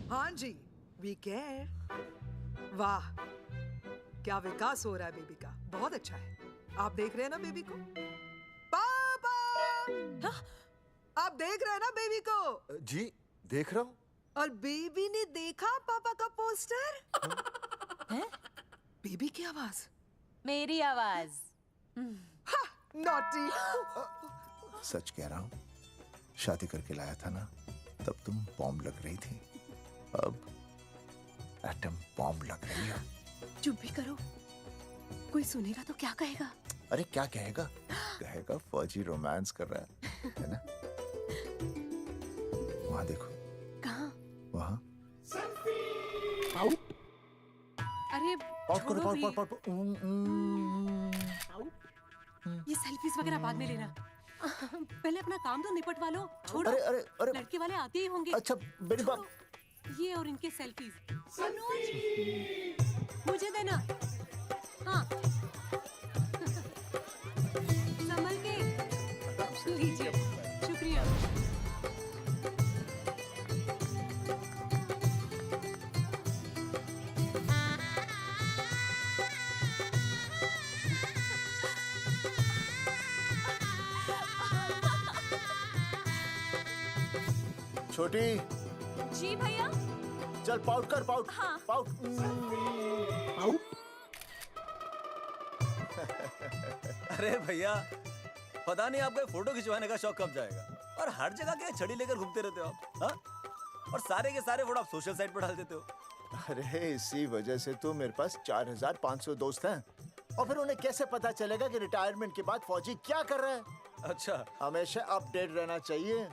हाँ जी, we care. वाह, क्या विकास हो रहा है बेबी का, बहुत अच्छा है। आप देख रहे हैं ना बेबी को? पापा! आप देख रहे हैं ना बेबी को? जी, देख रहा हूँ। और बेबी ने देखा पापा का पोस्टर? हैं? बेबी की आवाज। मेरी आवाज। नॉटी। सच कह रहा हूँ, शादी करके लाया था ना, तब तुम बॉम्ब लग रही थी, अब एटम बॉम्ब लग रही हो। चुप भी करो, कोई सुनेगा तो क्या कहेगा? अरे क्या कहेगा? कहेगा फौजी रोमांस कर रहा है ना? वहां देखो। कहाँ? वहां। अरे पाउट करो, छोड़ो भी। पाउट। ये सेल्फीज वगैरह बाद में लेना। पहले अपना काम तो निपटवा लो। छोड़ो। अरे लड़के वाले आते ही होंगे। अच्छा मेरी बात। ये और इनके सेल्फीज। मुझे देना। हाँ। संभल के। लीजिए। शुक्रिया। छोटी, जी भैया। चल पाउट कर, पाउट। हाँ। पाउट। अरे भैया, पता नहीं आपका फोटो खिंचवाने का शौक कब जाएगा। और हर जगह क्या छड़ी लेकर घूमते रहते हो आप, हाँ? और सारे के सारे फोटो आप सोशल साइट पर डाल देते हो। अरे इसी वजह से तो मेरे पास 4500 दोस्त हैं। और फिर उन्हें कैसे पता चलेगा कि रिटायरमेंट के बाद फौजी क्या कर रहा है? अच्छा, हमेशा अपडेट रहना चाहिए।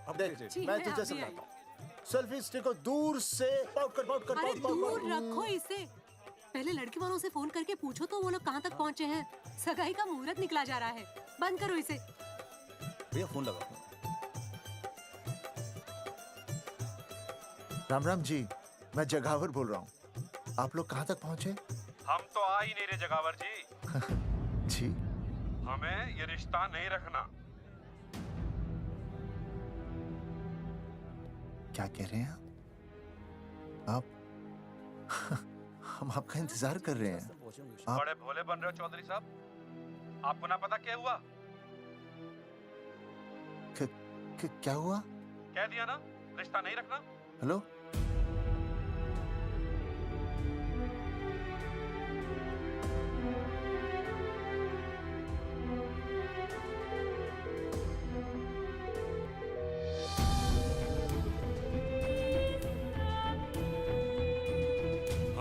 देख, जी, मैं मैं तुझे अभी समझाता हूँ। सेल्फी स्टिक को दूर से पाउट कर, पाउट कर, अरे पाउट, पाउट, दूर पाउट। रखो इसे। पहले लड़के वालों से फोन करके पूछो तो वो लोग कहाँ तक पहुँचे हैं। सगाई का मुहूर्त निकला जा रहा है। बंद करो इसे। भैया फोन लगाओ। राम राम जी, मैं जगावर बोल रहा हूँ। आप लोग कहाँ तक पहुँचे? हम तो आ ही नहीं रहे जगावर जी। जी, हमें ये रिश्ता नहीं रखना। क्या कह रहे हैं आप? हम आपका इंतजार कर रहे हैं। आप बड़े भोले बन रहे हो चौधरी साहब। आपको ना पता क्या हुआ? क्या हुआ? कह दिया ना, रिश्ता नहीं रखना। हेलो,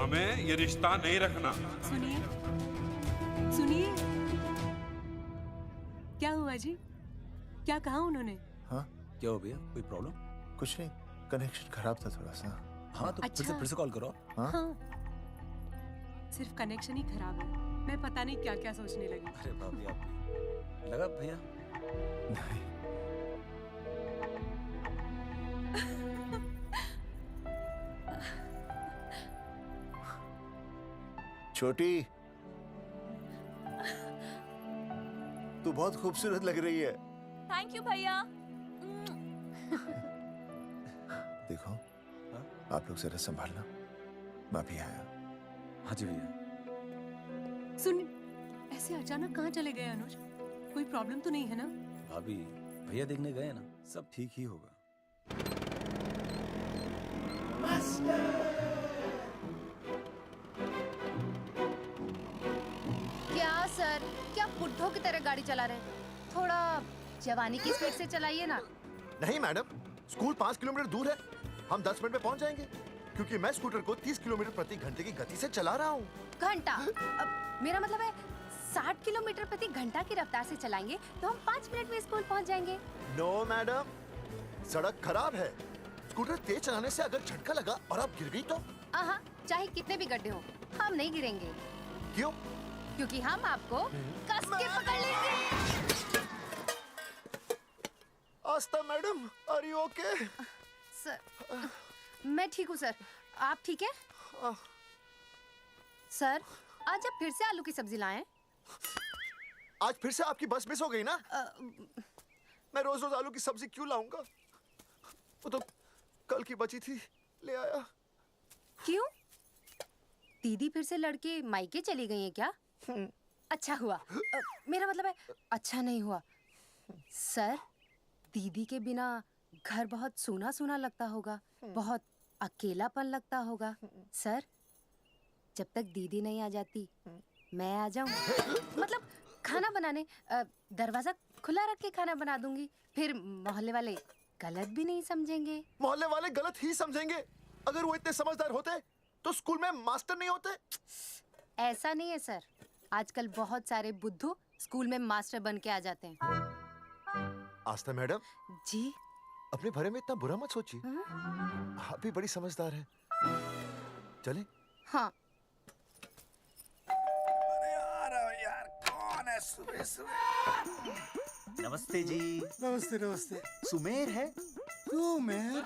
हमें ये रिश्ता नहीं रखना। सुनिए, सुनिए। क्या हुआ जी? क्या कहा उन्होंने? हाँ क्या हो भैया, कोई प्रॉब्लम? कुछ नहीं, कनेक्शन खराब था थोड़ा सा। हाँ तो अच्छा। फिर से कॉल करो। हाँ? हाँ। सिर्फ कनेक्शन ही खराब है। मैं पता नहीं क्या क्या सोचने लगी। अरे भाभी आप भी। लगा भैया? नहीं, छोटी, तू बहुत खूबसूरत लग रही है। थैंक यू भैया। देखो, आप लोग जरा संभालना, मैं भी आया। हाँ जी भैया। सुन, ऐसे अचानक कहाँ चले गए अनुज? कोई प्रॉब्लम तो नहीं है ना? भाभी, भैया देखने गए ना, सब ठीक ही होगा। क्या सर, क्या बुड्ढों की तरह गाड़ी चला रहे हैं? थोड़ा जवानी की स्पीड से चलाइए ना। नहीं मैडम, स्कूल 5 किलोमीटर दूर है, हम 10 मिनट में पहुंच जाएंगे, क्योंकि मैं स्कूटर को 30 किलोमीटर प्रति घंटे की गति से चला रहा हूँ। घंटा? मेरा मतलब है 60 किलोमीटर प्रति घंटा की रफ्तार से चलाएंगे तो हम 5 मिनट में स्कूल पहुंच जाएंगे। नो मैडम, सड़क खराब है। स्कूटर तेज चलाने से अगर झटका लगा और आप गिर गई तो? आहा, चाहे कितने भी गड्ढे हो, हम नहीं गिरेंगे। क्यों? क्योंकि हम आपको कस के पकड़ लेंगे। Aastha madam, are you okay? Sir, मैं ठीक हूँ सर, आप ठीक है? सर, आज आप फिर से आलू की सब्जी लाएं? आज फिर से आपकी बस मिस हो गई ना? मैं रोज रोज आलू की सब्जी क्यों लाऊंगा? वो तो कल की बची थी। ले आया। क्यों? दीदी फिर से लड़के मायके चली गई हैं क्या? अच्छा हुआ। मेरा मतलब है अच्छा नहीं हुआ। सर, दीदी के बिना घर बहुत सूना सूना लगता होगा, बहुत अकेलापन लगता होगा। सर, जब तक दीदी नहीं आ जाती मैं आ जाऊं। मतलब खाना बनाने दरवाजा खुला रख के खाना बना दूंगी, फिर मोहल्ले वाले गलत भी नहीं समझेंगे। मोहल्ले वाले गलत ही समझेंगे। अगर वो इतने समझदार होते तो स्कूल में मास्टर नहीं होते। ऐसा नहीं है सर, आजकल बहुत सारे बुद्धू स्कूल में मास्टर बन के आ जाते हैं। आस्था मैडम, जी? अपने भरे में इतना बुरा मत सोचिए। आप भी बड़ी समझदार है। चले? हाँ। यार कौन है सुबह सुबह? नमस्ते जी। नमस्ते नमस्ते। सुमेर है? सुमेर?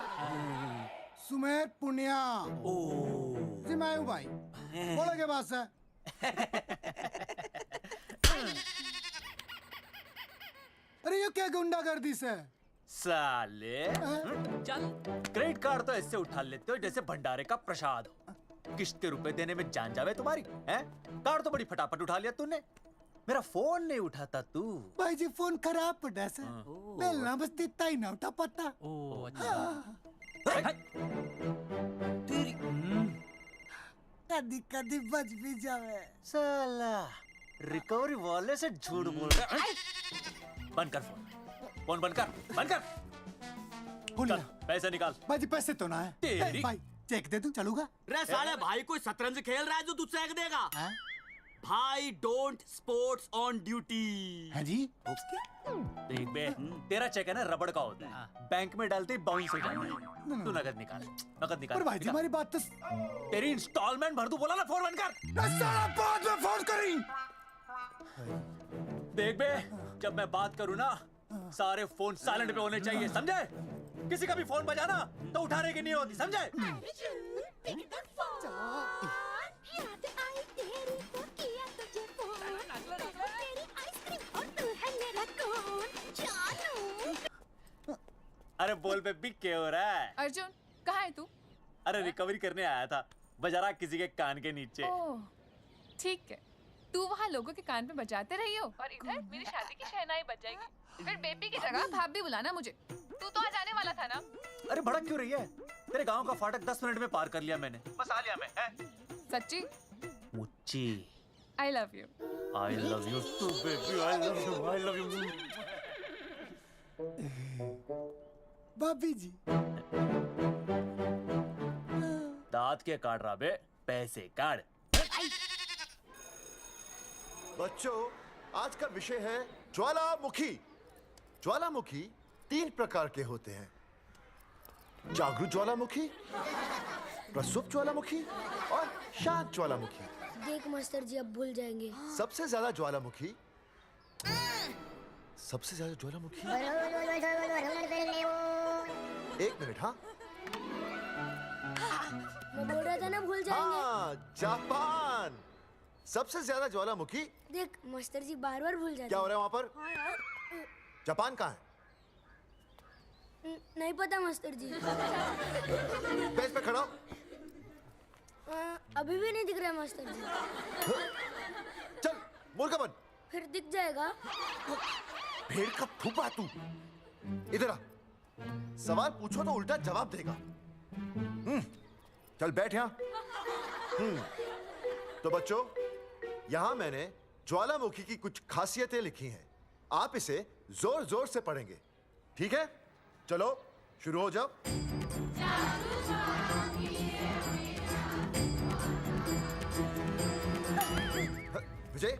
सुमेर पुनिया। ओ जी मैं हूँ भाई। बोलो के बात है? अरे ये क्या गुंडागर्दी से? साले चल, क्रेडिट कार्ड तो ऐसे उठा लेते हो जैसे भंडारे का प्रसाद हो। किश्ते रुपए देने में जान जावे तुम्हारी हैं? कार्ड तो बड़ी फटाफट उठा लिया तूने। मेरा फोन नहीं उठाता तू। भाई जी फोन खराब पड़ा से। बेलना बस इतना ही ना उठा पाता। ओ अच्छा। तेरी कदी कदी बच भी जावे। साला रिकवरी वाले से झूठ बोल रहा है। बंद कर फोन। फोन बंद कर, बंद कर। चल पैसे निकाल। भाई जी पैसे तो ना है। तेरी- भाई चेक दे दूं चलूगा? रे साले भाई कोई शतरंज खेल रहा है जो तुझसे एक देगा? हाँ? भाई डोंट स्पोर्ट्स ऑन ड्यूटी। हाँ जी? देख बे, तेरा चेक है ना रबड़ का होता है, बैंक में डालते ही बाउंस हो जाता है। तू नकद निकाल, नकद निकाल। पर भाई जी निकाल। हमारी बात तो तेरी इंस्टॉलमेंट भर, तू बोला ना फोन बंद कर। साला बाद में फोन करी। देख बे, जब मैं बात करूँ ना सारे फोन साइलेंट पे होने चाहिए, समझे? किसी का भी फोन बजाना तो उठाने की नहीं होती, समझे? अरे बोल बे, बिग क्या हो रहा है? अर्जुन कहाँ है तू? अरे रिकवरी करने आया था, बजा रहा किसी के कान के नीचे। ओह ठीक है, तू वहाँ लोगों के कान पे बजाते रही हो और इधर मेरी शादी की शहनाई बज जाएगी। फिर बेबी की जगह भाभी बुलाना मुझे। तू तो आ जाने वाला था ना? अरे भड़क क्यों रही है? तेरे गांव का फाटक 10 मिनट में पार कर लिया मैंने, बस आ लिया मैं। सच्ची? मुच्ची I love you. I love you too baby, I love you, I love you. भाभी जी दांत के काट रहा बे, पैसे काट। बच्चों, आज का विषय है ज्वालामुखी। ज्वालामुखी 3 प्रकार के होते हैं। जागरूक ज्वालामुखी, प्रसुप्त ज्वालामुखी और शांत ज्वालामुखी। देख मास्टर जी अब भूल जाएंगे। सबसे ज्यादा ज्वालामुखी एक मिनट। हाँ मैं बोल रहा था ना भूल जाएंगे। हाँ, जापान सबसे ज्यादा ज्वालामुखी। देख मास्टर जी बार बार भूल जाते क्या हो रहा है वहाँ पर? हाँ यार। जापान कहाँ है? नहीं पता मास्टर जी। बेंच पे खड़ा हो। अभी भी नहीं दिख रहा मास्टर जी। चल मुर्गा बन। फिर दिख जाएगा। भेड़ का फूफा तू। इधर आ। सवाल पूछो तो उल्टा जवाब देगा। चल बैठ यहाँ। तो बच्चों, यहाँ मैंने ज्वालामुखी की कुछ खासियतें लिखी हैं। आप इसे जोर जोर से पढ़ेंगे, ठीक है? चलो शुरू हो जाओ। विजय,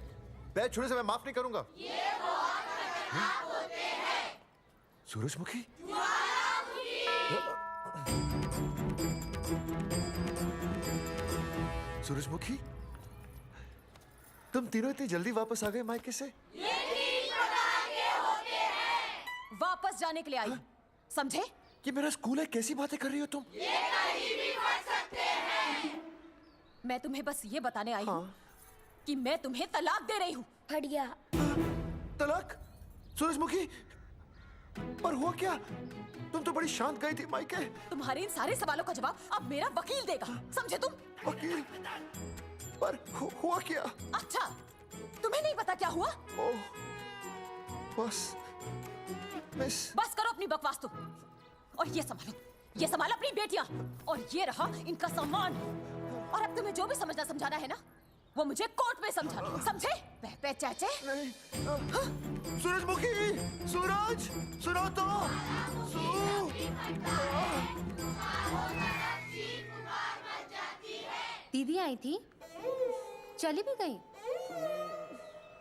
बैच छूने से मैं माफ नहीं करूंगा। ये बहुत खतरनाक होते हैं। सूरजमुखी? सूरजमुखी, तुम तीनों इतनी जल्दी वापस आ गए मायके से? वापस जाने के लिए आई, समझे? ये मेरा स्कूल है, कैसी बातें कर रही हो तुम? ये कहीं भी पढ़ सकते हैं। मैं तुम्हें बस ये बताने आई हूँ कि मैं तुम्हें तलाक दे रही हूँ। फट गया। तलाक? सूरजमुखी, पर हुआ क्या? तुम तो बड़ी शांत गई थी मायके। तुम्हारे इन सारे सवालों का जवाब अब मेरा वकील देगा, समझे तुम? वकील? पर हुआ क्या? अच्छा, तुम्हें नहीं पता क्या हुआ? ओह, बस मिस। बस करो अपनी बकवास तुम, और ये संभालो अपनी बेटियां, और ये रहा इनका सम्मान। और अब तुम्हें जो भी समझना समझाना है ना, वो मुझे कोर्ट में समझा, समझे? पे चाचे। सूरजमुखी, सूरज, सुनो तो। दीदी आई थी, चली भी गई।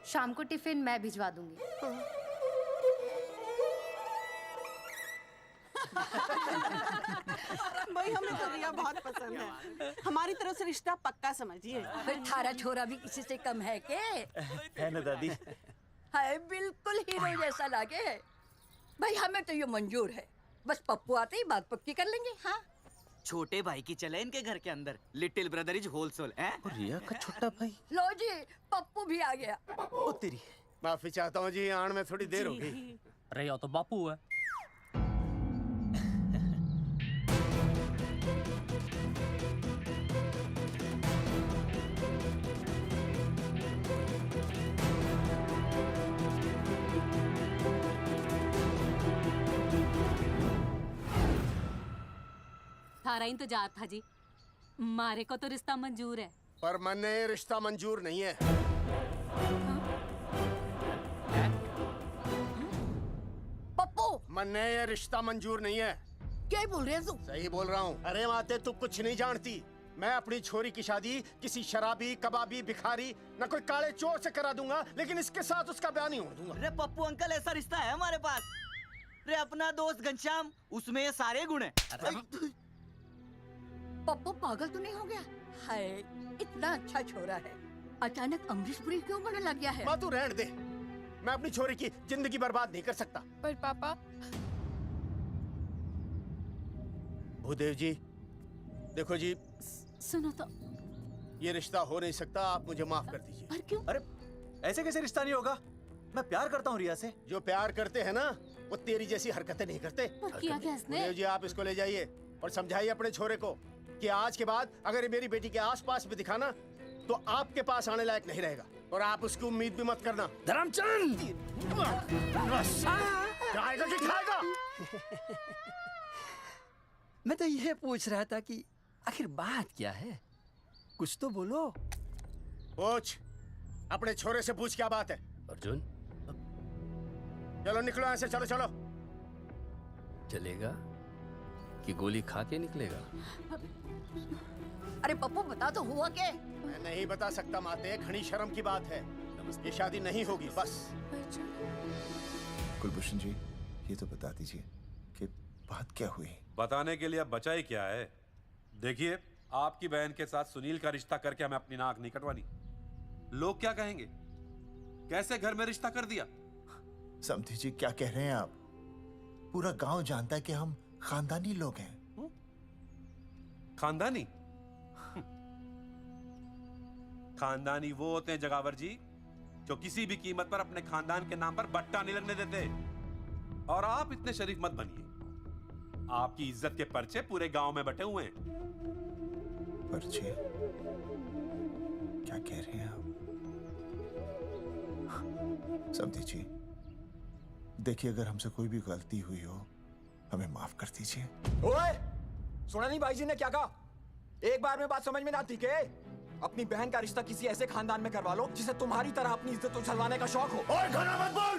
शाम को टिफिन मैं भिजवा दूंगी। भाई हमें तो रिया बहुत पसंद है, हमारी तरफ से रिश्ता पक्का समझिए। थारा छोरा भी किसी से कम है के? है ना दादी? है, बिल्कुल हीरो जैसा लागे है। भाई हमें तो ये मंजूर है, बस पप्पू आते ही बात पक्की कर लेंगे। हाँ, छोटे भाई की चले इनके घर के अंदर, लिटिल ब्रदर इज होलसेल है। रिया का छोटा भाई। लो जी, पप्पू भी आ गया। ओ तेरी। माफी चाहता हूँ जी, आने में थोड़ी देर हो गई। अरे या तो बापू है। थारा इंतजार था जी, मारे को तो रिश्ता मंजूर है। पर मैंने ये रिश्ता मंजूर नहीं है। पप्पू, मैंने ये रिश्ता मंजूर नहीं है। क्या बोल रहे हैं तू? सही बोल रहा हूँ। अरे माते, तू कुछ नहीं जानती। मैं अपनी छोरी की शादी किसी शराबी, कबाबी, भिखारी, न कोई काले चोर से करा दूंगा, लेकिन इसके साथ उसका ब्याह नहीं होने दूंगा। अरे पप्पू अंकल, ऐसा रिश्ता है हमारे पास। अरे अपना दोस्त घनश्याम, उसमें ये सारे गुण हैं। पप्पू पागल तो नहीं हो गया? हाय, इतना अच्छा छोरा है, अचानक अमरीश पुरी क्यों बनने लग गया है? माँ तू रहने दे, मैं अपनी छोरी की जिंदगी बर्बाद नहीं कर सकता। पर पापा। भूदेव जी, देखो जी, सुनो तो। ये रिश्ता हो नहीं सकता, आप मुझे माफ कर दीजिए। पर क्यों? अरे ऐसे कैसे रिश्ता नहीं होगा? मैं प्यार करता हूँ रिया से। जो प्यार करते हैं ना, वो तेरी जैसी हरकतें नहीं करते। पर किया क्या इसने? भूदेव जी, आप इसको ले जाइए और समझाइए अपने छोरे को कि आज के बाद अगर ये मेरी बेटी के आसपास भी दिखाना, तो आपके पास आने लायक नहीं रहेगा, और आप उसकी उम्मीद भी मत करना। धर्मचंद, खाएगा कि खाएगा? मैं तो ये पूछ रहा था कि आखिर बात क्या है, कुछ तो बोलो। पूछ, अपने छोरे से पूछ क्या बात है। अर्जुन, चलो निकलो ऐसे, चलो चलो। चलेगा कि गोली खा के निकलेगा? अरे पप्पू, बता तो हुआ क्या? मैं नहीं बता सकता माते, घनी शर्म की बात है। ये शादी नहीं होगी, बस। कुलभूषण जी, ये तो बता दीजिए कि बात क्या हुई। बताने के लिए अब बचा ही क्या है। देखिए, आपकी बहन के साथ सुनील का रिश्ता करके हमें अपनी नाक नहीं कटवानी। लोग क्या कहेंगे? कैसे घर में रिश्ता कर दिया? समधी जी, क्या कह रहे हैं आप? पूरा गांव जानता है कि हम खानदानी लोग हैं। खानदानी? खानदानी वो होते हैं जगावर जी, जो किसी भी कीमत पर अपने खानदान के नाम पर बट्टा नहीं लगने देते। और आप इतने शरीफ मत बनिए। आपकी इज्जत के पर्चे पूरे गांव में बटे हुए हैं। पर्चे? क्या कह रहे हैं आप? समधी जी, देखिए, अगर हमसे कोई भी गलती हुई हो, हमें माफ कर दीजिए। ओए, सुना नहीं भाई जी ने क्या कहा? एक बार में बात समझ में ना आती के? अपनी बहन का रिश्ता किसी ऐसे खानदान में करवा लो जिसे तुम्हारी तरह अपनी इज्जत उछलवाने का शौक हो। और घना मत बोल।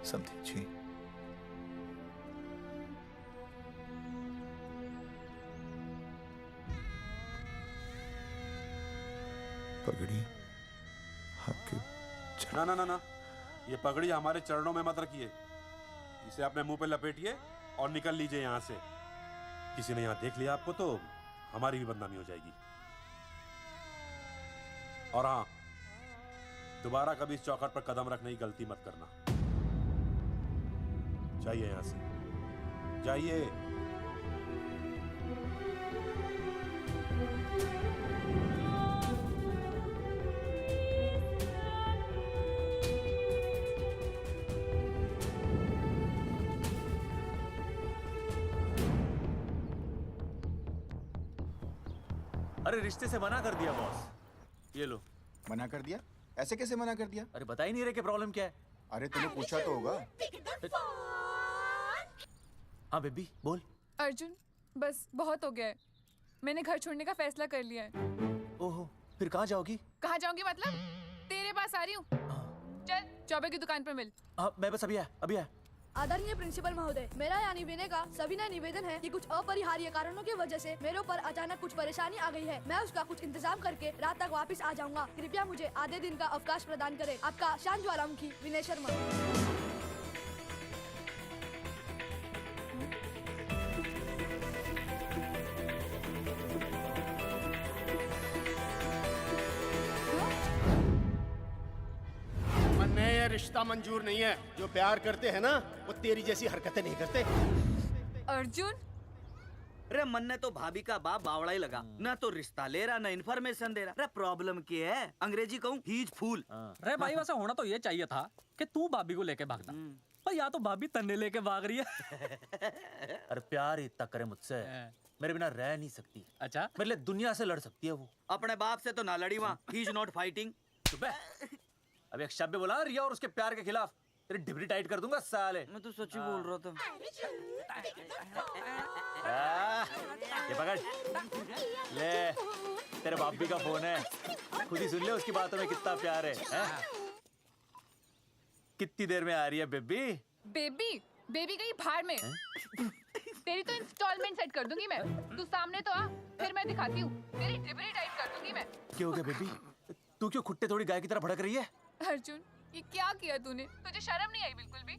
समधी जी, पगड़ी आपके ना ना ना ना, ये पगड़ी हमारे चरणों में मत रखिए। इसे अपने मुंह पे लपेटिए और निकल लीजिए यहाँ से। किसी ने यहाँ देख लिया आपको तो हमारी भी बदनामी हो जाएगी। और हाँ, दोबारा कभी इस चौखट पर कदम रखने की गलती मत करना। जाइए यहां से, जाइए। अरे रिश्ते से मना कर दिया बॉस। ये लो। मना कर दिया? ऐसे कैसे मना कर दिया? अरे बता ही नहीं रहे कि प्रॉब्लम क्या है। अरे तूने पूछा तो होगा। हाँ बेबी बोल। अर्जुन बस बहुत हो गया है, मैंने घर छोड़ने का फैसला कर लिया है। ओहो, फिर कहाँ जाओगी? कहाँ जाऊंगी मतलब? तेरे पास आ रही हूँ। चल चौबे की दुकान पर मिल। हाँ मैं बस अभी आया। आदरणीय प्रिंसिपल महोदय, मेरा यानी विनय का सविनय निवेदन है कि कुछ अपरिहार्य कारणों की वजह से मेरे ऊपर अचानक कुछ परेशानी आ गई है। मैं उसका कुछ इंतजाम करके रात तक वापस आ जाऊंगा। कृपया मुझे आधे दिन का अवकाश प्रदान करें। आपका शांत ज्वालामुखी विनय शर्मा। ये रिश्ता मंजूर नहीं है। जो प्यार करते हैं ना वो तेरी जैसी हरकतें नहीं करते। अर्जुन अरे मन ने तो भाभी का बाप बावड़ा ही लगा, ना तो रिश्ता ले रहा ना इन्फॉर्मेशन दे रहा। अरे प्रॉब्लम क्या है? अंग्रेजी कहूँ हीज फूल। अरे भाई वैसा होना तो ये चाहिए था कि तू भाभी को लेके भागता, पर या तो भाभी तन्ने लेके भाग रही है। अरे प्यार ही इतना करे मुझसे, मेरे बिना रह नहीं सकती। अच्छा मेरे लिए दुनिया से लड़ सकती है वो। अपने बाप से तो ना लड़ी वहाँ, ही इज नॉट फाइटिंग। अब एक शब्द बोला रिया और उसके प्यार के खिलाफ, तेरी डिबरी टाइट कर दूंगा साले। मैं तो सच्ची बोल रहा था। ये पकड़ ले, तेरे भाभी का फोन है, खुद ही सुन ले उसकी बातों में कितना प्यार है, कितनी देर में आ रही है बेबी? बेबी गई भाड़ में। तेरी तो इंस्टॉलमेंट सेट कर दूंगी मैं। तू सामने तो आ, फिर मैं दिखाती हूँ। तेरी डिबरी टाइट कर दूंगी मैं। क्या हो गया बेबी? तू क्यों खुट्टे थोड़ी गाय की तरह भड़क रही है? अर्जुन ये क्या किया तूने? तुझे शर्म नहीं आई बिल्कुल भी?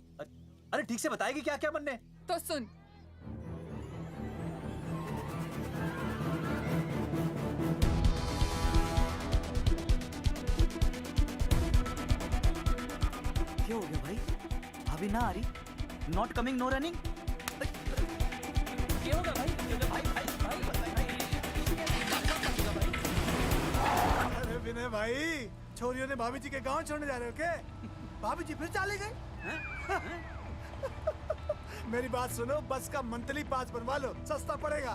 अरे ठीक से बताएगी क्या क्या मन ने? तो सुन, क्या हो गया भाई? अभी ना आ रही? Not coming no running? क्या होगा भाई? अरे विनय भाई, छोरियों ने भाभी जी के गांव छोड़ने जा रहे हो क्या? भाभी जी फिर चले गए? मेरी बात सुनो, बस का मंथली पास बनवा लो, सस्ता पड़ेगा।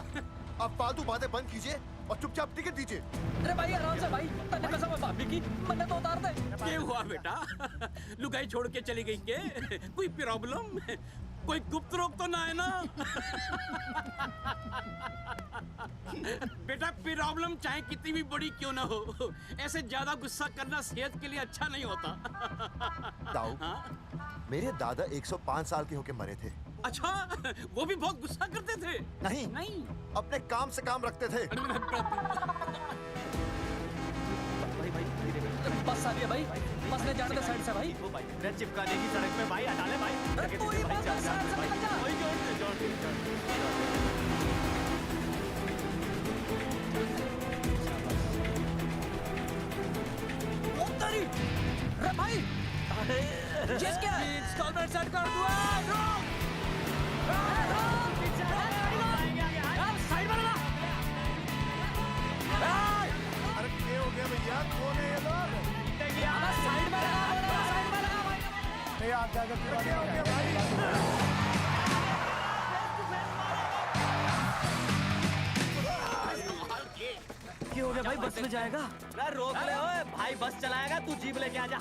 अब फालतू बातें बंद कीजिए और चुपचाप टिकट दीजिए। अरे भाई आराम से भाई, तन्ने कसम है भाभी की, मन्ने तो उतार दे। क्या हुआ बेटा? लुगाई छोड़ के चली गई के? कोई प्रॉब्लम? कोई गुप्त रोग तो ना है ना? बेटा प्रॉब्लम चाहे कितनी भी बड़ी क्यों ना हो, ऐसे ज्यादा गुस्सा करना सेहत के लिए अच्छा नहीं होता। ताऊ, मेरे दादा 105 साल के होके मरे थे। अच्छा, वो भी बहुत गुस्सा करते थे? नहीं, अपने काम से काम रखते थे। बस आ गया भाई, बस ले जाने दे साइड से भाई। ट्रेन चिपका देगी सड़क पे भाई, हटा ले भाई। तू ही बस साइड से निकल जा। अरे भाई, जिस क्या इंस्टॉलमेंट सेट कर दूँ। साइड में लगा। अरे क्या हो गया भैया? कौन है ये लोग? साइड में लगा, साइड में लगा भाई। नहीं आता है, क्या हो गया भाई? क्या हो गया भाई? बस में जाएगा? अरे रोक ले ओए भाई, बस चलाएगा, तू जीप लेके आ जा।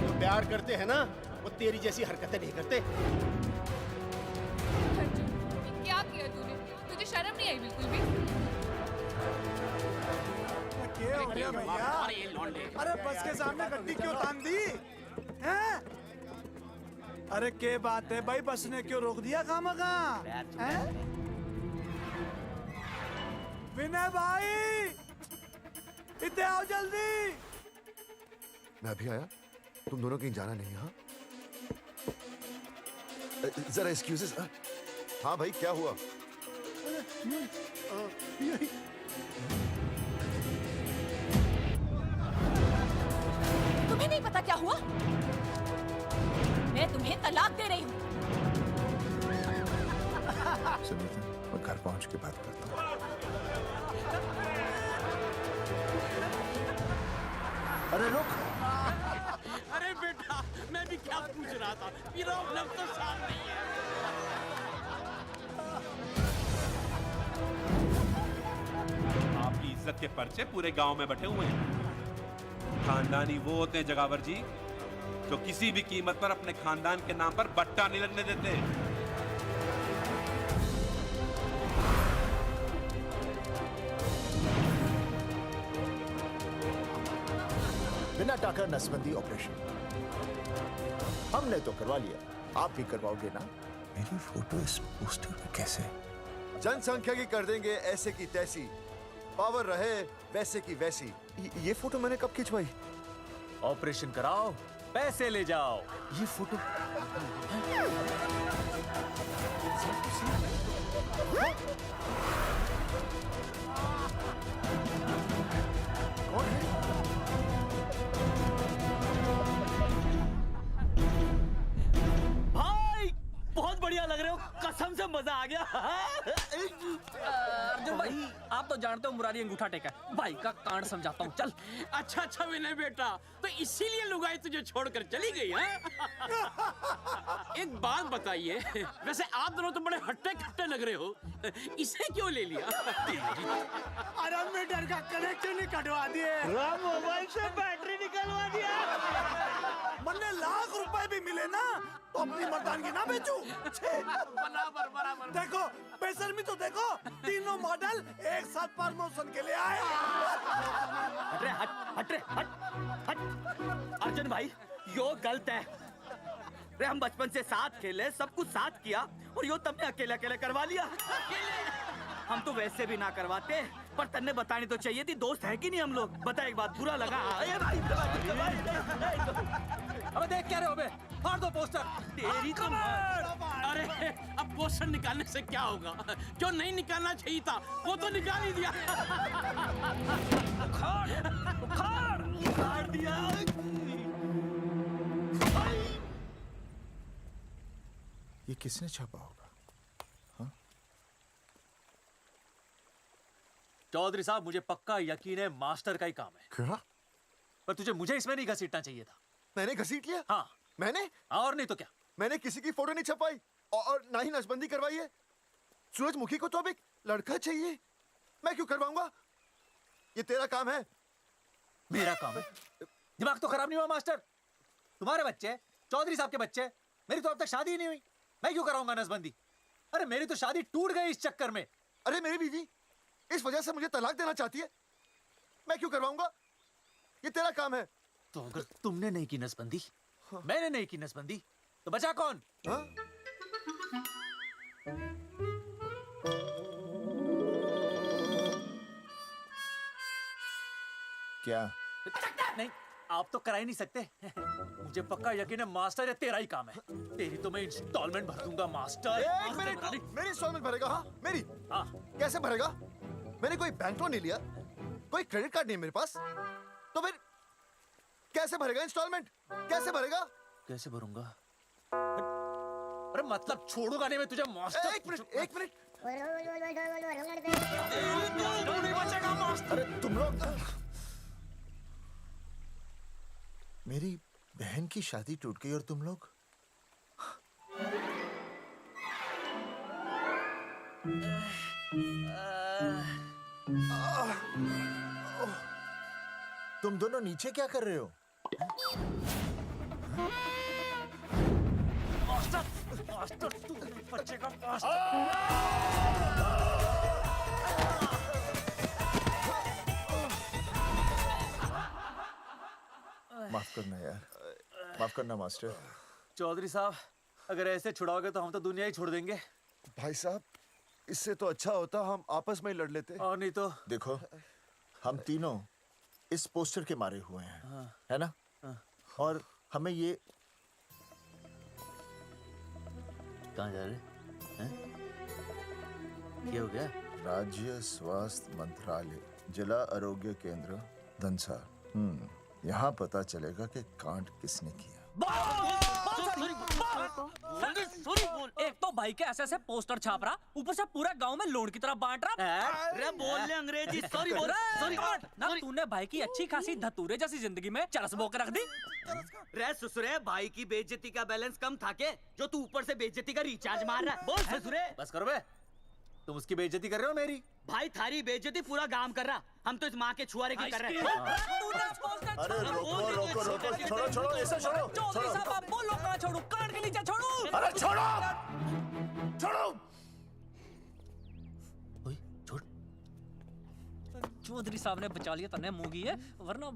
जो प्यार करते हैं ना वो तेरी जैसी हरकतें नहीं करते। क्या किया तूने? तुझे शर्म नहीं आई बिल्कुल भी? क्या हो गया भैया? अरे बस के सामने गड्डी क्यों तान दी? हैं? अरे क्या बात है भाई, बस ने क्यों रोक दिया खामखा? विनय भाई, इतने आओ जल्दी। मैं अभी आया, तुम दोनों कहीं जाना नहीं। हाँ जरा एक्सक्यूजेस। हाँ भाई, क्या हुआ? तुम्हें नहीं पता क्या हुआ? मैं तुम्हें तलाक दे रही हूँ। सुनीता, मैं घर पहुंच के बात करता हूँ। अरे रुक। अरे बेटा, मैं भी क्या पूछ रहा था, फिरौन तो सामने ही है। आपकी इज्जत के पर्चे पूरे गांव में बटे हुए हैं। खानदानी वो होते हैं जगावर जी जो किसी भी कीमत पर अपने खानदान के नाम पर बट्टा नहीं लगने देते। बिना टाका नसबंदी ऑपरेशन हमने तो करवा लिया, आप भी करवाओगे ना? मेरी फोटो इस पोस्टर में कैसे? जनसंख्या की कर देंगे ऐसे की तैसी, पावर रहे वैसे की वैसी। ये फोटो मैंने कब खिंचवाई? ऑपरेशन कराओ, पैसे ले जाओ। ये फोटो कौन है? भाई बहुत बढ़िया लग रहे हो, कसम से मजा आ गया। अर्जुन भाई, आप तो जानते हो मुरारी अंगूठा टेका है। भाई का कांड समझाता हूँ, चल। अच्छा विनय बेटा, तो इसीलिए लुगाई तुझे छोड़कर चली गई है? एक बात बताइए, वैसे आप दोनों तो बड़े हट्टे कट्टे लग रहे हो, इसे क्यों ले लिया? अरे मीटर का कनेक्शन ही कटवा दिए, मोबाइल से बैटरी निकलवा दिया। मन्ने लाख रुपए भी मिले ना तो अपनी मर्दानगी ना बेचूं। बराबर बराबर। देखो बेशर्मी तो देखो, तीनों मॉडल एक साथ प्रमोशन के लिए आए। हट रे, हट। अर्जुन भाई, यो गलत है। रे हम बचपन से साथ खेले, सब कुछ साथ किया, और यो तुमने अकेले अकेले करवा लिया। हम तो वैसे भी ना करवाते, पर तन्ने बतानी तो चाहिए थी। दोस्त है कि नहीं हम लोग? बता, एक बात बुरा लगा? अबे देख क्या रहे हो बे? फाड़ दो पोस्टर। तेरी तो अरे अब पोस्टर निकालने से क्या होगा? जो नहीं निकालना चाहिए था वो तो निकाल ही दिया। उखाड़ दिया। ये किसने छापा होगा? चौधरी साहब, मुझे पक्का यकीन है मास्टर का ही काम है। क्या? पर तुझे मुझे इसमें नहीं घसीटना चाहिए था। मैंने घसीट लिया? हाँ। मैंने? और नहीं तो क्या? मैंने किसी की फोटो नहीं छपाई और ना ही नसबंदी करवाई है। सूरजमुखी को तो अब एक लड़का चाहिए, मैं क्यों करवाऊंगा? ये तेरा काम है। मेरा काम है? दिमाग तो खराब नहीं हुआ मास्टर? तुम्हारे बच्चे, चौधरी साहब के बच्चे, मेरी तो अब तक शादी ही नहीं हुई, मैं क्यों कराऊंगा नसबंदी? अरे मेरी तो शादी टूट गई इस चक्कर में। अरे मेरी बीवी इस वजह से मुझे तलाक देना चाहती है, मैं क्यों करवाऊंगा? ये तेरा काम है। तो अगर तुमने नहीं की नसबंदी, मैंने नहीं की नसबंदी, तो बचा कौन? हाँ? क्या? नहीं, आप तो करा ही नहीं सकते। मुझे पक्का यकीन है मास्टर, ये तेरा ही काम है। तेरी तो मैं इंस्टॉलमेंट भर दूंगा मास्टर। एक मिनट, मेरी इंस्टॉलमेंट भरेगा? हाँ मेरी? हाँ। कैसे भरेगा? मैंने कोई बैंक लोन नहीं लिया, कोई क्रेडिट कार्ड नहीं मेरे पास, तो फिर कैसे भरेगा इंस्टॉलमेंट? कैसे भरेगा? कैसे भरूंगा? अरे मतलब छोड़ूंगा नहीं मैं तुझे मास्टर। एक मिनट। नहीं बचेगा मास्टर। अरे तुम लोग, मेरी बहन की शादी टूट गई और तुम लोग? तुम दोनों नीचे क्या कर रहे हो? मास्टर तू नहीं बचेगा मास्टर। माफ करना यार, माफ करना मास्टर। चौधरी साहब, अगर ऐसे छुड़ाओगे तो हम तो दुनिया ही छोड़ देंगे। भाई साहब, इससे तो अच्छा होता हम आपस में ही लड़ लेते। और नहीं तो। देखो, हम तीनों इस पोस्टर के मारे हुए हैं, हाँ। है ना? हाँ। और हमें ये कहाँ जा रहे हैं? क्या हो गया? राज्य स्वास्थ्य मंत्रालय, जिला आरोग्य केंद्र धनसा। यहाँ पता चलेगा कि कांड किसने किया। एक तो भाई के ऐसे पोस्टर छाप रहा, ऊपर से पूरे गांव में लोन की तरह बांट रहा। अरे बोल ले अंग्रेजी, सॉरी बोल सॉरी ना तूने भाई की अच्छी खासी धतूरे जैसी जिंदगी में चरस बो के रख दी। रे ससुरे, भाई की बेइज्जती का बैलेंस कम था के जो तू ऊपर से बेइज्जती का रिचार्ज मार रहा है? बोल ससुरे। बस करो बे, तुम उसकी बेइज्जती कर रहे हो मेरी। भाई थारी बेइज्जती पूरा गांव कर रहा, हम तो इस माँ के छुआरे की कर रहे हैं। अरे रोको रोको रोको, छोड़ो छोड़ो, ऐसे छोड़ो। चौधरी साहब आप बोलो, कहाँ छोड़ू? कान के नीचे छोड़ू? अरे छोड़ो छोड़ो। छोड़। चौधरी साहब ने बचा लिया, तन्ने मूंगी है, वरना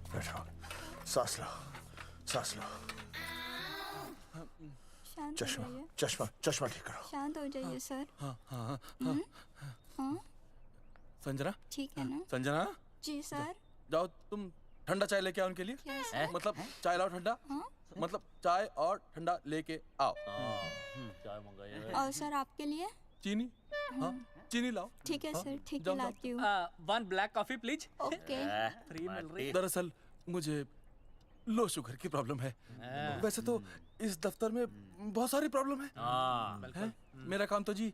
बैठो, सांस लो, सांस लो। शांत चश्मा हो जाइए। चश्मा चश्मा ठीक करो। शांत हो जाइए सर। हाँ हाँ हम्म? हाँ संजना, ठीक है ना? संजना जी सर। जाओ तुम ठंडा चाय लेके आओ उनके लिए। क्या सर? मतलब चाय लाओ ठंडा। मतलब चाय और ठंडा लेके आओ। चाय मंगाई। और सर आपके लिए? चीनी, हाँ चीनी लाओ। ठीक है सर, ठीक है जाओ, लाती हूँ। 1 black coffee please. Okay. Free मिल रही। दरअसल मुझे लो शुगर की प्रॉब्लम है। वैसे तो इस दफ्तर में बहुत सारी प्रॉब्लम है। मेरा काम तो जी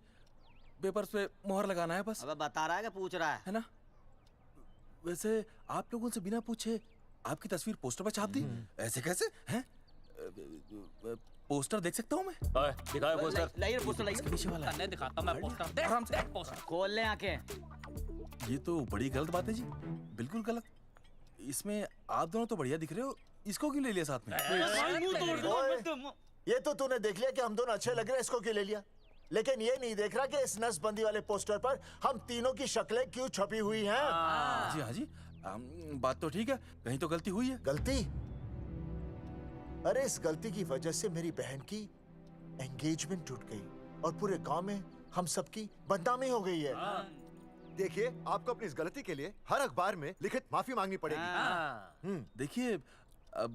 पेपर्स पे मोहर लगाना है बस। अबे बता रहा है कि पूछ रहा है ना? वैसे आप लोगों से बिना पूछे आपकी तस्वीर पोस्टर पर छाप दी, ऐसे कैसे हैं? पोस्टर देख सकता हूँ मैं? दिखाओ पोस्टर। लाइए पोस्टर लाइए। पीछे वाला तन्ने दिखाता मैं पोस्टर। देख आराम से। पोस्टर। खोल ले आंखें। ये तो बड़ी गलत बात है जी, बिल्कुल गलत। इसमें आप दोनों तो बढ़िया दिख रहे हो, इसको क्यों ले लिया साथ में? ये तो तूने देख लिया कि हम दोनों अच्छे लग रहे हैं, इसको क्यों ले लिया? लेकिन ये नहीं देख रहा कि इस नसबंदी वाले पोस्टर पर हम तीनों की शक्लें क्यों छपी हुई हैं? जी हाँ जी, बात तो ठीक है, कहीं तो गलती हुई है। गलती? अरे इस गलती की वजह से मेरी बहन की एंगेजमेंट टूट गई और पूरे गांव में हम सबकी बदनामी हो गई है। देखिए, आपको अपनी इस गलती के लिए हर अखबार में लिखित माफी मांगनी पड़ेगी। देखिए, अब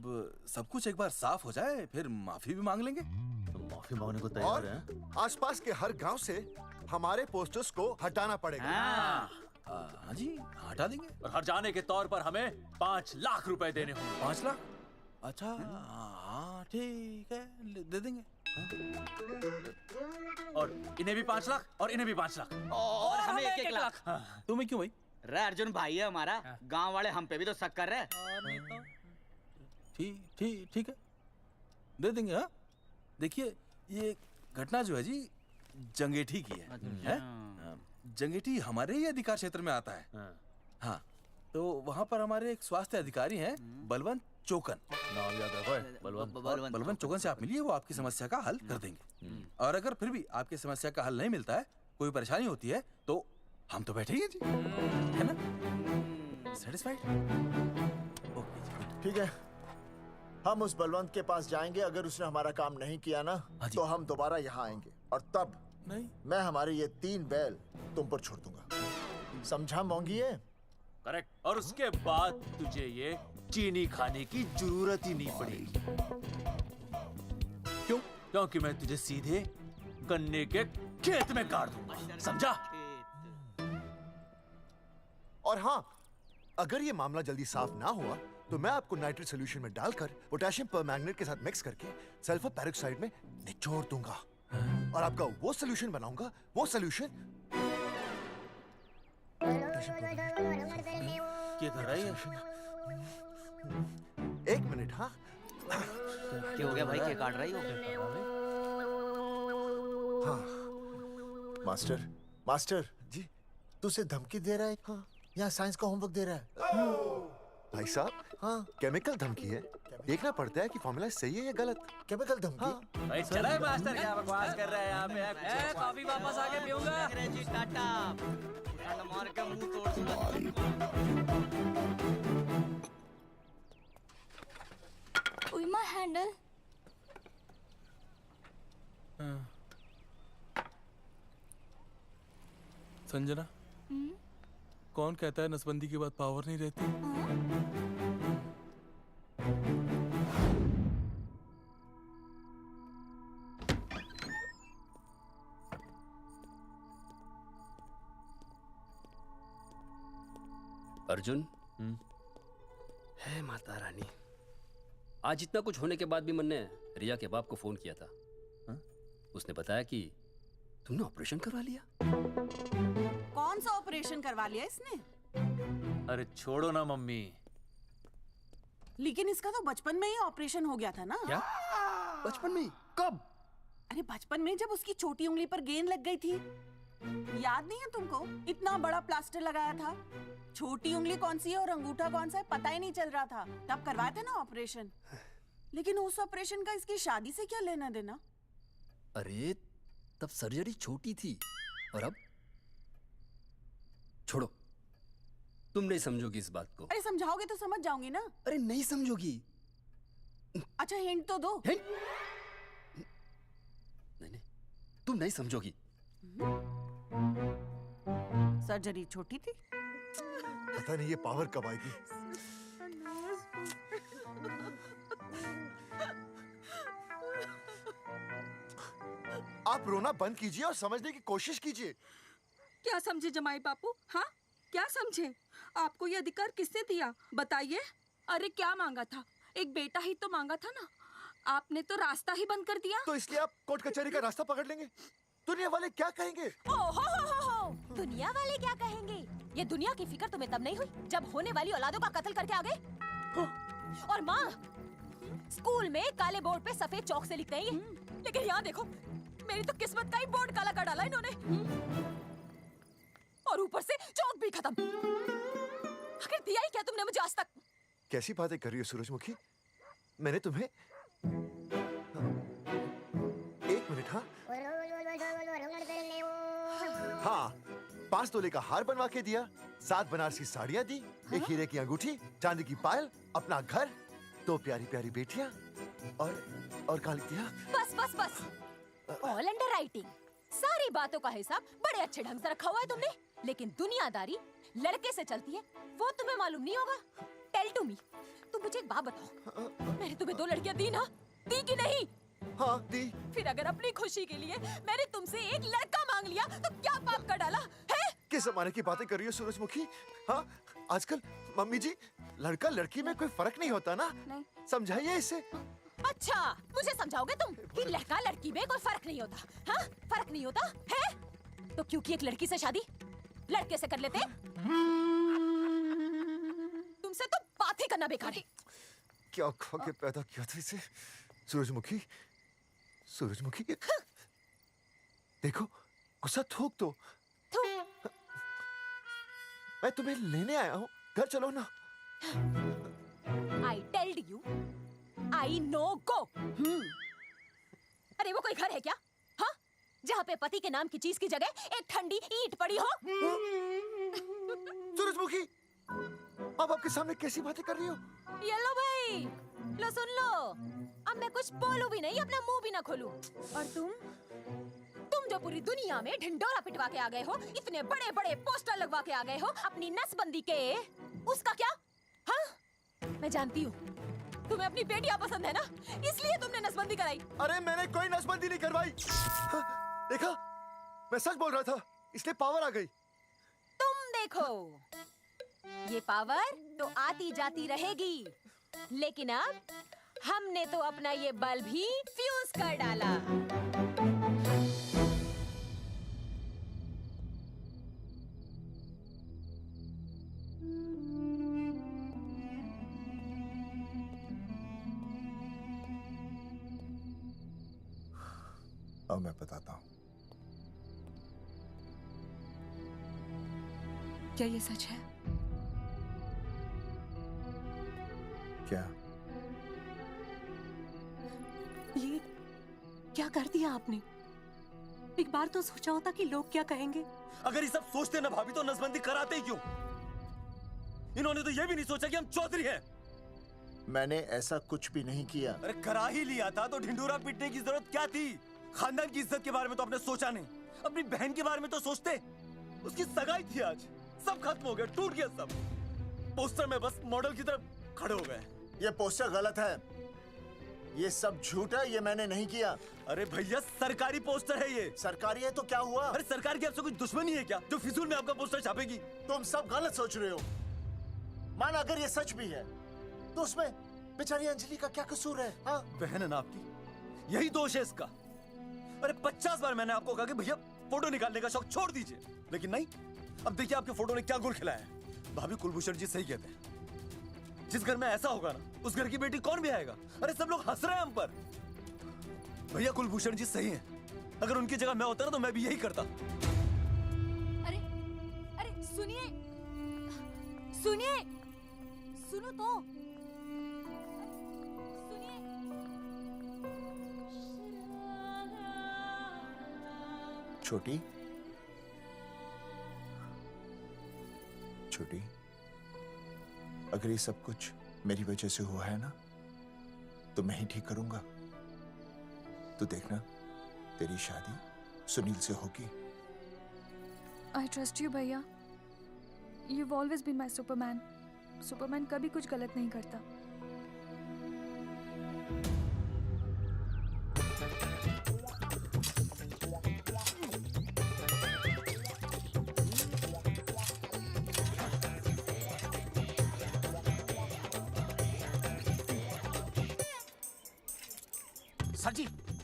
सब कुछ एक बार साफ हो जाए फिर माफी भी मांग लेंगे। तो माफी मांगने को तैयार है? और आसपास के हर गांव से हमारे पोस्टर्स को हटाना पड़ेगा। हाँ जी, हटा देंगे। और हर जाने के तौर पर हमें 5 लाख रुपए देने होंगे। 5 लाख? अच्छा हाँ ठीक है, दे देंगे। और इन्हें भी 5 लाख और इन्हें भी 5 लाख और हमें 1-1 लाख। तुम्हें क्यों भाई? रे अर्जुन भाई है हमारा, गांव वाले हम पे भी तो शक कर रहे हैं। ठीक है, दे देंगे। हाँ देखिए, ये घटना जो है जी जंगेठी की है? जंगेठी हमारे ही अधिकार क्षेत्र में आता है। हाँ, तो वहाँ पर हमारे एक स्वास्थ्य अधिकारी हैं, बलवंत चौकन। नाम याद रखो, बलवंत चौकन से आप मिलिए, वो आपकी समस्या का हल कर देंगे। और अगर फिर भी आपकी समस्या का हल नहीं मिलता है, कोई परेशानी होती है, तो हम तो बैठे ही हैं जी, है ना? सेटिस्फाइड? ठीक है, हम उस बलवंत के पास जाएंगे। अगर उसने हमारा काम नहीं किया ना, तो हम दोबारा यहाँ आएंगे और तब नहीं, मैं हमारे ये 3 बैल तुम पर छोड़ दूंगा। समझा मोंगिए? करेक्ट। और उसके बाद तुझे ये चीनी खाने की जरूरत ही नहीं पड़ेगी। क्यों? क्योंकि मैं तुझे सीधे गन्ने के खेत में गाड़ दूंगा, समझा? और हाँ, अगर ये मामला जल्दी साफ ना हुआ तो मैं आपको नाइट्रेट सोल्यूशन में डालकर पोटेशियम परमैंगनेट के साथ मिक्स करके सल्फर पेरोक्साइड में निचोड़ दूंगा और आपका वो सोल्यूशन बनाऊंगा। वो सोल्यूशन क्या कर रहा है? 1 मिनट। हाँ क्या हो गया भाई, क्या काट रही हो? हाँ मास्टर जी, तू उसे धमकी दे रहा है? हाँ, यहाँ साइंस का होमवर्क दे रहा है। भाई साहब, हाँ केमिकल धमकी है, देखना पड़ता है कि फॉर्मूला सही है या गलत। केमिकल धमकी? हाँ। भाई चला है मास्टर, क्या बकवास कर रहा है यहाँ पे? कॉफी वापस आके पीऊंगा। अंग्रेजी टाटा मार के मुंह तोड़ दूंगा। उइमा हैंडल। संजना, कौन कहता है नसबंदी के बाद पावर नहीं रहती? अर्जुन, है माता रानी, आज इतना कुछ होने के बाद भी मन ने रिया के बाप को फोन किया था। उसने बताया कि तुमने ऑपरेशन करवा लिया। कौन सा ऑपरेशन करवा लिया इसने? अरे छोड़ो ना मम्मी। लेकिन इसका तो बचपन में ही ऑपरेशन हो गया था ना? क्या? बचपन में ही? कब? अरे बचपन में जब उसकी छोटी उंगली पर गेंद लग गई थी। याद नहीं है तुमको? इतना बड़ा प्लास्टर लगाया था। छोटी उंगली कौन सी है और अंगूठा कौन सा है पता ही नहीं चल रहा था। तब करवाए थे ना ऑपरेशन। लेकिन उस ऑपरेशन का इसकी शादी से क्या लेना देना? अरे तब सर्जरी छोटी थी और अब? छोड़ो, तुम नहीं समझोगी इस बात को। अरे समझाओगे तो समझ जाऊंगी ना। अरे नहीं समझोगी। अच्छा हिंट तो दो। हिंट? नहीं, तुम नहीं समझोगी। सर्जरी छोटी थी। पता नहीं ये पावर कब आएगी। आप रोना बंद कीजिए और समझने की कोशिश कीजिए। क्या समझे जमाई बापू? हाँ, क्या समझे? आपको ये अधिकार किसने दिया बताइए? अरे क्या मांगा था? एक बेटा ही तो मांगा था ना। आपने तो रास्ता ही बंद कर दिया। तो इसलिए आप कोर्ट कचहरी का रास्ता पकड़ लेंगे? दुनिया वाले क्या कहेंगे? हो। दुनिया वाले क्या कहेंगे? ये दुनिया की फिक्र तुम्हें तब नहीं हुई जब होने वाली औलादों का कत्ल करके आ गए? और माँ, स्कूल में काले बोर्ड पे सफेद चौक से लिखते हैं ये, लेकिन यहाँ देखो, मेरी तो किस्मत का ही बोर्ड काला कर डाला इन्होंने। और ऊपर से चौक भी खत्म। आखिर दिया ही क्या तुमने मुझे आज तक? कैसी बातें कर रही हो सूरजमुखी? मैंने तुम्हें एक मिनट। हाँ, 5 तोले का हार बनवा के दिया, 7 बनारसी साड़ियाँ दी, एक हीरे की अंगूठी, चांदी की पायल, अपना घर, 2 प्यारी प्यारी बेटियाँ और कहा लिख दिया? बस। All under writing. सारी बातों का हिसाब बड़े अच्छे ढंग से रखा हुआ है तुमने, लेकिन दुनियादारी लड़के से चलती है वो तुम्हें मालूम नहीं होगा। टेल टू मी, तुम मुझे एक बात बताओ, मैंने तुम्हें 2 लड़कियां दी ना? दी कि नहीं? हाँ दी। फिर अगर अपनी खुशी के लिए मैंने तुमसे एक लड़का मांग लिया तो क्या पाप कर डाला है? किस जमाने की बातें कर रही हो सूरजमुखी? हाँ, आजकल मम्मी जी लड़का लड़की में कोई फर्क नहीं होता ना। नहीं। समझाइए इसे। अच्छा, मुझे समझाओगे तुम कि लड़का लड़की में कोई फर्क नहीं होता? हाँ, फर्क नहीं होता है? तो क्योंकि एक लड़की से शादी लड़के से कर लेते? तुमसे तो बात ही करना बेकार है। क्या खा के पैदा किया था इसे? सूरजमुखी, देखो, गुस्सा थूक दो। मैं तुम्हें लेने आया हूँ, घर चलो ना। I told you, I know go. अरे वो कोई घर है क्या? हाँ, जहाँ पे पति के नाम की चीज की जगह एक ठंडी ईंट पड़ी हो? सूरजमुखी, अब आपके सामने कैसी बातें कर रही हो? ये लो भाई, लो सुन लो। अब मैं कुछ बोलूं भी नहीं, अपना मुंह भी ना खोलूं। और तुम जो पूरी दुनिया में ढिंडोरा पिटवा के आ गए हो, इतने बड़े बड़े पोस्टर लगवा के आ गए हो अपनी नसबंदी के, उसका क्या? हाँ, मैं जानती हूँ तुम्हें अपनी बेटियां पसंद है ना, इसलिए तुमने नसबंदी कराई। अरे मैंने कोई नसबंदी नहीं करवाई। हाँ, देखा, मैं सच बोल रहा था, इसलिए पावर आ गई। तुम देखो, ये पावर तो आती जाती रहेगी, लेकिन अब हमने तो अपना ये बल्ब ही फ्यूज कर डाला। अब मैं बताता हूँ। क्या ये सच है? क्या? ये क्या कर दिया आपने? एक बार तो सोचा होता कि लोग क्या कहेंगे। अगर ये सब सोचते ना भाभी तो नसबंदी कराते ही क्यों? इन्होंने तो ये भी नहीं सोचा कि हम चौधरी हैं। मैंने ऐसा कुछ भी नहीं किया। अरे करा ही लिया था तो ढिंडोरा पीटने की जरूरत क्या थी? खानदान की इज्जत के बारे में तो आपने सोचा नहीं, अपनी बहन के बारे में तो सोचते। उसकी सगाई थी आज, सब खत्म हो गया, टूट गया सब। पोस्टर में बस मॉडल की तरफ खड़े हो गए। ये पोस्टर गलत है, ये सब झूठ है, ये मैंने नहीं किया। अरे भैया सरकारी पोस्टर है ये। सरकारी है तो क्या हुआ? अरे सरकार की आपसे कोई दुश्मनी है क्या जो फिजूल में आपका पोस्टर छापेगी? तुम सब गलत सोच रहे हो। माना अगर ये सच भी है तो उसमें बेचारी अंजलि का क्या कसूर है? हाँ? बहन है ना आपकी, यही दोष है इसका। अरे 50 बार मैंने आपको कहा कि भैया फोटो निकालने का शौक छोड़ दीजिए, लेकिन नहीं। अब देखिए आपके फोटो ने क्या गुल खिलाया है। भाभी कुलभूषण जी सही कहते हैं, जिस घर में ऐसा होगा ना उस घर की बेटी कौन भी आएगा। अरे सब लोग हंस रहे हैं हम पर। भैया कुलभूषण जी सही हैं, अगर उनकी जगह मैं होता ना तो मैं भी यही करता। अरे अरे सुनिए सुनिए, सुनो तो। छोटी छोटी, अगर ये सब कुछ मेरी वजह से हुआ है ना तो मैं ही ठीक करूंगा। तो देखना तेरी शादी सुनील से होगी। I trust you, भैया। You've always been my Superman. Superman कभी कुछ गलत नहीं करता।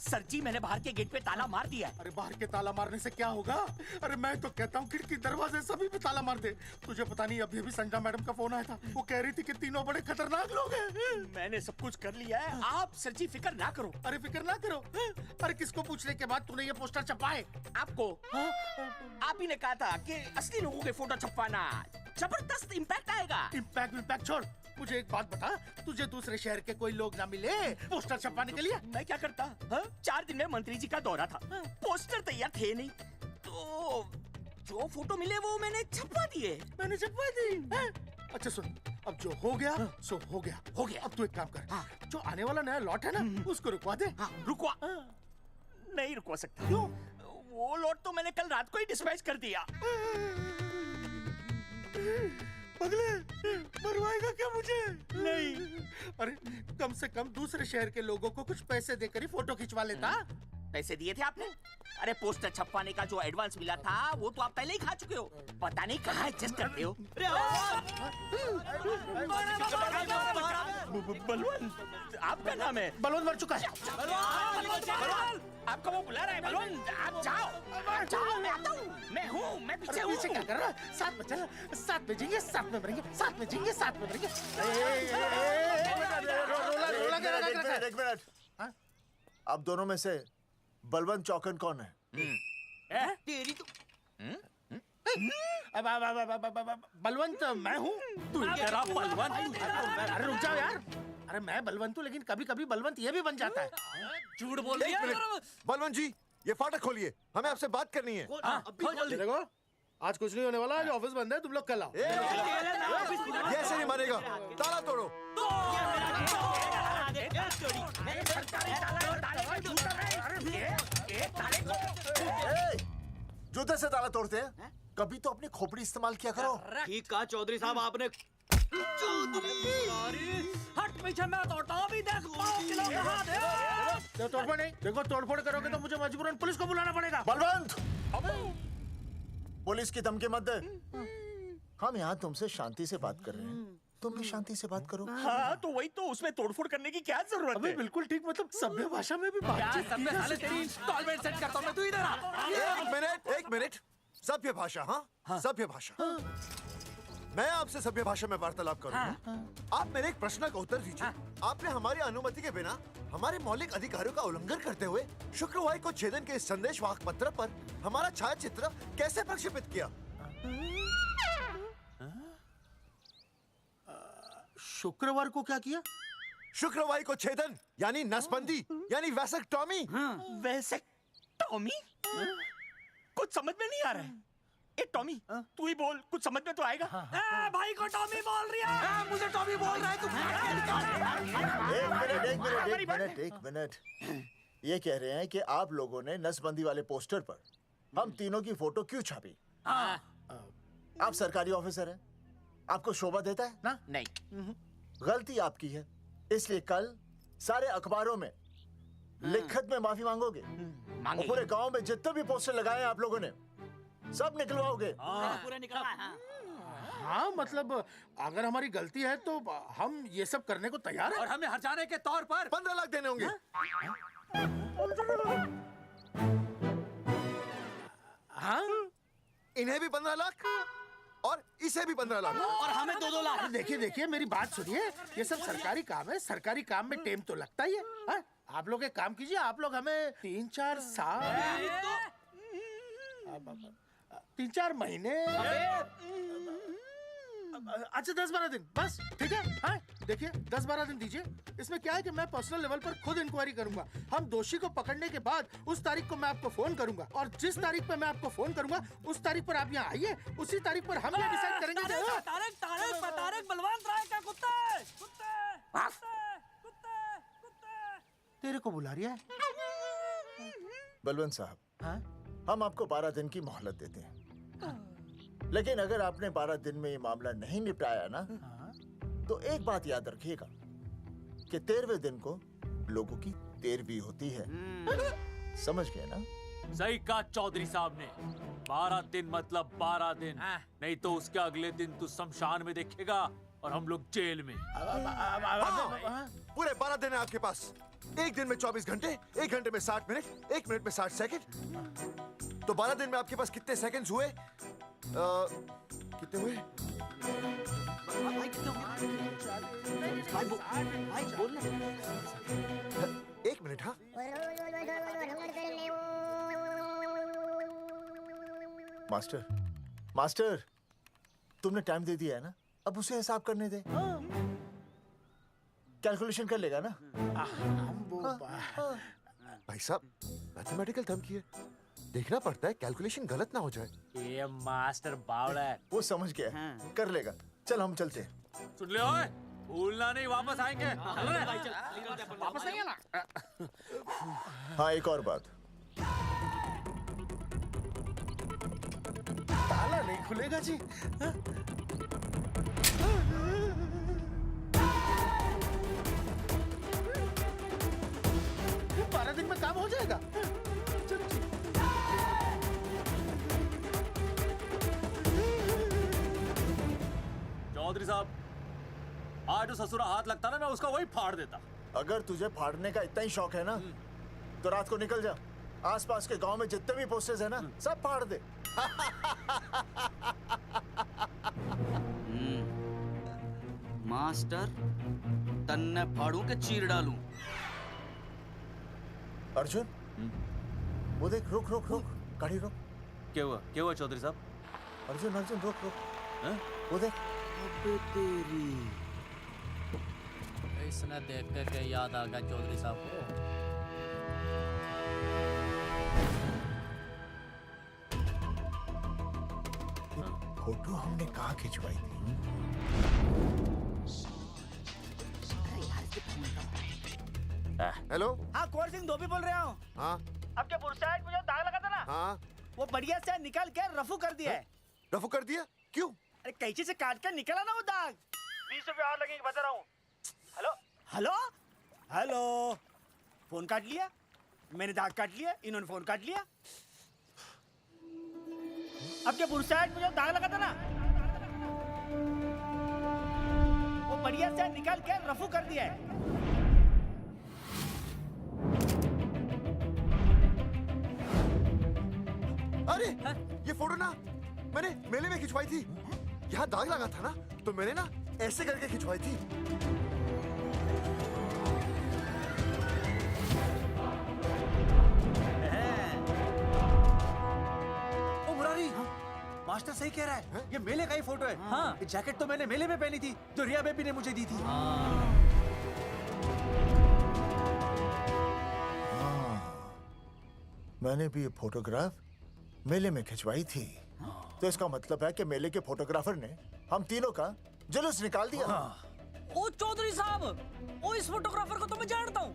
सर जी मैंने बाहर के गेट पे ताला मार दिया है। अरे बाहर के ताला मारने से क्या होगा? अरे मैं तो कहता हूँ खिड़की दरवाजे सभी पे ताला मार दे। तुझे पता नहीं अभी अभी संजना मैडम का फोन आया था, वो कह रही थी कि तीनों बड़े खतरनाक लोग हैं। मैंने सब कुछ कर लिया है, आप सर जी फिक्र ना करो। अरे फिक्र ना करो। अरे किसको पूछने के बाद तूने ये पोस्टर छपाए? आपको। आप ही ने कहा था कि असली लोगों के फोटो छपवाना जबरदस्त इम्पैक्ट आएगा। इम्पैक्ट छोड़, मुझे एक बात बता, तुझे दूसरे शहर के कोई लोग ना मिले पोस्टर छपवाने के लिए? मैं क्या करता? 4 दिन में मंत्री जी का दौरा था, पोस्टर तैयार थे नहीं, तो जो फोटो मिले वो मैंने छपवा दिए। मैंने छपवा दी? अच्छा सुन, अब जो हो गया सो हो गया। हो गया। अब तू एक काम कर, जो आने वाला नया लॉट है ना उसको रुकवा दे। रुकवा? नहीं रुकवा सकता। क्यों? वो लॉट तो मैंने कल रात को ही डिस्पैच कर दिया। पगले, मरवाएगा क्या मुझे? नहीं। अरे कम से कम दूसरे शहर के लोगों को कुछ पैसे देकर ही फोटो खिंचवा लेता। पैसे दिए थे आपने? अरे पोस्टर छपवाने का जो एडवांस मिला था वो तो आप पहले ही खा चुके हो, पता नहीं कहाँ एडजस्ट करते हो। बलवंत, आपका नाम है? बलवंत मर चुका है। आपको वो बुला रहा है बलवंत, आप जाओ। जाओ, मैं आता हूँ। मैं हूँ, मैं पीछे हूँ। पीछे क्या कर रहा है? साथ में चल, साथ में जिएंगे, साथ में मरेंगे, साथ में जिएंगे, साथ में मरेंगे। एक मिनट। अब दोनों में से बलवंत चौकन कौन है? तेरी तो बलवंत मैं हूँ। तू तेरा बलवंत? अरे रुक जाओ यार। अरे मैं बलवंत हूँ, लेकिन कभी कभी बलवंत ये भी बन जाता है। झूठ बोल रही है। बलवंत जी, ये फाटक खोलिए, हमें आपसे बात करनी है। देखो, आज कुछ नहीं होने वाला, आज ऑफिस बंद है, तुम लोग कल आओ। ये ऐसे नहीं मानेगा, ताला तोड़ो। जूते से ताला तोड़ते हैं? कभी तो अपनी खोपड़ी इस्तेमाल किया करो। ठीक कहा चौधरी साहब आपने। हट पीछे, मैं तोड़ता हूँ। अभी देख किलो कहाँ दे। तोड़फोड़ नहीं, देखो तोड़फोड़ करोगे तो मुझे मजबूरन पुलिस को बुलाना पड़ेगा। बलवंत, पुलिस की धमकी मत दे। हम यहाँ तुमसे शांति से बात कर रहे हैं, तुम भी शांति से बात करो। हाँ तो वही तो, उसमें तोड़फोड़ करने की क्या जरूरत है? बिल्कुल ठीक, मतलब सभ्य भाषा में भी बातचीत की जा सकती है। इंस्टॉलमेंट सेट करता हूँ मैं, तू इधर आ। एक मिनट। सभ्य भाषा? हाँ, सभ्य भाषा। मैं आपसे सभ्य भाषा में वार्तालाप करूंगा। आप मेरे एक प्रश्न का उत्तर दीजिए। आपने हमारी अनुमति के बिना हमारे मौलिक अधिकारों का उल्लंघन करते हुए शुक्रवार को छेदन के इस संदेशवाहक पत्र पर हमारा छायाचित्र कैसे प्रक्षेपित किया? शुक्रवार को क्या किया? शुक्रवार को छेदन यानी नसबंदी यानी वैसेक्टॉमी। वैसेक्टॉमी? कुछ समझ में नहीं आ रहा है। ए टॉमी, तू ही बोल, कुछ समझ में तो आएगा। भाई को टॉमी बोल रही है। मुझे टॉमी बोल रहा है तू। एक मिनट। ये कह रहे हैं कि आप लोगों ने नसबंदी वाले पोस्टर पर हम तीनों की फोटो क्यों छापी? आप सरकारी ऑफिसर हैं, आपको शोभा देता है ना? नहीं। गलती आपकी है, इसलिए कल सारे अखबारों में लिखत में माफी मांगोगे। और पूरे गांव में जितने भी पोस्टर लगाए हैं आप लोगों ने सब निकलवाओगे। पूरे निकलवाए। हाँ मतलब अगर हमारी गलती है तो हम ये सब करने को तैयार हैं। और हमें हर्जाने के तौर पर 15 लाख देने होंगे। हाँ? इन्हें भी 15 लाख और इसे भी 15 लाख और हमें 2-2 लाख। देखिए देखिए मेरी बात सुनिए, ये सब सरकारी काम है, सरकारी काम में टाइम तो लगता ही है। हाँ? आप लोग एक काम कीजिए, आप लोग हमें 3-4 साल 3-4 महीने अच्छा 10-12 दिन बस, ठीक है? हाँ? देखिए 10-12 दिन दीजिए। इसमें क्या है कि मैं पर्सनल लेवल पर खुद इंक्वायरी करूंगा। हम दोषी को पकड़ने के बाद उस तारीख को मैं आपको फोन करूंगा और जिस तारीख पर मैं आपको फोन करूंगा उस तारीख पर आप यहाँ आइए, उसी तारीख पर हम ये डिसाइड करेंगे। तारक बलवंत राय का कुत्ता है। तेरे को बुला रही है। बलवंत साहब, हाँ? हम आपको 12 दिन की मोहलत देते हैं, लेकिन अगर आपने 12 दिन में ये मामला नहीं निपटाया ना, तो एक बात याद रखिएगा कि 13वें दिन को लोगों की 13वीं होती है। समझ गए ना? सही कहा चौधरी साहब ने। 12 दिन मतलब 12 दिन, नहीं तो उसके अगले दिन तू शमशान में देखेगा और हम लोग जेल में। पूरे 12 दिन है आपके पास। एक दिन में 24 घंटे, 1 घंटे में 60 मिनट, 1 मिनट में 60 सेकंड। तो 12 दिन में आपके पास कितने सेकंड्स हुए? कितने हुए? एक मिनट। हाँ मास्टर, मास्टर, तुमने टाइम दे दिया है ना, अब उसे हिसाब करने दे। कैलकुलेशन कर लेगा ना। भाई साहब मैथमेटिकल थंब की है, देखना पड़ता है कैलकुलेशन गलत ना हो जाए। ये मास्टर बावड़ा है। वो समझ गया, कर लेगा। चल हम चलते हैं। सुन ले ओए, भूलना नहीं, वापस आएंगे। वापस आएंगे ना। हाँ, एक और बात, ताला नहीं खुलेगा जी। हाँ? 12 दिन में काम हो जाएगा। चौधरी साहब, आज जो ससुरा हाथ लगता ना, मैं उसका वही फाड़ देता। अगर तुझे फाड़ने का इतना ही शौक है ना, तो रात को निकल जा, आसपास के गांव में जितने भी पोस्टर्स है ना, सब फाड़ दे। मास्टर, तन्ने फाड़ू के चीर डालूं। अर्जुन, वो देख, रुक रुक रुक, गाड़ी रोक। क्या हुआ चौधरी साहब? अर्जुन अर्जुन रुक रुक, वो देख। अबे तेरी, इसने देख के याद आ गया चौधरी साहब को। फोटो हमने कहाँ खिंचवाई थी? हेलो। हाँ, कुंवर सिंह धोबी बोल रहा हूँ। हाँ आपके बुरसाइड में जो दाग लगा था ना, हाँ वो बढ़िया से निकाल के रफू कर दिया है। रफू कर दिया? क्यों? अरे कैंची से काट कर निकला ना वो दाग। 20 रुपए और लगेंगे, बता रहा हूँ। हेलो हेलो हेलो, फोन काट लिया, मैंने दाग काट लिया, इन्होंने फोन काट लिया। आपके बुरसाइड में जो दाग लगा था ना, वो बढ़िया से निकाल के रफू कर दिया है। अरे ये फोटो ना मैंने मेले में खिंचवाई थी। यहाँ दाग लगा था ना, तो मैंने ना ऐसे करके खिंचवाई थी। ओ मुरारी, मास्टर सही कह रहा है, ये मेले का ही फोटो है। हाँ, ये जैकेट तो मैंने मेले में पहनी थी, जो रिया बेबी ने मुझे दी थी। मैंने भी ये फोटोग्राफ मेले में खिंचवाई थी, तो इसका मतलब है कि मेले के फोटोग्राफर ने हम तीनों का जुलूस निकाल दिया। ओ चौधरी साहब, ओ इस फोटोग्राफर को तो मैं जानता हूँ।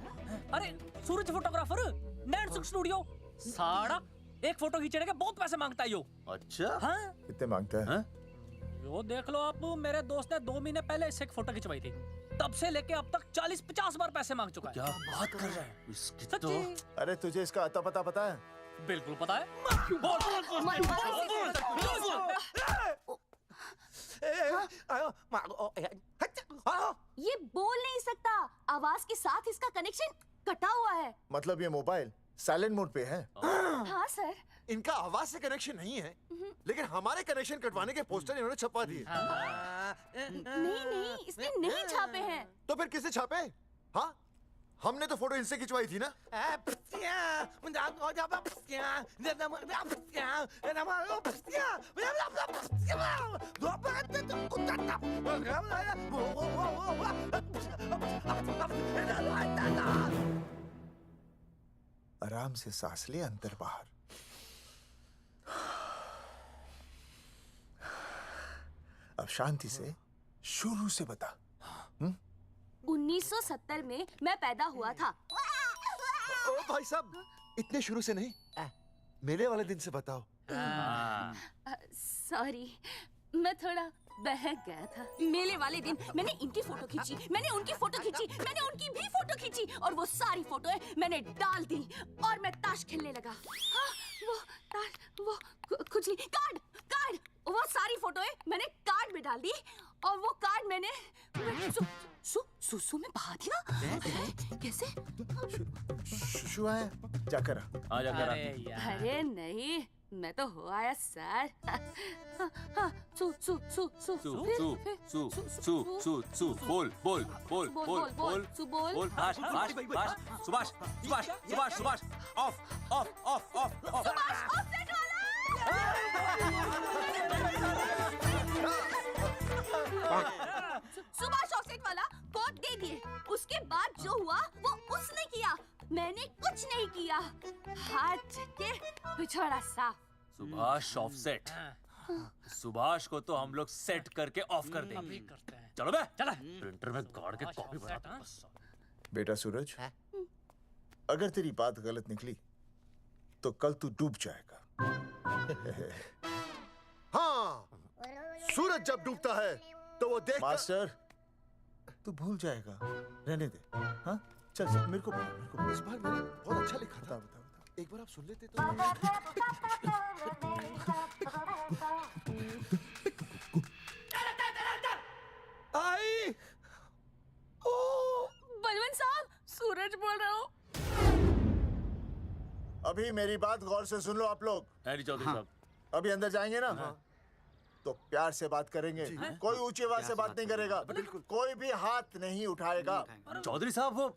अरे सूरज फोटोग्राफर, नैनसुख स्टूडियो। साड़ा एक फोटो खींचने के बहुत पैसे मांगता है यो। अच्छा? हाँ? कितने मांगता है? यो देख लो आप, मेरे दोस्त ने 2 महीने पहले इससे एक फोटो खिंचवाई थी, तब से लेके अब तक 40-50 बार पैसे मांग चुका है। क्या बात कर रहा है? इसकी तो... अरे तुझे इसका अता पता है? बिल्कुल पता है। ये बोल नहीं सकता, आवाज के साथ इसका कनेक्शन कटा हुआ है। मतलब ये मोबाइल साइलेंट मोड पे है। हाँ सर। इनका आवाज से कनेक्शन नहीं है, लेकिन हमारे कनेक्शन कटवाने के पोस्टर इन्होंने छपवा दिए। नहीं, इसने नहीं छापे हैं। तो फिर किसे छापे? हाँ, हमने तो फोटो इनसे खिंचवाई थी ना। आराम से सांस ले, अंदर बाहर। अब शांति से शुरू से बता। 1970 में मैं पैदा हुआ था। ओ भाई साहब, इतने शुरू से नहीं, मेले वाले दिन से बताओ। सॉरी, मैं थोड़ा बहक गया था। मेले वाले दिन मैंने इनकी फोटो खींची, मैंने उनकी फोटो खींची, मैंने उनकी भी फोटो खींची, और वो सारी फोटोएं मैंने डाल दी और मैं ताश खेलने लगा। हाँ, वो कुछ नहीं, कार्ड, वो सारी फोटोएं मैंने कार्ड में डाल दी और वो कार्ड मैंने सुसु में बहा दिया। कैसे? शुशु आया? जाकर आ। जाकर आ। अरे नहीं, मैं तो हो आया सर। बोल सुभाष ऑफ सुभाष ऑफसेट वाला कोड दे दिए। उसके बाद जो हुआ वो उसने किया, मैंने कुछ नहीं किया। हाथ के पिछड़ा सा। सुभाष ऑफसेट। सुभाष को तो हम लोग सेट करके ऑफ कर देंगे। चलो बे, चला प्रिंटर में गाड़ के कॉपी बनाता हूं। बेटा सूरज, अगर तेरी बात गलत निकली तो कल तू डूब जाएगा। हाँ, सूरज जब डूबता है तो वो देख। मास्टर, तू भूल जाएगा, रहने दे। हाँ, चल मेरे को इस बार मैंने बहुत अच्छा लिखा था। बता। एक बार आप सुन लेते तो। आई, बलवंत साहब, सूरज बोल रहा हूँ। अभी मेरी बात गौर से सुन लो आप लोग। चौधरी साहब, अभी अंदर जाएंगे ना, तो प्यार से बात करेंगे। कोई ऊंची आवाज से बात नहीं करेगा, कोई भी हाथ नहीं उठाएगा। चौधरी साहब वो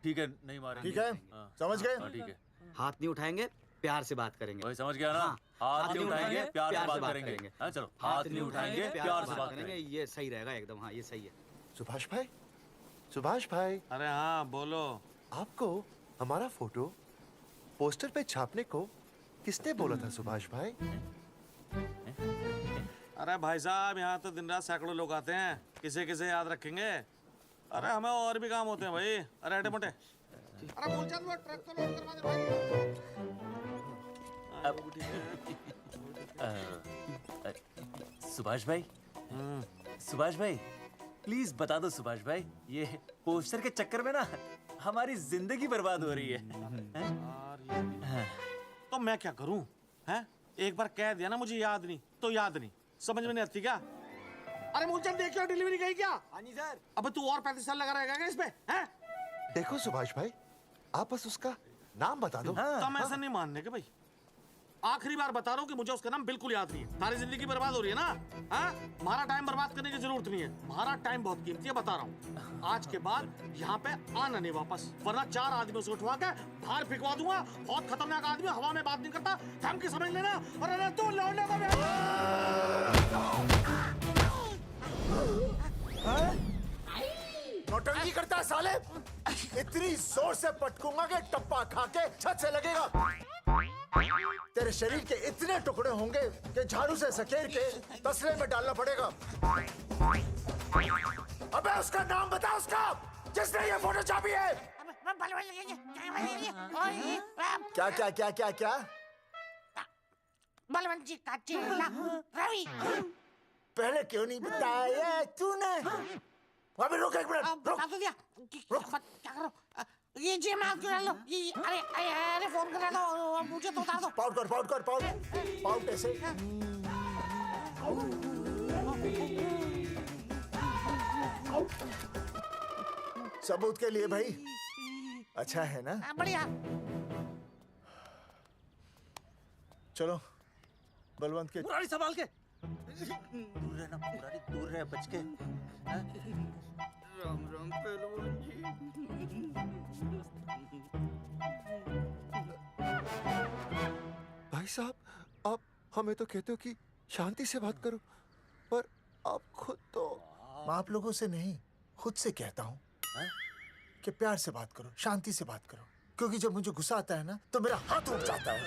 ठीक है, नहीं मारेंगे। ठीक है, समझ गए? ठीक है। हाथ नहीं उठाएंगे, प्यार से बात करेंगे। वही समझ गया ना? हाथ नहीं उठाएंगे, प्यार से बात करेंगे। हाँ, चलो, हाथ नहीं उठाएंगे, प्यार से बात करेंगे। ये सही रहेगा एकदम। हाँ, ये सही है। सुभाष भाई। अरे हाँ, बोलो। आपको हमारा फोटो पोस्टर पे छापने को किसने बोला था सुभाष भाई? अरे भाई साहब, यहाँ तो दिन रात सैकड़ों लोग आते हैं, किसे याद रखेंगे। अरे हमें और भी काम होते हैं भाई। अरे हटे मोटे। अरे मूलचंद, वो ट्रक को लोड करवा दे भाई। सुभाष भाई प्लीज बता दो सुभाष भाई, ये पोस्टर के चक्कर में ना हमारी जिंदगी बर्बाद हो रही है। तो मैं क्या करूं? हैं? एक बार कह दिया ना मुझे याद नहीं तो याद नहीं, समझ में नहीं आती क्या? अरे मूलचंद, देखियो डिलीवरी गई क्या? हाँ जी सर। अब तू और 35 साल लगा रहेगा क्या इसमें? हैं? देखो सुभाष भाई, आप बस उसका नाम बता दो। तो मैं ऐसा नहीं मानने के भाई। आखिरी बार बता रहा हूँ कि मुझे उसका नाम बिल्कुल याद नहीं है। सारी जिंदगी बर्बाद हो रही है ना? हाँ? हमारा टाइम बर्बाद करने की जरूरत नहीं है। हमारा टाइम बहुत कीमती है, बता रहा हूँ। आज के बाद यहाँ पे आना नहीं वापस, वरना 4 आदमियों से उठवा के बाहर फेंकवा दूंगा। बहुत खतरनाक आदमी, हवा में बात नहीं करता, थम के समझ लेना। और तू लौटने नौटंकी करता है साले। इतनी जोर से पटकूंगा कि टप्पा खा के छत से लगेगा। तेरे शरीर के इतने टुकड़े होंगे कि झाड़ू से सकेर के तसले में डालना पड़ेगा। अबे उसका नाम बता, उसका जिसने ये फोटो छापी है। क्या? बलवंत जी का चेला रवि। पहले क्यों नहीं बताया तूने? अबे रुक एक मिनट, रुक। क्या करो? ये जी मैं आपको डालो। अरे फोन कर दो, मुझे तो उतार दो। पाउट ऐसे। सबूत के लिए भाई। अच्छा है ना? बढ़िया। चलो बलवंत के। मुरारी संभाल के। दूर रहना मुरारी, दूर रह बच के। राम राम पहलवान जी। भाई साहब, आप हमें तो कहते हो कि शांति से बात करो, पर आप खुद तो। आप लोगों से नहीं, खुद से कहता हूँ कि प्यार से बात करो, शांति से बात करो, क्योंकि जब मुझे गुस्सा आता है ना तो मेरा हाथ उठ जाता है।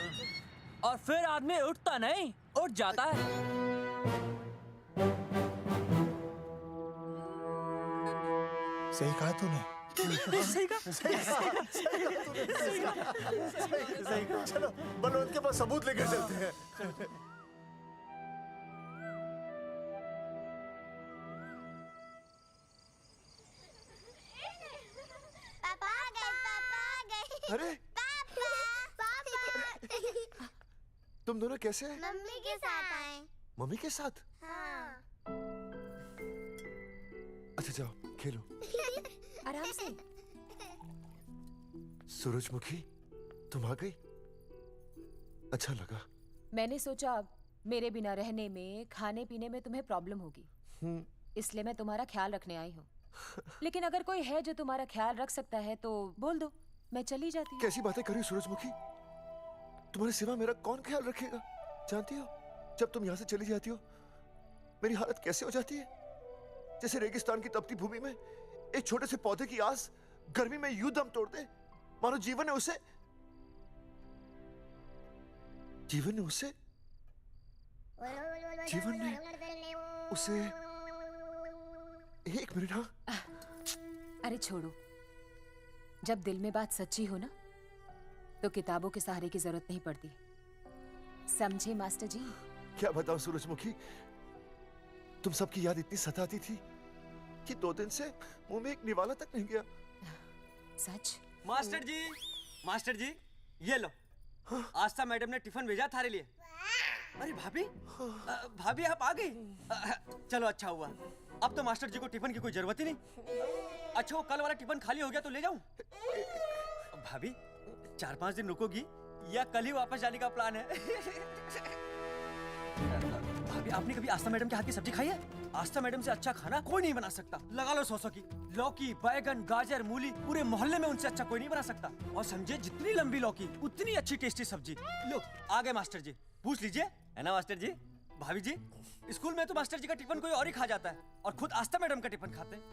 और फिर आदमी उठता नहीं, उठ जाता है। सही कहा तूने। सही कहा। सही कहा। चलो बलवंत के पास सबूत लेकर चलते हैं। पापा आ गए, पापा आ गए। अरे तुम दोनों कैसे हैं? मम्मी के साथ आए। मम्मी के साथ? हाँ। अच्छा जाओ खेलो। आराम से। सूरजमुखी, तुम आ गई? अच्छा लगा। मैंने सोचा मेरे बिना रहने में, खाने पीने में तुम्हें प्रॉब्लम होगी, इसलिए मैं तुम्हारा ख्याल रखने आई हूँ। लेकिन अगर कोई है जो तुम्हारा ख्याल रख सकता है तो बोल दो, मैं चली जाती हूँ। कैसी बातें कर रही हो सूरजमुखी? तुम्हारे सिवा मेरा कौन ख्याल रखेगा? जानती हो, जब तुम यहाँ से चली जाती हो मेरी हालत कैसे हो जाती है? जैसे रेगिस्तान की तपती भूमि में एक छोटे से पौधे की आस गर्मी में यूं दम तोड़ दे, मानो जीवन ने उसे एक मिनट। हाँ, अरे छोड़ो, जब दिल में बात सच्ची हो ना तो किताबों के सहारे की जरूरत नहीं पड़ती, समझे मास्टर जी? क्या बताऊं सूरजमुखी, तुम सबकी याद इतनी सताती थी कि 2 दिन से मुंह में एक निवाला तक नहीं गया। सच? मास्टर जी ये लो। आस्था मैडम ने टिफिन भेजा थारे लिए। अरे भाभी, भाभी आप आ गई? चलो अच्छा हुआ, अब तो मास्टर जी को टिफिन की कोई जरूरत ही नहीं। अच्छा वो कल वाला टिफिन खाली हो गया तो ले जाऊं? भाभी 4-5 दिन रुकोगी या कल ही वापस जाने का प्लान है? भाभी आपने कभी आस्था मैडम के हाथ की सब्जी खाई है? आस्था मैडम से अच्छा खाना कोई नहीं बना सकता। लगा लो 100 की। लौकी, बैगन, गाजर, मूली, पूरे मोहल्ले में उनसे अच्छा कोई नहीं बना सकता। और समझे, जितनी लंबी लौकी उतनी अच्छी टेस्टी सब्जी। लो आ गए मास्टर जी, पूछ लीजिए, है ना मास्टर जी? भाभी जी, स्कूल में तो मास्टर जी का टिफिन कोई और ही खा जाता है और खुद आस्था मैडम का टिफिन खाते हैं।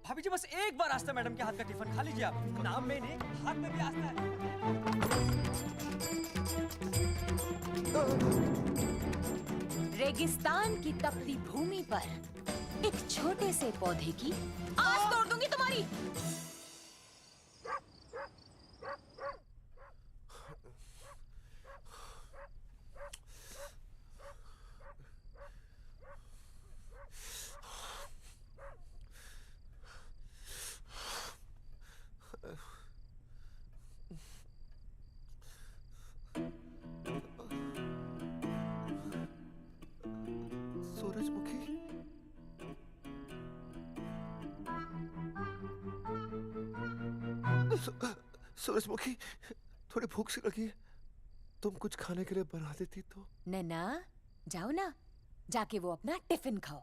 भाभी जी बस एक बार आस्था मैडम के हाथ का टिफिन खा लीजिए आप। नाम में नहीं, हाथ में भी आस्था है। रेगिस्तान की तपती भूमि पर एक छोटे से पौधे की आस तोड़ दूंगी तुम्हारी। सूरजमुखी, सूरजमुखी, थोड़ी भूख सी लगी है, तुम कुछ खाने के लिए बना देती तो। नैना जाओ ना, जाके वो अपना टिफिन खाओ।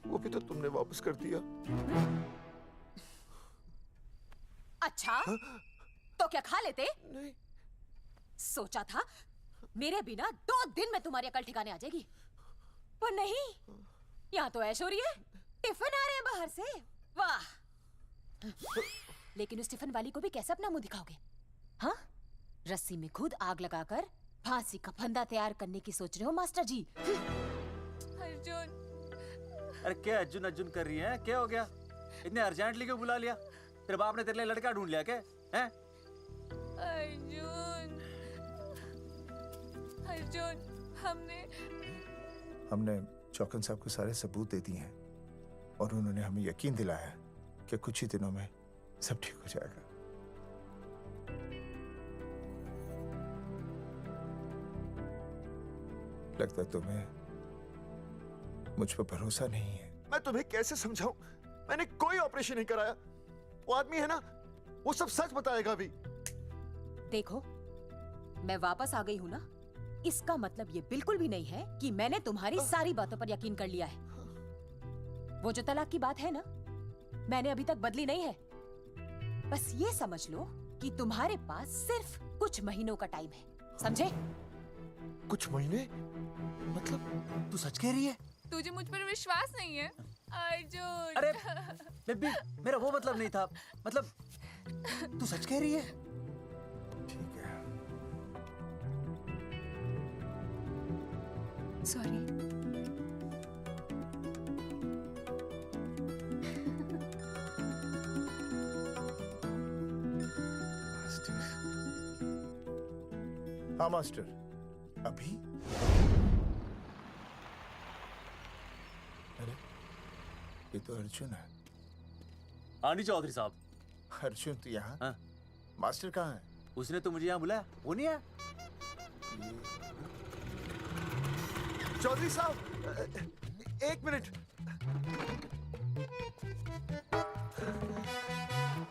वो भी तो तुमने वापस कर दिया। अच्छा तो क्या खा लेते? नहीं। सोचा था मेरे बिना 2 दिन में तुम्हारी अकल ठिकाने आ जाएगी, पर नहीं, यहाँ तो ऐश हो रही है। टिफिन आ रहे हैं बाहर से, वाह। लेकिन उस टिफिन वाली को भी कैसे अपना मुंह दिखाओगे? हाँ, रस्सी में खुद आग लगाकर फांसी का फंदा तैयार करने की सोच रहे हो मास्टर जी? अर्जुन, अरे क्या अर्जुन अर्जुन कर रही है? क्या हो गया? इतने अर्जेंटली क्यों बुला लिया? तेरे बाप ने तेरे लिए लड़का ढूंढ लिया क्या? हैं? अर्जुन, अर्जुन, हमने चौकन साहब को सारे सबूत दे दिए हैं और उन्होंने हमें यकीन दिलाया कि कुछ ही दिनों में सब ठीक हो जाएगा। लगता है तुम्हें मुझ पर भरोसा नहीं है। मैं तुम्हें कैसे समझाऊं? मैंने कोई ऑपरेशन नहीं कराया। वो आदमी है ना, वो सब सच बताएगा अभी। देखो, मैं वापस आ गई हूँ ना, इसका मतलब ये बिल्कुल भी नहीं है कि मैंने तुम्हारी सारी बातों पर यकीन कर लिया है। वो जो तलाक की बात है ना, मैंने अभी तक बदली नहीं है। बस ये समझ लो कि तुम्हारे पास सिर्फ कुछ महीनों का टाइम है, समझे? कुछ महीने? मतलब तू सच कह रही है? तुझे मुझ पर विश्वास नहीं है अर्जुन? अरे बेबी, मेरा वो मतलब नहीं था। मतलब तू सच कह रही है? ठीक है। सॉरी। हाँ मास्टर, अभी? अरे ये तो अर्जुन है। आनी चौधरी साहब। अर्जुन तू यहाँ? हाँ। मास्टर कहाँ है? उसने तो मुझे यहाँ बुलाया, वो नहीं आया। चौधरी साहब, एक मिनट।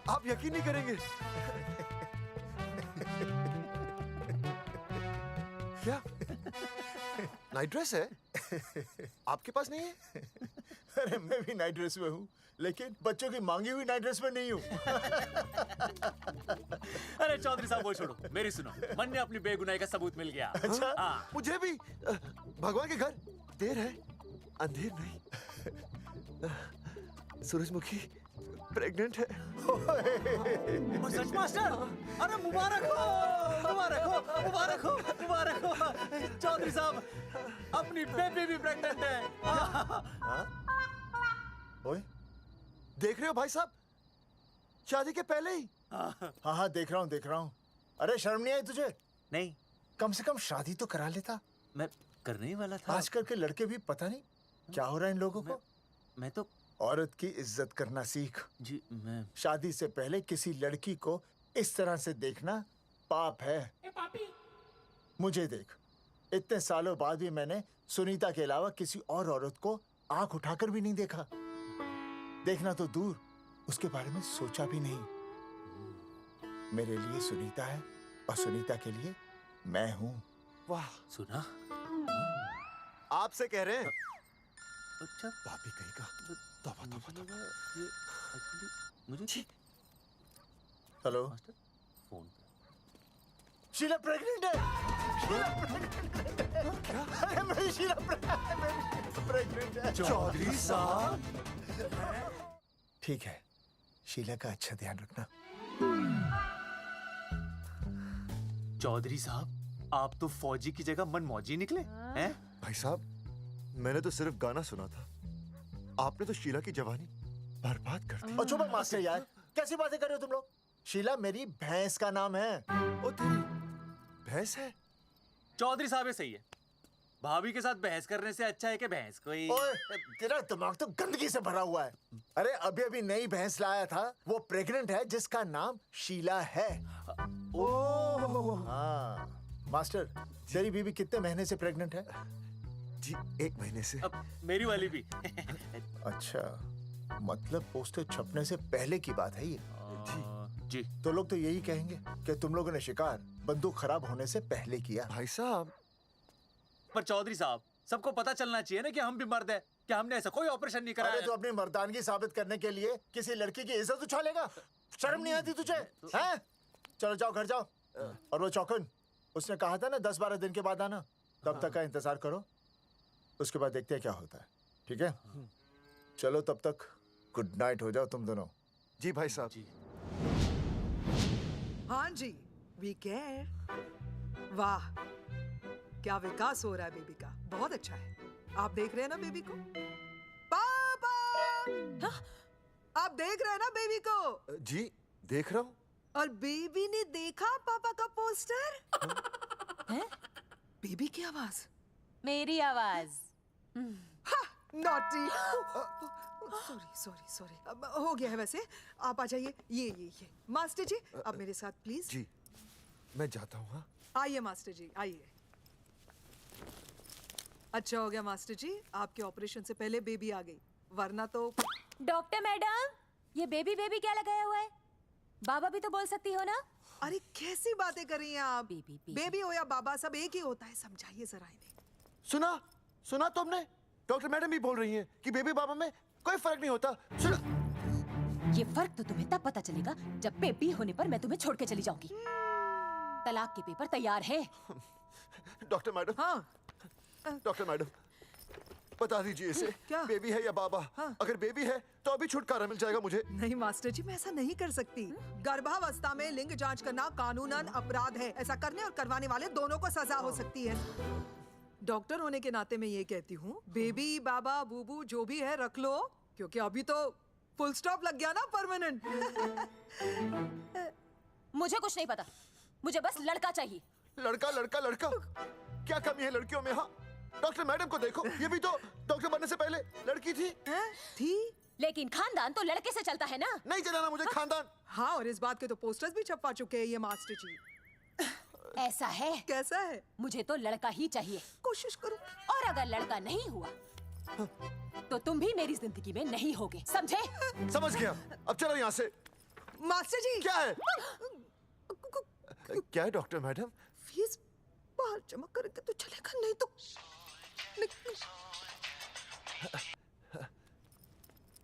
आप यकीन नहीं करेंगे। क्या नाइट ड्रेस है? आपके पास नहीं है? अरे मैं भी नाइट ड्रेस में हूँ, लेकिन बच्चों की मांगी हुई नाइट ड्रेस में नहीं हूँ। अरे चौधरी साहब वो छोड़ो, मेरी सुनो। मन ने अपनी बेगुनाही का सबूत मिल गया। अच्छा? हाँ। मुझे भी। भगवान के घर देर है, अंधेर नहीं। सूरजमुखी प्रेग्नेंट है। सच मास्टर? अरे मुबारक हो, मुबारक हो, मुबारक हो, मुबारक हो। चौधरी साहब, अपनी बेबी भी प्रेग्नेंट है। ओए, देख रहे हो भाई साहब, शादी के पहले ही। हाँ हाँ देख रहा हूँ। अरे शर्म नहीं आई तुझे? नहीं। कम से कम शादी तो करा लेता। मैं करने ही वाला था। आजकल के लड़के भी पता नहीं क्या हो रहा है इन लोगों को। मैं तो औरत की इज्जत करना सीख। जी मैं शादी से पहले किसी लड़की को इस तरह से देखना पाप है। मुझे देख, इतने सालों बाद भी मैंने सुनीता के अलावा किसी और औरत को आंख उठाकर भी नहीं देखा। देखना तो दूर, उसके बारे में सोचा भी नहीं। मेरे लिए सुनीता है और सुनीता के लिए मैं हूँ। वाह, सुना? आपसे कह रहे हैं। अच्छा, पापी कहीं का। तौबा तौबा तौबा। ये एक्चुअली मुझे हेलो फोन शीला प्रेग्नेंट है। अरे मेरी शीला प्रेग्नेंट है। चौधरी साहब, ठीक है, शीला का अच्छा ध्यान रखना। चौधरी साहब, आप तो फौजी की जगह मनमौजी निकले हैं? भाई साहब, मैंने तो सिर्फ गाना सुना था। आपने तो शीला की जवानी बर्बाद कर दी। और चुप मास्टर यार, कैसी बातें कर रहे हो तुम लोग? शीला मेरी भैंस का नाम है। ओ तेरी भैंस है? चौधरी साहब ये सही है। भाभी के साथ बहस करने से अच्छा है कि भैंस कोई। ओए, तेरा दिमाग तो गंदगी से भरा हुआ है। अरे अभी अभी नई भैंस लाया था, वो प्रेग्नेंट है, जिसका नाम शीला है। हाँ मास्टर, तेरी बीवी कितने महीने से प्रेग्नेंट है? जी 1 महीने से। अब मेरी वाली भी। अच्छा, मतलब पोस्टर छपने से पहले की बात है ये। जी तो लोग तो यही कहेंगे कि तुम लोगों ने शिकार बंदूक खराब होने से पहले किया। भाई साहब, पर चौधरी साहब, सबको पता चलना चाहिए ना कि हम भी मर्द है, कि हमने ऐसा कोई ऑपरेशन नहीं कराया। अरे तो अपनी मर्दानगी साबित करने के लिए किसी लड़की की इज्जत उछालेगा? शर्म नहीं आती तुझे? हैं? चलो जाओ, घर जाओ। और वो चौकन, उसने कहा था ना 10-12 दिन के बाद आना, तब तक का इंतजार करो। उसके बाद देखते हैं क्या होता है। ठीक है, चलो तब तक गुड नाइट हो जाओ तुम दोनों। जी भाई साहब। जी हाँ जी, वी केयर। वाह, क्या विकास हो रहा है बेबी का। बहुत अच्छा है। आप देख रहे हैं ना बेबी को? पापा, आप देख रहे हैं ना बेबी को? जी देख रहा हूँ। और बेबी ने देखा पापा का पोस्टर? हैं? बेबी की आवाज? मेरी आवाज। नॉटी। सॉरी सॉरी सॉरी, हो गया है वैसे। आप आ जाइए। ये मास्टर जी, आप मेरे साथ प्लीज। जी मैं जाता हूँ। हाँ आइए मास्टर जी, आइए। अच्छा हो गया मास्टर जी, आपके ऑपरेशन से पहले बेबी आ गई, वरना तो। डॉक्टर मैडम, ये बेबी बेबी क्या लगाया हुआ है? बाबा भी तो बोल सकती हो ना? अरे कैसी बातें कर रही हैं आप? बेबी हो या बाबा, सब एक ही होता है, समझाइए जरा इन्हें। सुना तुमने? डॉक्टर मैडम भी बोल रही हैं कि बेबी बाबा में कोई फर्क नहीं होता। सुना? ये फर्क तो तुम्हें तब पता चलेगा जब बेबी होने पर मैं तुम्हें छोड़ के चली जाऊंगी। तलाक के पेपर तैयार है। Doctor madam. हाँ। डॉक्टर मैडम, बता दीजिए इसे, क्या? बेबी है या बाबा? अगर बेबी है तो अभी छुटकारा मिल जाएगा मुझे। नहीं मास्टर जी, मैं ऐसा नहीं कर सकती। गर्भावस्था में लिंग जांच करना कानूनन अपराध है। ऐसा करने और करवाने वाले दोनों को सजा हो सकती है। डॉक्टर होने के नाते मैं ये कहती हूँ, बेबी बाबा बूबू जो भी है रख लो, क्योंकि अभी तो फुल स्टॉप लग गया ना परमानेंट। मुझे कुछ नहीं पता, मुझे बस लड़का चाहिए। लड़का लड़का लड़का, क्या कमी है लड़कियों में? हाँ, डॉक्टर मैडम को देखो, ये भी तो डॉक्टर बनने से पहले लड़की थी। थी, लेकिन खानदान तो लड़के से चलता है ना। नहीं चलाना मुझे खानदान। हाँ, और इस बात के तो पोस्टर्स भी छपवा चुके हैं ये मास्टर जी। ऐसा है? कैसा है? मुझे तो लड़का ही चाहिए। कोशिश करो। और अगर लड़का नहीं हुआ तो तुम भी मेरी जिंदगी में नहीं होगे, समझे? समझ गया, अब चलो यहाँ से। मास्टर जी। क्या है? क्या है डॉक्टर मैडम? फीस बाहर जमा करके तो चलेगा, नहीं तो।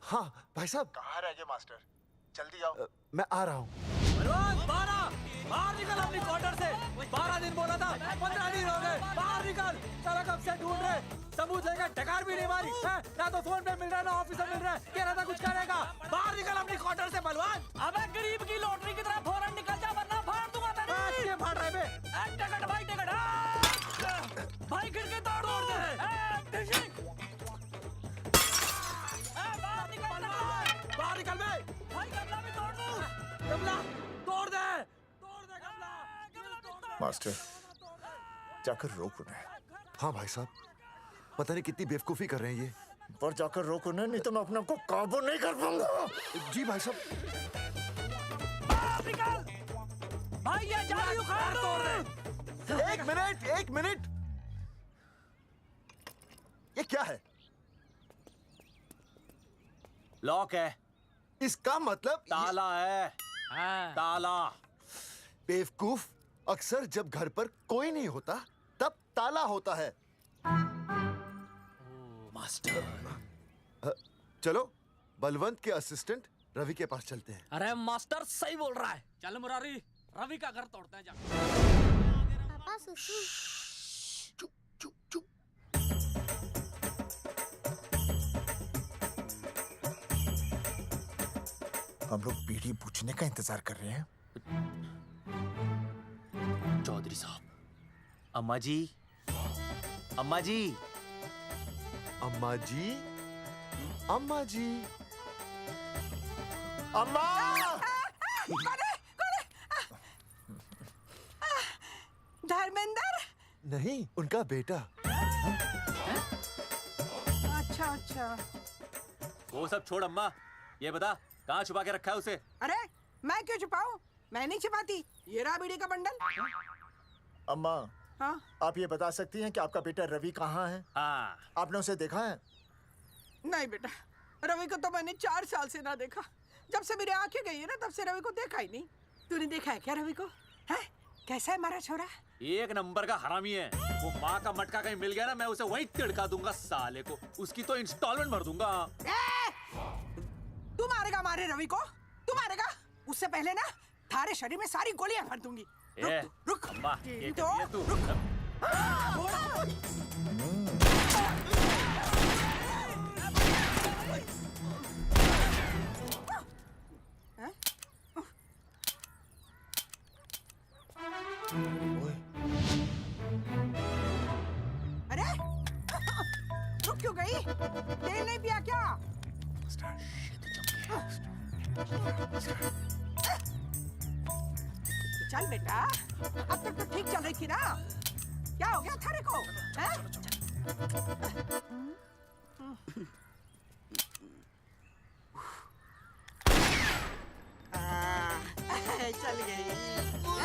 हाँ भाई साहब। कहाँ रह गए मास्टर? जल्दी आओ। मैं आ रहा हूँ। बाहर निकल अपनी क्वार्टर से। 12 दिन बोला था, 15 दिन हो गए। बाहर निकल, साला कब से ढूंढ रहे, सबूत लेकर डकार भी नहीं मारी है? ना तो फोन पे मिल रहा है ना ऑफिस में मिल रहा है। कह रहा था कुछ करेगा। बाहर निकल अपनी क्वार्टर से बलवान। अबे गरीब की लॉटरी की तरह फौरन निकल जा, वरना फाड़ दूंगा तेरी। क्या फाड़ रहे बे? टिकट भाई, टिकट। भाई खिड़की तोड़ दे। बाहर निकल बे। भाई गमला भी तोड़ दूं। गमला तोड़ दे। मास्टर, जाकर रोक उन्हें। हाँ भाई साहब, पता नहीं कितनी बेवकूफी कर रहे हैं ये। पर जाकर रोक उन्हें, नहीं तो मैं अपने आप को काबू नहीं कर पाऊंगा। जी भाई साहब। भाई ये जाली उखाड़ दो। एक मिनट। ये क्या है? लॉक है। इसका मतलब ताला है। ताला। बेवकूफ, अक्सर जब घर पर कोई नहीं होता तब ताला होता है। मास्टर। चलो बलवंत के असिस्टेंट रवि के पास चलते हैं। अरे मास्टर सही बोल रहा है, चल मुरारी, रवि का घर तोड़ते हैं। पापा सुसु। हम लोग बीड़ी पूछने का इंतजार कर रहे हैं। चौधरी साहब। अम्मा जी, अम्मा जी, अम्मा जी, अम्मा जी, अम्मा। धर्मेंद्र? नहीं, उनका बेटा। अच्छा। वो सब छोड़ अम्मा, ये बता कहाँ छुपा के रखा है उसे? अरे मैं क्यों छुपाऊं? मैं नहीं छुपाती। ये रहा बीड़ी का बंडल। अम्मा, हाँ? आप ये बता सकती हैं कि आपका बेटा रवि कहाँ है? हाँ। आपने उसे देखा है? नहीं बेटा, रवि को तो मैंने 4 साल से ना देखा। जब से मेरी आंखें गई है ना, तब से रवि को देखा ही नहीं। तूने देखा है क्या रवि को? है? कैसा है हमारा छोरा? एक नंबर का हरामी है। वो माँ का मटका कहीं मिल गया ना, मैं उसे वहीं तिड़का दूंगा साले को। उसकी तो इंस्टॉलमेंट भर दूंगा। तू मारेगा मारे रवि को? तू मारेगा? उससे पहले ना थारे शरीर में सारी गोलियां भर दूंगी। रुक अम्मा, ये तो कर तू। अरे रुक क्यों गई? तेल नहीं पिया क्या? चल बेटा, अब तक तो ठीक चल रही थी ना। क्या हो गया थारे को? चल गई।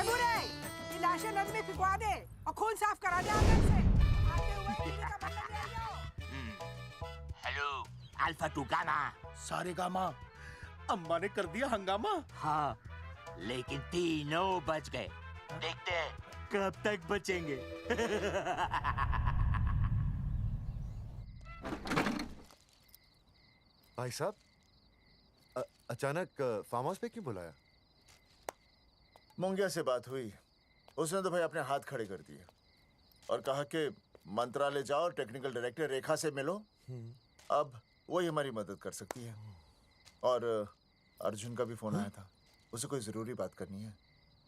बुरे, ये लाशें नदी में फिकवा दे और खून साफ करा दे अंदर से। Hello alpha two gamma. सारे गामा अम्मा ने कर दिया हंगामा। हाँ लेकिन तीनों बच गए। देखते हैं कब तक बचेंगे। भाई साहब अचानक फार्म हाउस पे क्यों बुलाया? मुंगिया से बात हुई, उसने तो भाई अपने हाथ खड़े कर दिए और कहा कि मंत्रालय जाओ और टेक्निकल डायरेक्टर रेखा से मिलो, अब वही हमारी मदद कर सकती है। और अर्जुन का भी फोन आया था, उसे कोई जरूरी बात करनी है,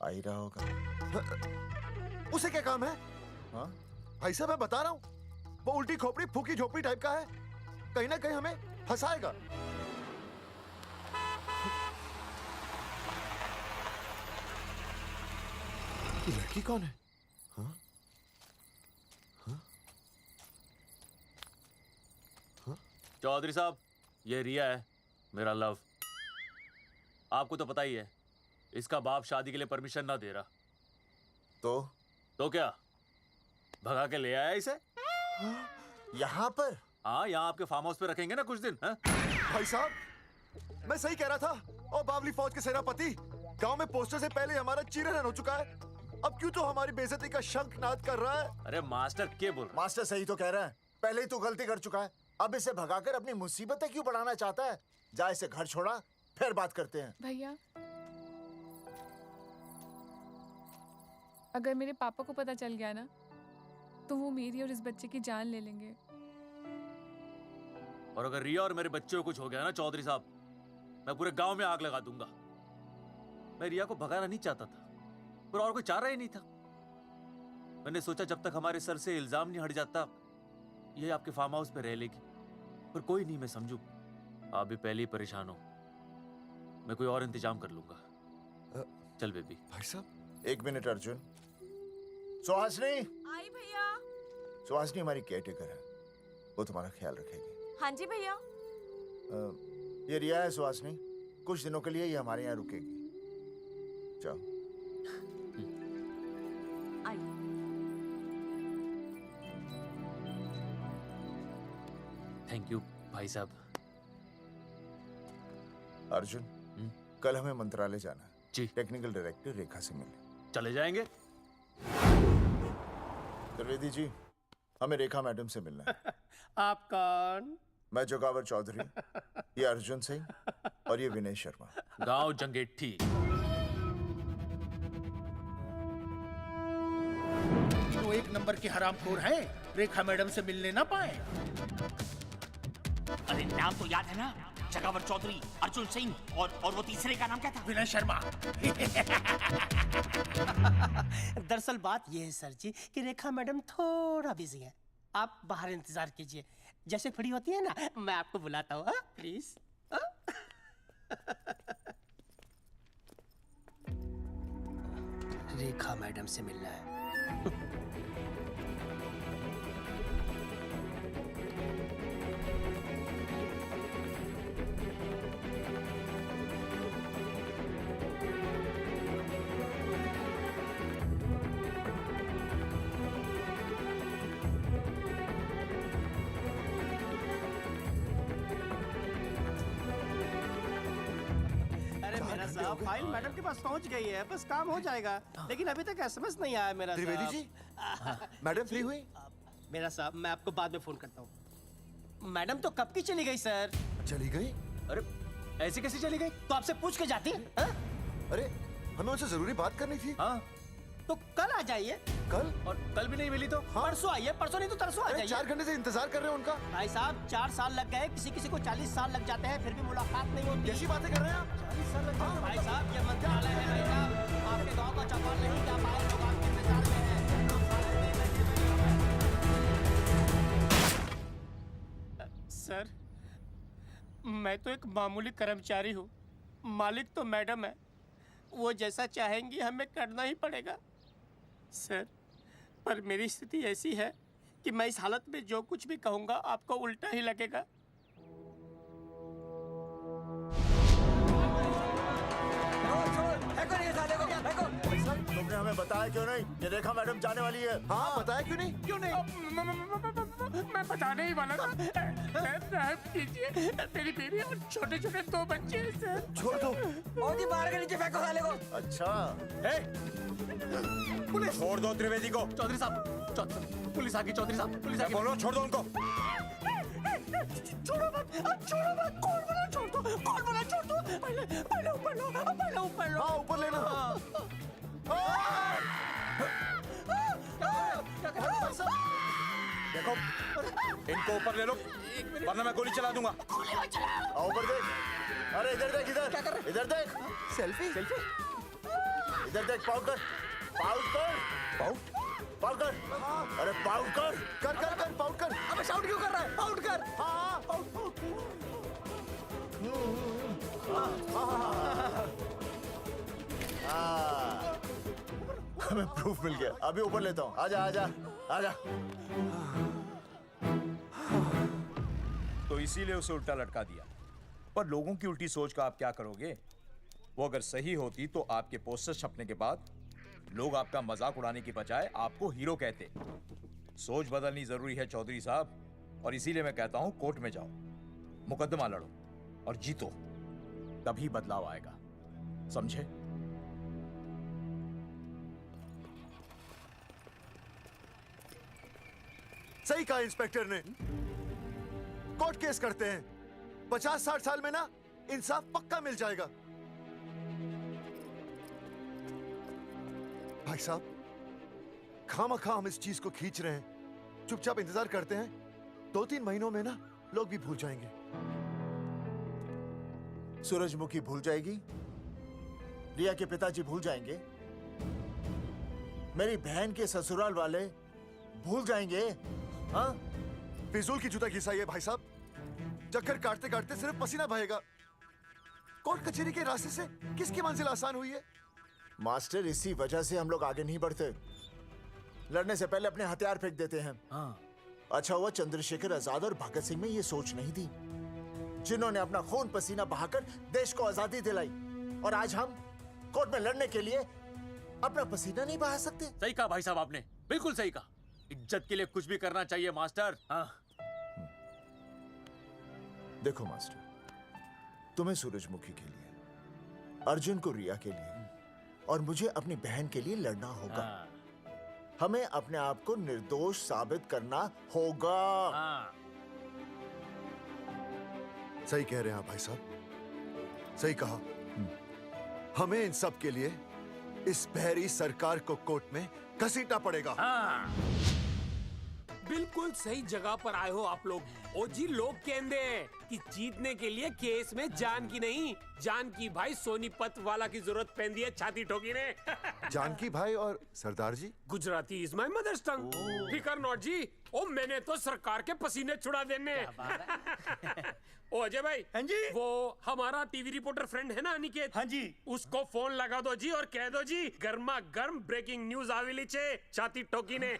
आ ही रहा होगा। उसे क्या काम है? हाँ भाई साहब मैं बता रहा हूँ, वो उल्टी खोपड़ी फूकी झोपड़ी टाइप का है, कहीं ना कहीं हमें फंसाएगा। ये लड़की कौन है? हाँ? हाँ? हाँ? चौधरी साहब, ये रिया है, मेरा लव। आपको तो पता ही है, इसका बाप शादी के लिए परमिशन ना दे रहा। तो क्या भगा के ले आया इसे? यहाँ पर? हाँ, यहाँ आपके फार्म हाउस पे रखेंगे ना कुछ दिन। हाँ? भाई साहब मैं सही कह रहा था। और बावली फौज के सेनापति, गांव में पोस्टर से पहले हमारा चीरहरण हो चुका है, अब क्यों तो हमारी बेइज्जती का शंखनाद कर रहा है? अरे मास्टर क्या बोल रहा है? मास्टर सही तो कह रहा है, पहले ही तो गलती कर चुका है, अब इसे भगाकर अपनी मुसीबतें क्यों बढ़ाना चाहता है? जा इसे घर छोड़ा, फिर बात करते हैं। भैया अगर मेरे पापा को पता चल गया ना, तो वो मेरी और इस बच्चे की जान ले लेंगे। और अगर रिया और मेरे बच्चे को कुछ हो गया ना चौधरी साहब, मैं पूरे गांव में आग लगा दूंगा। मैं रिया को भगाना नहीं चाहता था, पर और कोई चारा ही नहीं था। मैंने सोचा जब तक हमारे सर से इल्जाम नहीं हट जाता, ये आपके फार्म हाउस पे रह लेगी। पर कोई नहीं, मैं समझू आप भी पहले ही परेशान हो, मैं कोई और इंतजाम कर लूंगा। चल बेबी। भाई साहब 1 मिनट अर्जुन। सुहासिनी। आई भैया। सुहासिनी हमारी केयरटेकर है, वो तुम्हारा ख्याल रखेगी। हाँ जी भैया। ये रिया है सुहासिनी, कुछ दिनों के लिए ये हमारे यहाँ रुकेगी। जाओ। थैंक यू भाई साहब। अर्जुन, कल हमें मंत्रालय जाना है जी। टेक्निकल डायरेक्टर रेखा से मिलने चले जाएंगे। त्रिवेदी जी, हमें रेखा मैडम से मिलना है। आप कौन? मैं जोगावर चौधरी, ये अर्जुन सिंह और ये विनय शर्मा। गांव जंगेठी। तो 1 नंबर के हरामखोर हैं, रेखा मैडम से मिलने ना पाए। अरे नाम तो याद है ना, जगावर चौधरी, अर्जुन सिंह और वो तीसरे का नाम क्या था? विनय शर्मा। दरअसल बात ये है सर जी कि रेखा मैडम थोड़ा बिजी है, आप बाहर इंतजार कीजिए, जैसे फ्री होती है ना मैं आपको बुलाता हूँ, प्लीज। रेखा मैडम से मिलना है। साहब फाइल मैडम के पास पहुंच गई है, बस काम हो जाएगा, लेकिन अभी तक एसएमएस नहीं आया मेरा। त्रिवेदी जी, मैडम फ्री हुई? मेरा साहब मैं आपको बाद में फोन करता हूँ। मैडम तो कब की चली गई सर। चली गई? अरे ऐसे कैसे चली गई? तो आपसे पूछ के जाती। अरे हमें उनसे जरूरी बात करनी थी। हाँ तो कल आ जाइए। कल? और कल भी नहीं मिली तो? हाँ? परसों आइए, परसों नहीं तो तरसों आ जाइए। 4 घंटे से इंतजार कर रहे हैं उनका। भाई साहब 4 साल लग गए, किसी किसी को 40 साल लग जाते हैं, फिर भी मुलाकात नहीं होती। कैसी बातें कर रहे हैं आप? 40 साल लग जाते। भाई साहब ये मंत्रालय है भाई साहब, आपके गाँव का चौपाल नहीं जा पाए, लोग आपके इंतजार में हैं। सर मैं तो एक मामूली कर्मचारी हूँ, मालिक तो मैडम है, वो जैसा चाहेंगी हमें करना ही पड़ेगा। सर पर मेरी स्थिति ऐसी है कि मैं इस हालत में जो कुछ भी कहूँगा आपको उल्टा ही लगेगा। आपने हमें बताया क्यों नहीं कि रेखा मैडम जाने वाली है? हाँ, बताया क्यों नहीं? क्यों नहीं? मैं बताने ही वाला था। माफ कीजिए, मेरी बीवी और छोटे छोटे 2 बच्चे हैं सर। छोड़ दो। मोदी बाहर के नीचे फेंको साले को। अच्छा। पुलिस छोड़ दो त्रिवेदी को। चौधरी साहब, पुलिस आ गई। चौधरी साहब, पुलिस आ गई। बोलो, छोड़ दो उनको। छोड़ो मत, कौन बोला छोड़ दो, कौन बोला छोड़ दो? पहले ऊपर लो, पहले ऊपर लो। हाँ, ऊपर लेना। देखो, इनको ऊपर ले लो, वरना मैं गोली चला दूंगा। आओ ऊपर देख। अरे इधर देख, इधर देख। सेल्फी? इधर देख, पाउट कर। पाउट कर। अरे पाउट कर। कर पाउट कर। अबे शाउट क्यों कर रहा है? पाउट कर। हाँ। हमें प्रूफ मिल गया। अभी ऊपर लेता हूँ। आजा। तो इसीलिए उसे उल्टा लटका दिया। पर लोगों की उल्टी सोच का आप क्या करोगे? वो अगर सही होती तो आपके पोस्टर छपने के बाद लोग आपका मजाक उड़ाने की बजाय आपको हीरो कहते। सोच बदलनी जरूरी है चौधरी साहब, और इसीलिए मैं कहता हूं कोर्ट में जाओ, मुकदमा लड़ो और जीतो, तभी बदलाव आएगा। समझे? सही कहा इंस्पेक्टर ने। कोर्ट केस करते हैं, 50-60 साल में ना इंसाफ पक्का मिल जाएगा। भाई साहब, खामखा हम इस चीज को खींच रहे हैं। चुपचाप इंतजार करते हैं, 2-3 महीनों में ना लोग भी भूल जाएंगे। सूरजमुखी भूल जाएगी, रिया के पिताजी भूल जाएंगे, मेरी बहन के ससुराल वाले भूल जाएंगे। हाँ, फिजूल की जुता घिसाई है भाई साहब। चक्कर काटते काटते सिर्फ पसीना बहेगा। कोर्ट कचहरी के रास्ते से किसकी मंजिल आसान हुई है? मास्टर, इसी वजह से हम लोग आगे नहीं बढ़ते। लड़ने से पहले अपने हथियार फेंक देते हैं। अच्छा हुआ चंद्रशेखर आजाद और भगत सिंह में ये सोच नहीं थी, जिन्होंने अपना खून पसीना बहाकर देश को आजादी दिलाई। और आज हम कोर्ट में लड़ने के लिए अपना पसीना नहीं बहा सकते। सही कहा भाई साहब आपने, बिल्कुल सही कहा। इज्जत के लिए कुछ भी करना चाहिए मास्टर। देखो मास्टर, तुम्हें सूरजमुखी के लिए, अर्जुन को रिया के लिए और मुझे अपनी बहन के लिए लड़ना होगा। हमें अपने आप को निर्दोष साबित करना होगा। सही कह रहे हैं आप भाई साहब, सही कहा। हमें इन सब के लिए इस बहरी सरकार को कोर्ट में घसीटना पड़ेगा। बिल्कुल सही जगह पर आए हो आप लोग। ओ जी, लोग कहते हैं कि जीतने के लिए केस में जान की नहीं, जान की भाई सोनीपत वाला की जरूरत पैंदी है छाती ठोकी ने। जानकी भाई और सरदार जी? गुजराती इज माय मदर्स टंग। फिकर नॉट जी। ओ मैंने तो सरकार के पसीने छुड़ा देने। ओ अजय भाई, हाँ जी, वो हमारा टीवी रिपोर्टर फ्रेंड है ना अनिकेत, हाँ जी, उसको फोन लगा दो जी और कह दो जी गर्मा गर्म ब्रेकिंग न्यूज आवेली छे छाती ठोकी ने।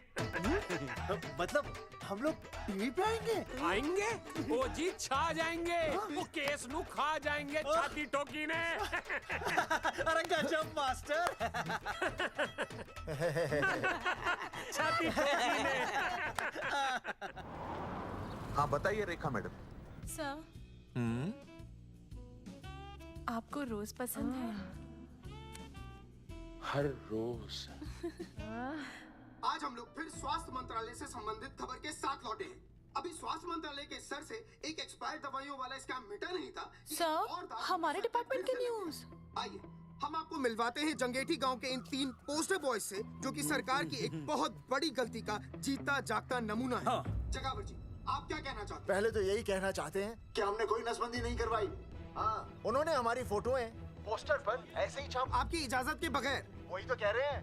मतलब हम लोग टीवी पे आएंगे? ओ जी छा जाएंगे, वो केस नु खा जाएंगे छाती ठोकी ने। अरे गजब मास्टर। छाती ठोकी ने। हाँ बताइए रेखा मैडम। सर, आपको रोज पसंद है? हर रोज। आज हम लोग फिर स्वास्थ्य मंत्रालय से संबंधित खबर के साथ लौटे हैं। अभी स्वास्थ्य मंत्रालय के सर से एक एक्सपायर्ड दवाइयों वाला स्कैम मिटा नहीं था। सर, हमारे डिपार्टमेंट की न्यूज। आइए हम आपको मिलवाते हैं जंगेठी गांव के इन 3 पोस्टर बॉयज से, जो कि सरकार की एक बहुत बड़ी गलती का जीता जागता नमूना है। जगावर जी, आप क्या कहना चाहते हैं? पहले तो यही कहना चाहते हैं कि हमने कोई नसबंदी नहीं करवाई। हाँ, उन्होंने हमारी फोटोएं पोस्टर पर ऐसे ही छाप, आपकी इजाजत के बगैर। वही तो कह रहे हैं,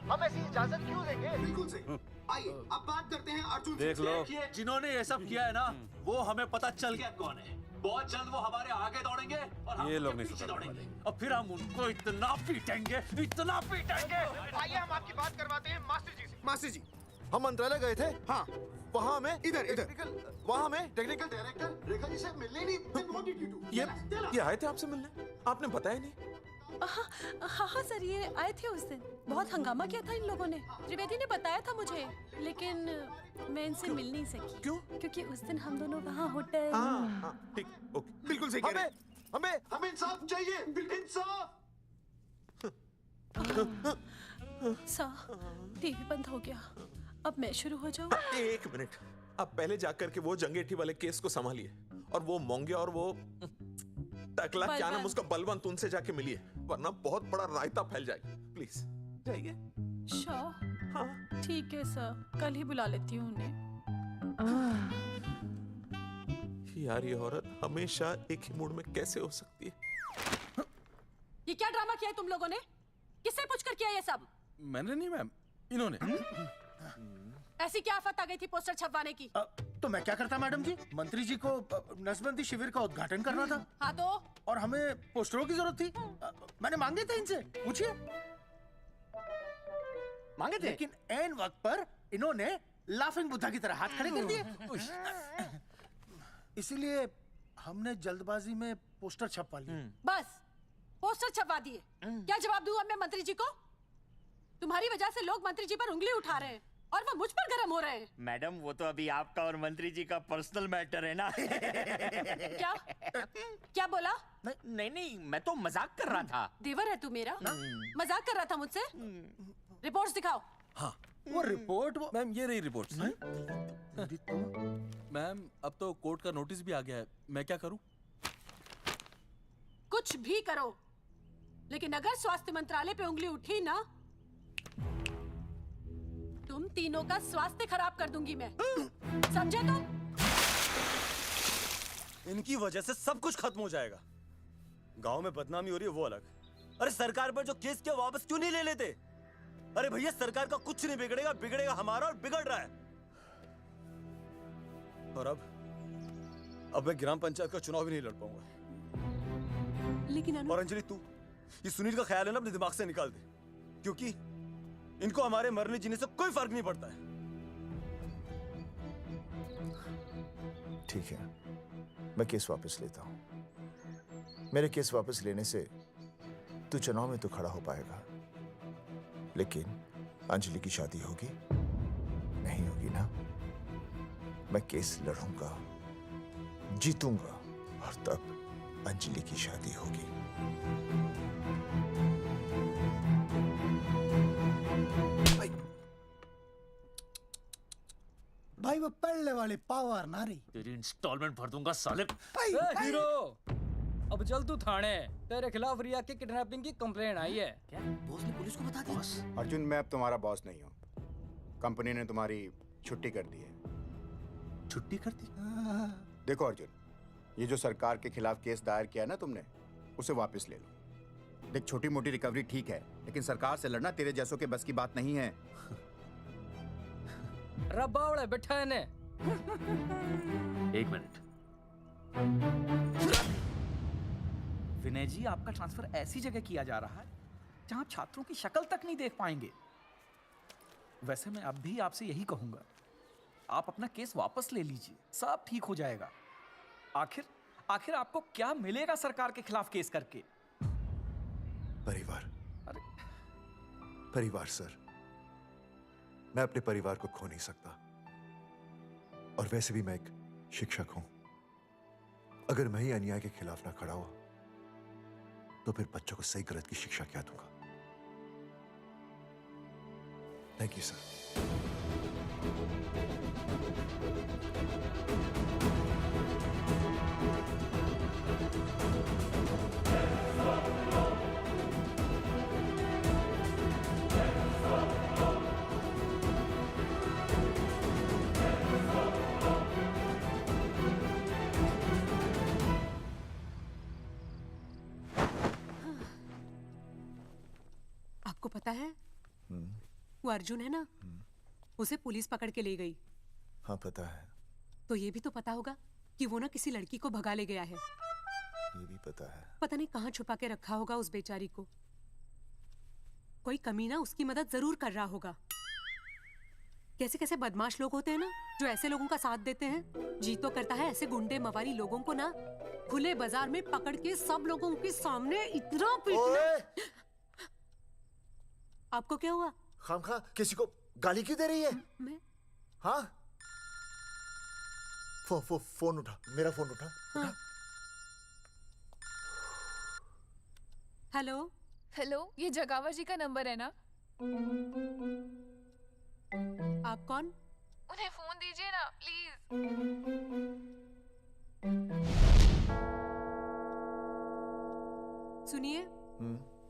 हम ऐसी इजाजत क्यों देंगे? बिल्कुल सही। आइए अब बात करते हैं अर्जुन देख लो, जिन्होंने ये सब किया है ना, वो हमें पता चल गया कौन है। बहुत जल्द वो हमारे आगे दौड़ेंगे और हम ये लोग नहीं पीछे दौड़ेंगे, और फिर हम उनको इतना पीटेंगे, इतना पीटेंगे। आइए हम आपकी बात करवाते हैं मास्टर जी से। मास्टर जी, हम मंत्रालय गए थे। हाँ, वहाँ में इधर वहाँ में टेक्निकल डायरेक्टर रेखा जी से मिलने नहीं। ये आए थे आपसे मिलने, आपने बताया नहीं। हाँ हाँ सर, ये आए थे उस दिन। बहुत हंगामा किया था इन लोगों ने। त्रिवेदी ने बताया था मुझे, लेकिन मैं इनसे मिल नहीं सकी। क्यों? क्योंकि उस दिन हम दोनों वहाँ होटल। ठीक, ओके, बिल्कुल सही कह रहे हैं। हमें इंसाफ चाहिए, इंसाफ। सर, टीवी बंद हो गया। अब मैं शुरू हो जाऊँ? एक मिनट, आप पहले जाकर के वो जंगेठी वाले केस को संभालिए, और वो मोंगे और वो टकला क्या नाम उसका बलवंत, उनसे जाके मिलिए, वरना बहुत बड़ा रायता फैल जाएगा। प्लीज जाइए। हाँ ठीक है सर, कल ही बुला लेती हूँ उन्हें। यार ये औरत हमेशा एक ही मूड में कैसे हो सकती है? ये क्या ड्रामा किया है तुम लोगों ने? किससे पूछकर किया ये सब? मैंने नहीं मैम, इन्होंने। ऐसी क्या आफत आ गई थी पोस्टर छपवाने की? तो मैं क्या करता मैडम जी? मंत्री जी को नसबंदी शिविर का उद्घाटन करना था। हाँ तो? और हमें पोस्टरों की जरूरत थी। मैंने मांगे थे इनसे, पूछिए। मांगे थे, लेकिन ऐन वक्त पर इन्होंने लाफिंग बुद्धा की तरह हाथ खड़े कर दिए। इसीलिए हमने जल्दबाजी में पोस्टर छपवा लिए। बस पोस्टर छपवा दिए। क्या जवाब दूं अब मैं मंत्री जी को? तुम्हारी वजह से लोग मंत्री जी पर उंगली उठा रहे हैं और वो मुझ पर गर्म हो रहे हैं। मैडम वो तो अभी आपका और मंत्री जी का पर्सनल मैटर है ना। क्या? क्या बोला? नहीं, मैं तो मजाक कर रहा था। देवर है तू मेरा? मजाक कर रहा था मुझसे? रिपोर्ट्स दिखाओ। हाँ वो रिपोर्ट मैम, ये रही रिपोर्ट्स। मैम अब तो कोर्ट का नोटिस भी आ गया है, मैं क्या करूं? कुछ भी करो, लेकिन अगर स्वास्थ्य मंत्रालय पे उंगली उठी ना, तुम तीनों का स्वास्थ्य खराब कर दूंगी मैं। समझे तुम? इनकी वजह से सब कुछ खत्म हो जाएगा। गांव में बदनामी हो रही है वो अलग। अरे सरकार पर जो केस किया वापस क्यों नहीं ले लेते? अरे भैया सरकार का कुछ नहीं बिगड़ेगा, बिगड़ेगा हमारा, और बिगड़ रहा है। और अब मैं ग्राम पंचायत का चुनाव भी नहीं लड़ पाऊंगा। लेकिन और अंजलि तू ये सुनील का ख्याल है ना अपने दिमाग से निकाल दे, क्योंकि इनको हमारे मरने जीने से कोई फर्क नहीं पड़ता है। ठीक है, मैं केस वापस लेता हूं। मेरे केस वापस लेने से तू चुनाव में तो खड़ा हो पाएगा, लेकिन अंजलि की शादी होगी नहीं होगी ना? मैं केस लड़ूंगा, जीतूंगा, और तब अंजलि की शादी होगी। भाई वो पहले वाली पावर ना रही। तेरी इंस्टॉलमेंट भर दूंगा साले। हीरो, अब चल तू थाने। तेरे खिलाफ रिया की किडनैपिंग की कंप्लेंट आई है। क्या बॉस ने पुलिस को बता दिया? अर्जुन मैं अब तुम्हारा बॉस नहीं हूँ। कंपनी ने तुम्हारी छुट्टी कर दी है। छुट्टी कर दी? देखो अर्जुन, ये जो सरकार के खिलाफ केस दायर किया ना तुमने, उसे वापस ले लो। देख छोटी मोटी रिकवरी ठीक है, लेकिन सरकार से लड़ना तेरे जैसों के बस की बात नहीं है। रबावड़े बैठा है ने। एक मिनट। विनय जी, आपका ट्रांसफर ऐसी जगह किया जा रहा है जहां छात्रों की शक्ल तक नहीं देख पाएंगे। वैसे मैं अब भी आपसे यही कहूंगा, आप अपना केस वापस ले लीजिए, सब ठीक हो जाएगा। आखिर आपको क्या मिलेगा सरकार के खिलाफ केस करके? परिवार। परिवार सर, मैं अपने परिवार को खो नहीं सकता, और वैसे भी मैं एक शिक्षक हूं। अगर मैं ही अन्याय के खिलाफ ना खड़ा हुआ तो फिर बच्चों को सही गलत की शिक्षा क्या दूंगा? Thank you sir. आपको पता है वो अर्जुन है ना, उसे पुलिस पकड़ के ले गई। हाँ पता है। तो ये भी तो पता होगा कि वो ना किसी लड़की को भगा ले गया है। ये भी पता है। पता नहीं कहाँ छुपा के रखा होगा उस बेचारी को। कोई कमीना उसकी मदद जरूर कर रहा होगा। कैसे कैसे बदमाश लोग होते हैं ना, जो ऐसे लोगों का साथ देते हैं। जी तो करता है ऐसे गुंडे मवाली लोगों को ना खुले बाजार में पकड़ के सब लोगों के सामने इतना पीटना। आपको क्या हुआ? खामखा किसी को गाली क्यों दे रही है? मैं? हाँ? फोन उठा, मेरा फोन उठा। हाँ। हेलो? हेलो, ये जगावर जी का नंबर है ना? आप कौन? उन्हें फोन दीजिए ना प्लीज। सुनिए,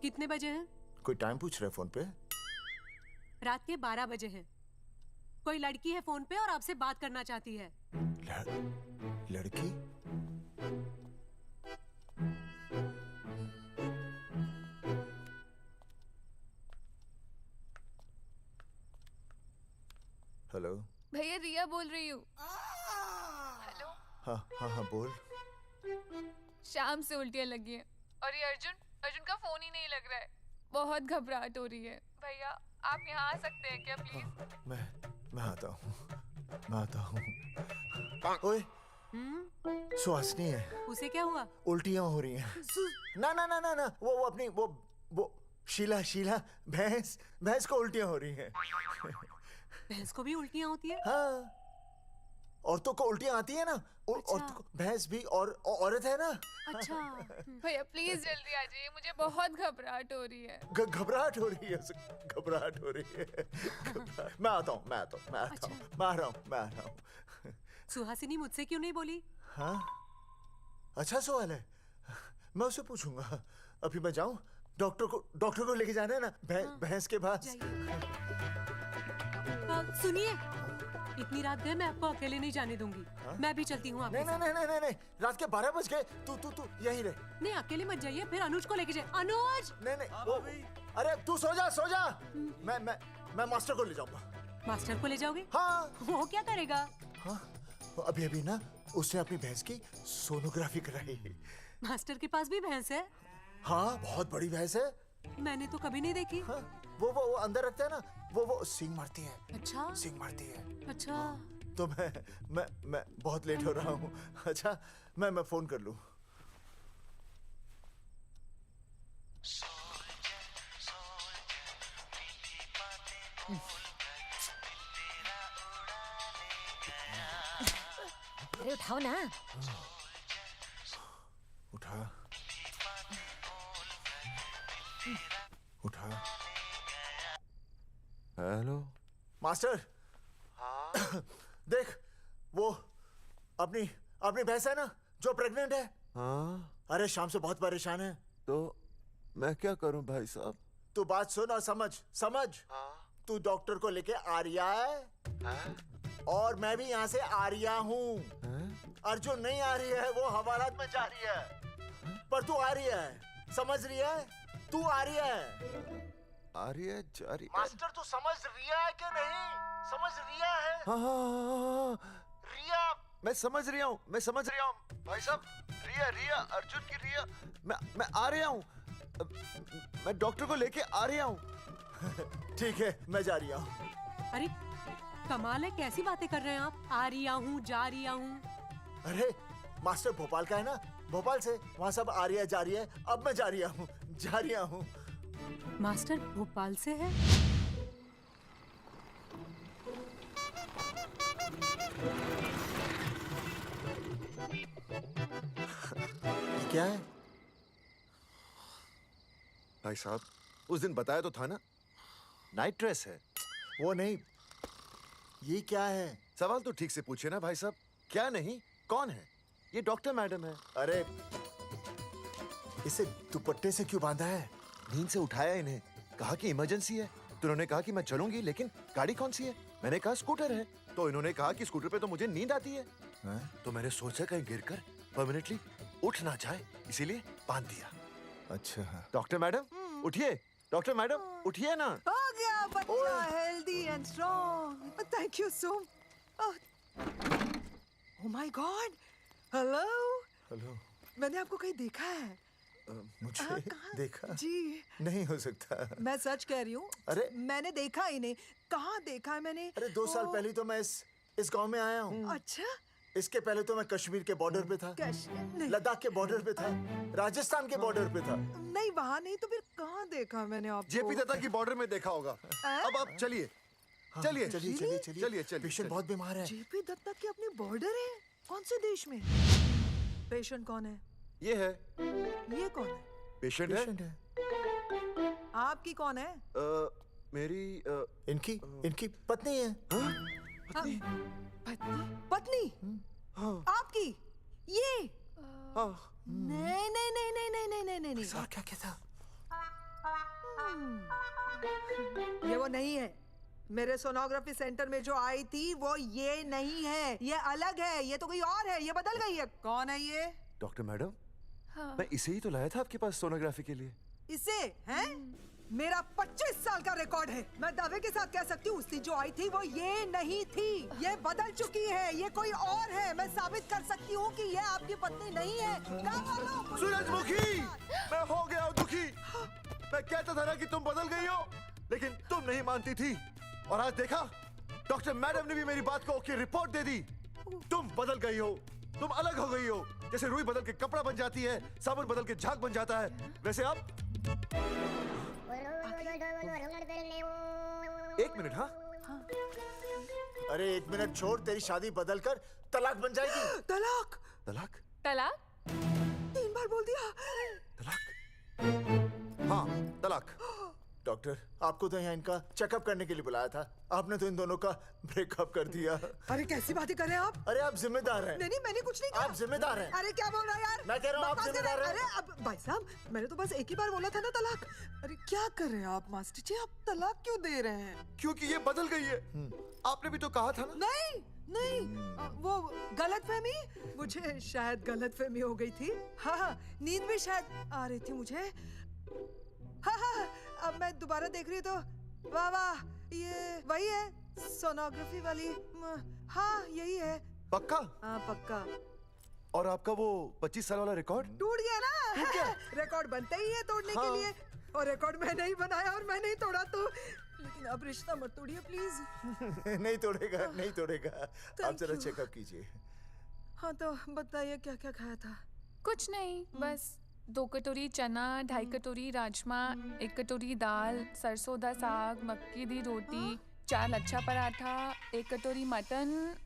कितने बजे हैं? कोई टाइम पूछ रहे फोन पे? रात के 12 बजे हैं। कोई लड़की है फोन पे और आपसे बात करना चाहती है। लड़की? हेलो। भैया रिया बोल रही हूँ। हेलो। हाँ हाँ हाँ बोल। शाम से उल्टियाँ लगी हैं और ये अर्जुन का फोन ही नहीं लग रहा है। बहुत घबराहट हो रही है। भैया आप यहाँ आ सकते हैं क्या प्लीज? मैं आता हूँ। ओए, सुहासिनी है। उसे क्या हुआ? उल्टियाँ हो रही हैं। ना वो अपनी वो शीला भैंस को उल्टियाँ हो रही हैं। भैंस को भी उल्टियाँ होती है? हाँ, औरतों को उल्टियाँ आती है ना। अच्छा। औरतों को, भैंस भी और औरत है ना। अच्छा। भैया प्लीज जल्दी आ जाइए, मुझे बहुत घबराहट हो रही है। घबराहट हो रही है। मैं आता हूँ। मैं आ रहा हूँ। सुहासिनी मुझसे क्यों नहीं बोली? हाँ, अच्छा सवाल है। मैं उससे पूछूंगा। अभी मैं जाऊँ? डॉक्टर को लेके जाना है ना भैंस के पास। सुनिए, इतनी रात गए मैं आपको अकेले नहीं जाने दूंगी। मैं भी चलती हूँ आपके साथ। नहीं, रात के 12 बज गए। तू यहीं रह। नहीं, अकेले मत जाइए, फिर अनुज को लेके जाए। अनुज! नहीं, अरे तू सो जा। मैं मास्टर को ले जाऊंगा। मास्टर को ले जाओगे? हाँ। वो क्या करेगा? हाँ, अभी ना उसने अपनी भैंस की सोनोग्राफी कराई। मास्टर के पास भी भैंस है? हाँ, बहुत बड़ी भैंस है। मैंने तो कभी नहीं देखी। हाँ, वो अंदर रखता है ना, वो सींग मारती है। अच्छा। सींग मारती है। अच्छा। तो मैं बहुत लेट हो रहा हूँ। अच्छा, मैं फोन कर लूँ। अरे उठाओ ना। उठा। Hello master. हाँ? देख, वो अपनी भैंस है ना जो प्रेग्नेंट है। हाँ? अरे शाम से बहुत परेशान है। तो मैं क्या करूं भाई साहब? तू बात सुन और समझ। तू डॉक्टर को लेके आ रिया है? और मैं भी यहाँ से आ रिया हूँ। अर्जुन नहीं आ रही है, वो हवालात में जा रही है। पर तू आ रही है, समझ रही है? तू आ रही है। आ रही है, जा रही है। मास्टर तू समझ रिया है कि नहीं? समझ रिया है? हाँ। रिया। मैं समझ रहा हूँ भाई साहब। रिया अर्जुन की रिया। मैं आ रहा हूँ। मैं डॉक्टर को लेके आ रहा हूँ। ठीक है, मैं जा रहा हूँ। अरे कमाल है, कैसी बातें कर रहे हैं आप? आ रहा हूँ, जा रहा हूँ। अरे मास्टर भोपाल का है ना, भोपाल से। वहाँ सब आ रही है, जा रही है। अब मैं जा रहा हूँ। मास्टर भोपाल से है? क्या है? भाई साहब, उस दिन बताया तो था ना, नाइट ड्रेस है। वो नहीं, ये क्या है? सवाल तो ठीक से पूछे ना भाई साहब। क्या नहीं, कौन है? ये डॉक्टर मैडम है। अरे इसे दुपट्टे से क्यों बांधा है? नींद से उठाया इन्हें, कहा कि इमरजेंसी है। तो उन्होंने कहा कि मैं चलूंगी, लेकिन गाड़ी कौन सी है? मैंने कहा स्कूटर है। तो इन्होंने कहा कि स्कूटर पे तो मुझे नींद आती है। तो मैंने सोचा कहीं गिरकर परमानेंटली उठ ना जाए, इसीलिए बांध दिया। अच्छा। डॉक्टर मैडम उठिए। डॉक्टर मैडम उठिए ना। हो गया बच्चा healthy and strong. Thank you so. Oh my God. Hello. मैंने आपको कहीं देखा है? मुझे देखा? जी नहीं हो सकता। मैं सच कह रही हूँ। अरे मैंने देखा ही नहीं। कहाँ देखा है मैंने? अरे 2 साल पहले तो मैं इस गांव में आया हूँ। अच्छा, इसके पहले तो मैं कश्मीर के बॉर्डर पे था, लद्दाख के बॉर्डर पे था, राजस्थान के बॉर्डर पे था। नहीं वहाँ नहीं तो फिर कहाँ देखा मैंने आपको? जेपी दत्ता की बॉर्डर में देखा होगा। अब आप चलिए चलिए चलिए चलिए चलिए चलिए। पेशेंट बहुत बीमार है। जेपी दत्ता की अपनी बॉर्डर है? कौन से देश में? पेशेंट कौन है? ये है। ये कौन है? पेशेंट है। आपकी कौन है? मेरी इनकी पत्नी है। पत्नी? आपकी? ये? नहीं नहीं नहीं नहीं नहीं नहीं नहीं नहीं। सर क्या था? ये वो नहीं है। मेरे सोनोग्राफी सेंटर में जो आई थी वो ये नहीं है, ये अलग है, ये तो कोई और है, ये बदल गई है। कौन है ये? डॉक्टर मैडम, मैं इसे ही तो लाया था आपके पास सोनोग्राफी के लिए। इसे? हैं? मेरा 25 साल का रिकॉर्ड है। मैं दावे के साथ कह सकती हूँ उसकी जो आई थी वो ये नहीं थी, ये बदल चुकी है, ये कोई और है। मैं साबित कर सकती हूँ कि ये आपकी पत्नी नहीं है। सूरजमुखी, मैं हो गया हूँ दुखी। मैं कहता था ना कि तुम बदल गई हो, लेकिन तुम नहीं मानती थी। और आज देखा, डॉक्टर मैडम ने भी मेरी बात को ओके रिपोर्ट दे दी। तुम बदल गई हो, तुम अलग हो गई हो। जैसे रुई बदल के कपड़ा बन जाती है, साबुन बदल के झाग बन जाता है, वैसे अब। एक मिनट। हाँ अरे 1 मिनट छोड़, तेरी शादी बदल कर तलाक बन जाएगी। तलाक? तलाक? तलाक? 3 बार बोल दिया। तलाक? हाँ तलाक। डॉक्टर, आपको तो यहाँ इनका चेकअप करने के लिए बुलाया था, आपने तो इन दोनों का ब्रेकअप कर दिया। अरे कैसी बातें कर रहे हैं आप? अरे आप जिम्मेदार हैं। नहीं मैंने कुछ नहीं कहा। आप जिम्मेदार हैं। अरे क्या बोल रहा है यार? मैं कह रहा हूँ आप जिम्मेदार हैं। अरे अब भाई साहब, मैंने तो बस एक ही बार बोला था ना तलाक। अरे क्या कर रहे हैं आप मास्टर जी? आप तलाक क्यों दे रहे हैं? क्योंकि ये बदल गई है। आपने भी तो कहा था ना। नहीं वो गलतफहमी, मुझे शायद गलतफहमी हो गई थी। हाँ नींद भी शायद आ रही थी मुझे। हाँ अब मैं दोबारा देख रही तो वाह वाह, ये वही है सोनोग्राफी वाली। हाँ यही है। पक्का? हाँ पक्का। और आपका वो 25 साल वाला रिकॉर्ड टूट गया ना? रिकॉर्ड बनते ही है तोड़ने के लिए, और रिकॉर्ड मैंने ही बनाया और मैंने ही तोड़ा। तो लेकिन अब रिश्ता मत तोड़िए प्लीज। नहीं तोड़ेगा, नहीं तोड़ेगा। आप जरा चेकअप कीजिए। हाँ तो बताइए क्या क्या खाया था? कुछ नहीं, बस 2 कटोरी चना, 2.5 कटोरी राजमा, 1 कटोरी दाल, सरसों दा साग, मक्की दी रोटी, 4 लच्छा पराठा, 1 कटोरी मटन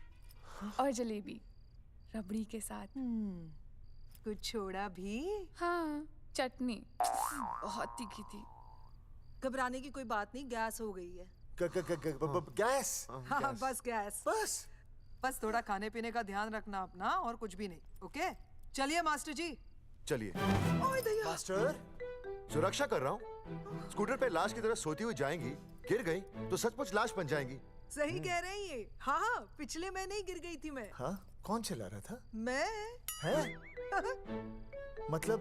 और जलेबी रबड़ी के साथ। कुछ छोड़ा भी? हाँ, चटनी बहुत तीखी थी। घबराने की कोई बात नहीं, गैस हो गई है। गैस? हाँ बस गैस। बस थोड़ा खाने पीने का ध्यान रखना अपना, और कुछ भी नहीं। ओके चलिए मास्टर जी। चलिए। मास्टर, सुरक्षा कर रहा हूँ। स्कूटर पे लाश की तरह सोती हुई जाएंगी, गिर गई तो सचमुच लाश बन जाएंगी। सही कह रहे हैं ये। हाँ पिछले महीने ही गिर गई थी मैं। हाँ कौन चला रहा था? मैं। है? मतलब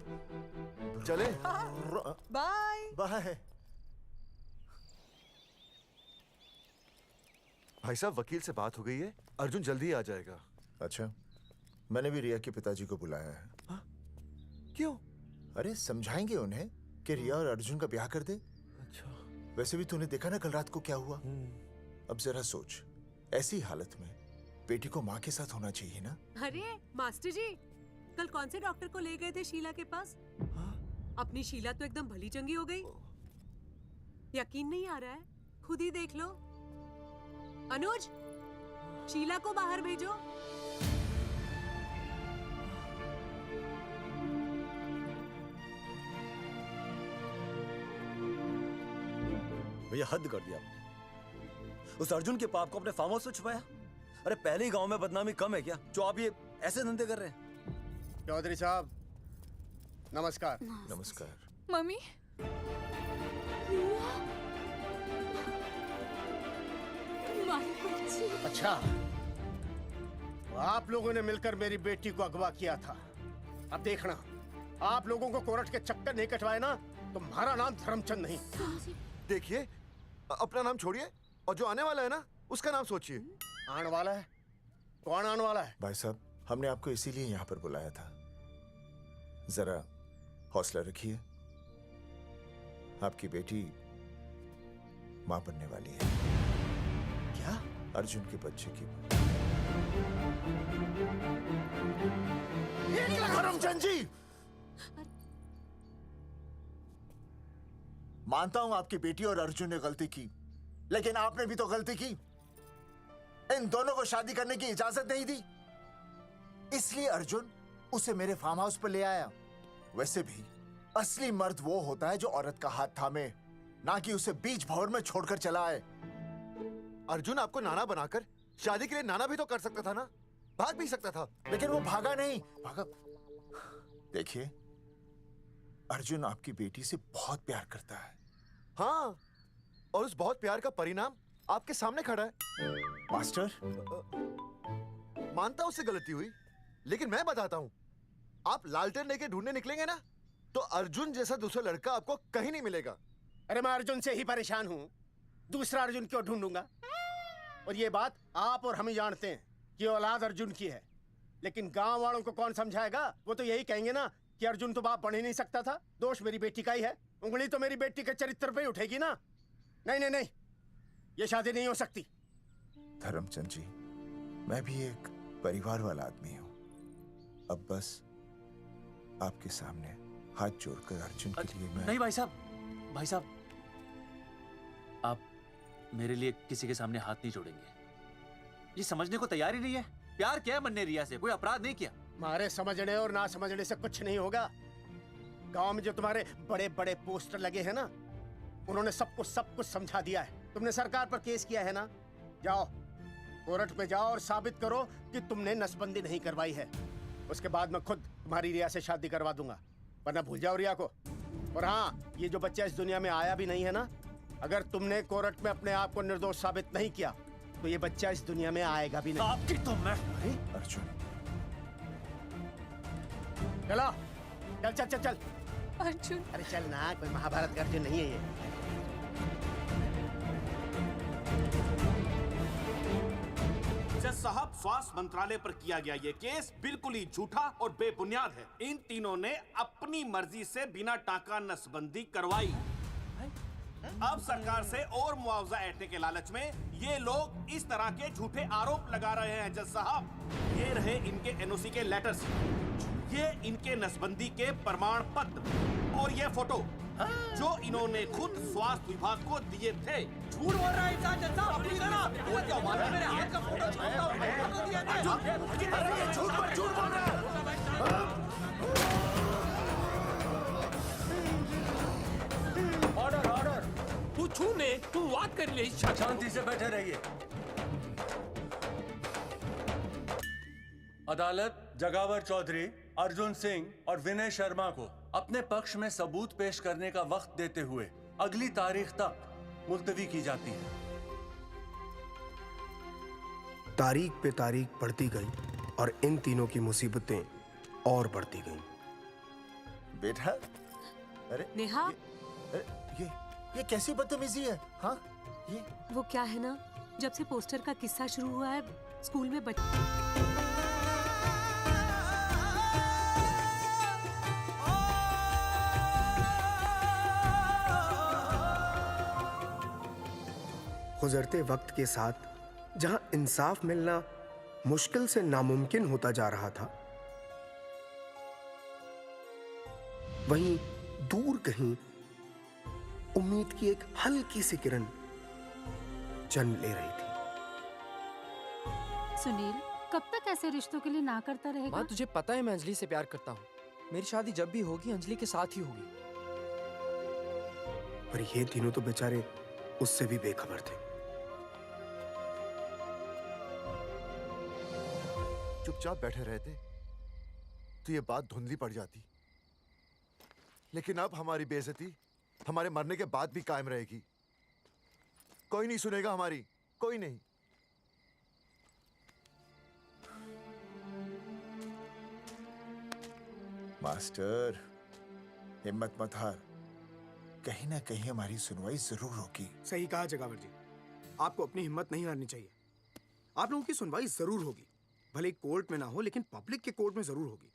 चले? Bye bye. भाई साहब, वकील से बात हो गई है, अर्जुन जल्दी आ जाएगा। अच्छा, मैंने भी रिया के पिताजी को बुलाया है। क्यों? अरे समझाएंगे उन्हें कि रिया और अर्जुन का ब्याह कर दे। अच्छा। वैसे भी तूने देखा ना कल रात को क्या हुआ। अब जरा सोच, ऐसी हालत में बेटी को माँ के साथ होना चाहिए ना। अरे मास्टर जी, कल कौन से डॉक्टर को ले गए थे शीला के पास? अपनी शीला तो एकदम भली चंगी हो गई। यकीन नहीं आ रहा है? खुद ही देख लो। अनुज, शीला को बाहर भेजो। भैया हद कर दिया। उस अर्जुन के पाप को अपने फार्म हाउस में छुपाया। अरे पहले ही गांव में बदनामी कम है क्या, जो आप ये ऐसे धंधे कर रहे हैं? चौधरी साहब नमस्कार। नमस्कार। मम्मी। अच्छा, तो आप लोगों ने मिलकर मेरी बेटी को अगवा किया था। अब देखना, आप लोगों को कोर्ट के चक्कर नहीं कटवाए ना, तुम्हारा नाम धर्मचंद नहीं। देखिए, अपना नाम छोड़िए और जो आने वाला है ना, उसका नाम सोचिए। आने वाला है? कौन आने वाला है? भाई साहब, हमने आपको इसीलिए यहाँ पर बुलाया था। जरा हौसला रखिए, आपकी बेटी माँ बनने वाली है। क्या? अर्जुन के बच्चे की। करमचंद जी, मानता हूं आपकी बेटी और अर्जुन ने गलती की, लेकिन आपने भी तो गलती की। इन दोनों को शादी करने की इजाजत नहीं दी, इसलिए अर्जुन उसे मेरे फार्म हाउस पर ले आया। वैसे भी असली मर्द वो होता है जो औरत का हाथ थामे, ना कि उसे बीच भंवर में छोड़कर चला आए। अर्जुन आपको नाना बनाकर शादी के लिए नाना भी तो कर सकता था ना, भाग भी सकता था। लेकिन वो भागा नहीं। भागा। देखिए, अर्जुन आपकी बेटी से बहुत प्यार करता है। हाँ, और उस बहुत प्यार का परिणाम आपके सामने खड़ा है। मास्टर, मानता उससे गलती हुई, लेकिन मैं बताता हूँ, आप लालटेन लेके ढूंढने निकलेंगे ना, तो अर्जुन जैसा दूसरा लड़का आपको कहीं नहीं मिलेगा। अरे मैं अर्जुन से ही परेशान हूँ, दूसरा अर्जुन क्यों ढूंढूंगा? और ये बात आप और हम ही जानते हैं कि औलाद अर्जुन की है, लेकिन गांव वालों को कौन समझाएगा? वो तो यही कहेंगे ना कि अर्जुन तो बाप बन ही नहीं सकता था, दोष मेरी बेटी का ही है। उंगली तो मेरी बेटी के चरित्र पे ही उठेगी ना। नहीं नहीं नहीं, ये शादी नहीं हो सकती। धर्मचंद जी, मैं भी एक परिवार वाला आदमी हूँ। अब बस आपके सामने हाथ जोड़कर अर्जुन के लिए मैं... नहीं भाई साहब, आप मेरे लिए किसी के सामने हाथ नहीं जोड़ेंगे। ये समझने को तैयार ही नहीं है। प्यार किया है मन्ने रिया से, कोई अपराध नहीं किया। तुम्हारे समझने और ना समझने से कुछ नहीं होगा। गांव में जो तुम्हारे बड़े बड़े पोस्टर लगे हैं ना, उन्होंने सबको सब कुछ समझा दिया है। तुमने सरकार पर केस किया है ना, जाओ कोर्ट पे जाओ और साबित करो कि तुमने नसबंदी नहीं करवाई है। उसके बाद मैं खुद तुम्हारी रिया से शादी करवा दूंगा, वरना भूल जाओ रिया को। और हाँ, ये जो बच्चा इस दुनिया में आया भी नहीं है ना, अगर तुमने कोर्ट में अपने आप को निर्दोष साबित नहीं किया तो ये बच्चा इस दुनिया में आएगा भी नहीं। आपकी तो मैं... अर्जुन, चलो चल चल चल चल। अर्जुन, अरे चल ना, कोई महाभारत का अर्जुन नहीं है ये। जज साहब, स्वास्थ्य मंत्रालय पर किया गया ये केस बिल्कुल ही झूठा और बेबुनियाद है। इन तीनों ने अपनी मर्जी से बिना टाका नसबंदी करवाई। अब सरकार से और मुआवजा ऐंठने के लालच में ये लोग इस तरह के झूठे आरोप लगा रहे हैं। जज साहब, ये रहे इनके एनओसी के लेटर्स, ये इनके नसबंदी के प्रमाण पत्र और ये फोटो जो इन्होंने खुद स्वास्थ्य विभाग को दिए थे। झूठ बोल रहा है इंसान जज साहब, अपनी तरह। वो क्या मालूम मेरे हाथ का फोटो छोड़ता हूं। झूठ बोल रहा है। ऑर्डर ऑर्डर, तू छूने तू बात कर ले। शांति से बैठे रहिए। अदालत जगावर चौधरी, अर्जुन सिंह और विनय शर्मा को अपने पक्ष में सबूत पेश करने का वक्त देते हुए अगली तारीख तक मुलतवी की जाती है। तारीख पे तारीख बढ़ती गई और इन तीनों की मुसीबतें और बढ़ती गईं। बेटा, अरे नेहा, ये कैसी बदतमीजी है? हाँ, ये वो क्या है ना, जब से पोस्टर का किस्सा शुरू हुआ है स्कूल में बच्चे गुजरते वक्त के साथ जहां इंसाफ मिलना मुश्किल से नामुमकिन होता जा रहा था, वहीं दूर कहीं उम्मीद की एक हल्की सी किरण जन्म ले रही थी। सुनील, कब तक ऐसे रिश्तों के लिए ना करता रहेगा? माँ, तुझे पता है मैं अंजलि से प्यार करता हूँ। मेरी शादी जब भी होगी अंजलि के साथ ही होगी। पर ये तीनों तो बेचारे उससे भी बेखबर थे। चुपचाप बैठे रहते तो ये बात धुंधली पड़ जाती, लेकिन अब हमारी बेइज्जती हमारे मरने के बाद भी कायम रहेगी। कोई नहीं सुनेगा हमारी, कोई नहीं। मास्टर, हिम्मत मत हार, कहीं ना कहीं हमारी सुनवाई जरूर होगी। सही कहा जगावर जी, आपको अपनी हिम्मत नहीं हारनी चाहिए। आप लोगों की सुनवाई जरूर होगी, भले कोर्ट में ना हो लेकिन पब्लिक के कोर्ट में जरूर होगी।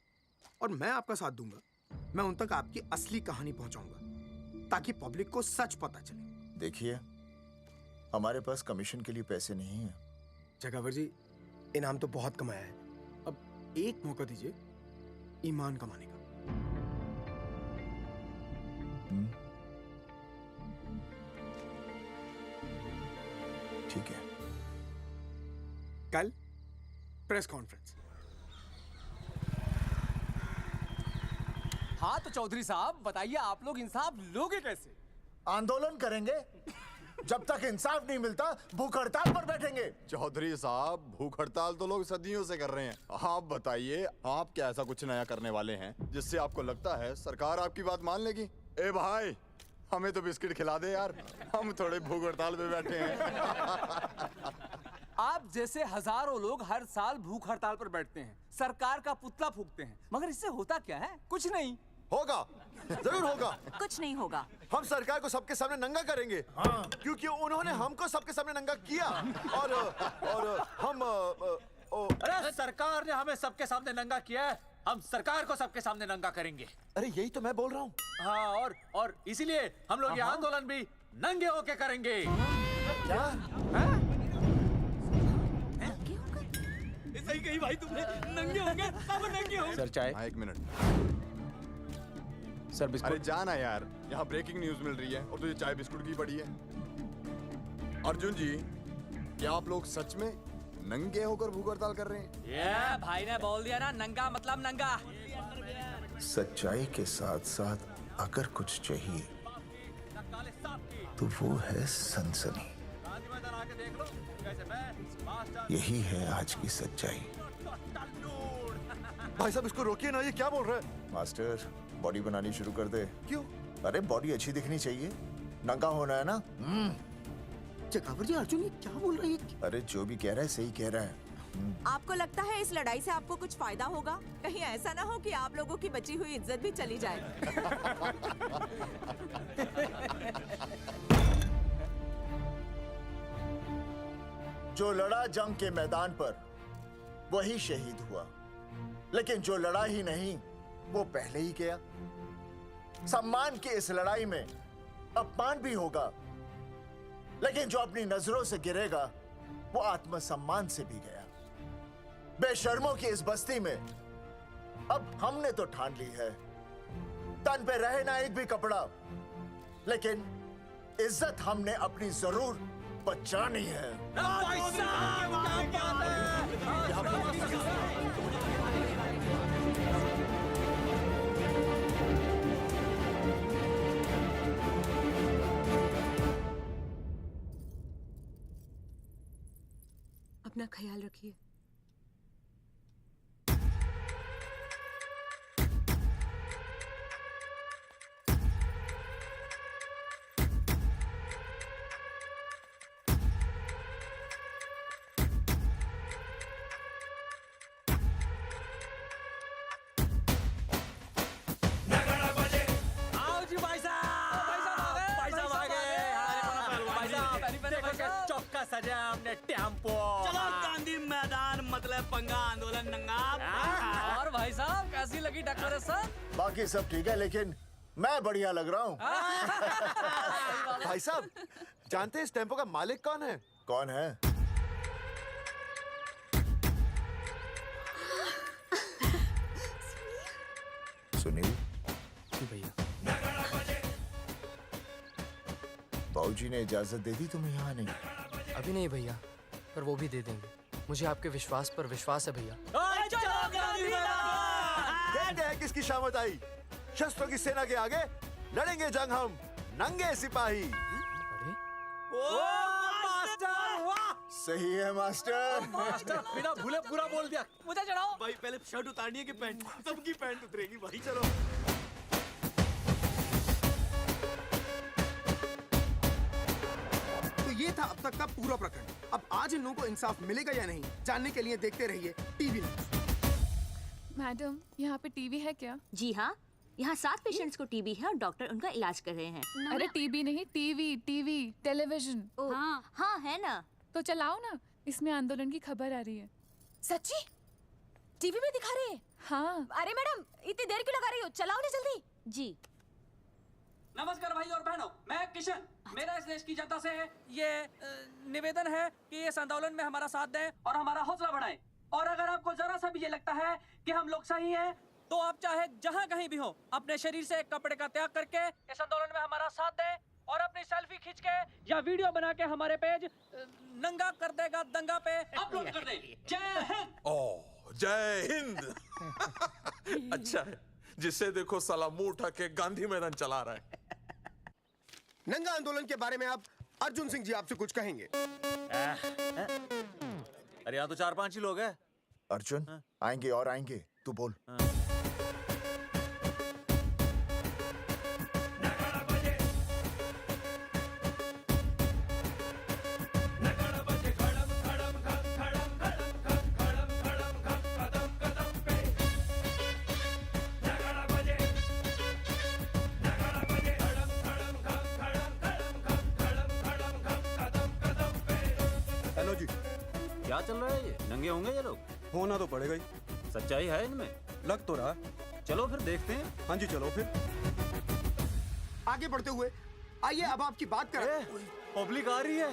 और मैं आपका साथ दूंगा, मैं उन तक आपकी असली कहानी पहुंचाऊंगा ताकि पब्लिक को सच पता चले। देखिए, हमारे पास कमीशन के लिए पैसे नहीं हैं। जगावर जी, इनाम तो बहुत कमाया है, अब एक मौका दीजिए ईमान कमाने का। ठीक है, कल प्रेस कॉन्फ्रेंस। हाँ तो चौधरी साहब बताइए, आप लोग इंसाफ लोगे कैसे? आंदोलन करेंगे। जब तक इंसाफ नहीं मिलता भूख हड़ताल पर बैठेंगे। चौधरी साहब, भूख हड़ताल तो लोग सदियों से कर रहे हैं। आप बताइए, आप क्या ऐसा कुछ नया करने वाले हैं जिससे आपको लगता है सरकार आपकी बात मान लेगी? ए भाई, हमें तो बिस्किट खिला दे यार, हम थोड़े भूख हड़ताल पे बैठे हैं। आप जैसे हजारों लोग हर साल भूख हड़ताल पर बैठते हैं, सरकार का पुतला फूंकते हैं, मगर इससे होता क्या है? कुछ नहीं होगा, जरूर होगा। कुछ नहीं होगा। हम सरकार को सबके सामने नंगा करेंगे। हाँ। क्योंकि उन्होंने हमको सबके सामने नंगा किया और हम अरे सरकार ने हमें सबके सामने नंगा किया है, हम सरकार को सबके सामने नंगा करेंगे। अरे यही तो मैं बोल रहा हूँ। हाँ, और इसीलिए हम लोग ये आंदोलन भी नंगे होके करेंगे। क्या? सही कही भाई तुमने, नंगे होंगे, अब नंगे होंगे। सर चाय। हाँ, 1 मिनट सर। बिस्कुट। अरे जाना यार, यहाँ ब्रेकिंग न्यूज मिल रही है और तुझे चाय बिस्कुट की पड़ी है। अर्जुन जी, क्या आप लोग सच में नंगे होकर भूख हड़ताल कर रहे हैं? ये भाई ने बोल दिया ना, नंगा मतलब नंगा। सच्चाई के साथ साथ अगर कुछ चाहिए तो वो है सनसनी। यही है आज की सच्चाई। भाई साहब इसको रोकिए ना, ये क्या बोल रहा है? मास्टर, बॉडी बनानी शुरू कर दे। क्यों? अरे बॉडी अच्छी दिखनी चाहिए, नंगा होना है ना। चकावर जी, अर्जुन ये क्या बोल रही है? अरे जो भी कह रहा है सही कह रहा है। आपको लगता है इस लड़ाई से आपको कुछ फायदा होगा? कहीं ऐसा ना हो कि आप लोगों की बची हुई इज्जत भी चली जाए। जो लड़ा जंग के मैदान पर वही शहीद हुआ, लेकिन जो लड़ा ही नहीं वो पहले ही गया। सम्मान की इस लड़ाई में अपमान भी होगा, लेकिन जो अपनी नजरों से गिरेगा वो आत्मसम्मान से भी गया। बेशर्मों की इस बस्ती में अब हमने तो ठान ली है, तन पे रहे ना एक भी कपड़ा, लेकिन इज्जत हमने अपनी जरूर बचानी है। अपना ख्याल रखिए। सजा हमने टेम्पो। चलो गांधी मैदान, मतलब पंगा आंदोलन नंगा। और भाई साहब कैसी लगी डेकोरेशन? बाकी सब ठीक है, लेकिन मैं बढ़िया लग रहा हूँ। भाई साहब, जानते हैं इस टेम्पो का मालिक कौन है? कौन है? सुनील। भैया। बाबूजी ने इजाजत दे दी तुम्हें यहाँ आने की? अभी नहीं भैया, पर वो भी दे देंगे। मुझे आपके विश्वास पर विश्वास है भैया। देखते हैं किसकी शामत आई। शस्त्रों की सेना के आगे लड़ेंगे जंग हम, नंगे सिपाही। सही है मास्टर। मास्टर बिना भूले पूरा बोल दिया। मुझे चढ़ाओ भाई, पहले शर्ट उतारनी है कि पैंट? सबकी पैंट उतरेगी भाई। चलो ये था अब तक का पूरा प्रकरण। अब आज इन लोगों को इंसाफ मिलेगा या नहीं, जानने के लिए देखते रहिए टीवी न्यूज़। मैडम, यहाँ पे टीवी है क्या? जी हाँ, यहाँ 7 पेशेंट्स को टीबी है और डॉक्टर उनका इलाज कर रहे हैं। अरे टीवी नहीं, टीवी, टेलीविजन। हाँ हाँ है ना। तो चलाओ ना, इसमें आंदोलन की खबर आ रही है। सच्ची? टीवी में दिखा रहे हैं? हाँ। अरे मैडम, इतनी देर क्यों लगा रही हो? चलाओ ना जल्दी। जी। नमस्कार भाई और बहनों, मैं किशन। मेरा इस देश की जनता से ये निवेदन है कि इस आंदोलन में हमारा साथ दें और हमारा हौसला बढ़ाएं। और अगर आपको जरा सा भी ये लगता है कि हम लोग सही हैं, तो आप चाहे जहाँ कहीं भी हो, अपने शरीर से एक कपड़े का त्याग करके इस आंदोलन में हमारा साथ दें और अपनी सेल्फी खींच के या वीडियो बना के हमारे पेज नंगा कर देगा दंगा पे अपलोड कर दें। जय हिंद। ओह, जय हिंद। अच्छा है, जिसे देखो साला मुंह उठा के गांधी मैदान चला रहा है। नंगा आंदोलन के बारे में आप अर्जुन सिंह जी आपसे कुछ कहेंगे। अरे यहाँ तो 4-5 ही लोग हैं। अर्जुन आएंगे और आएंगे, तू बोल। हेलो जी, क्या चल रहा है ये? नंगे होंगे ये लोग? होना तो पड़ेगा ही। सच्चाई है इनमें? लग तो रहा। चलो फिर देखते हैं। हाँ जी चलो फिर। आगे बढ़ते हुए आइए अब आपकी बात करें। पब्लिक आ रही है।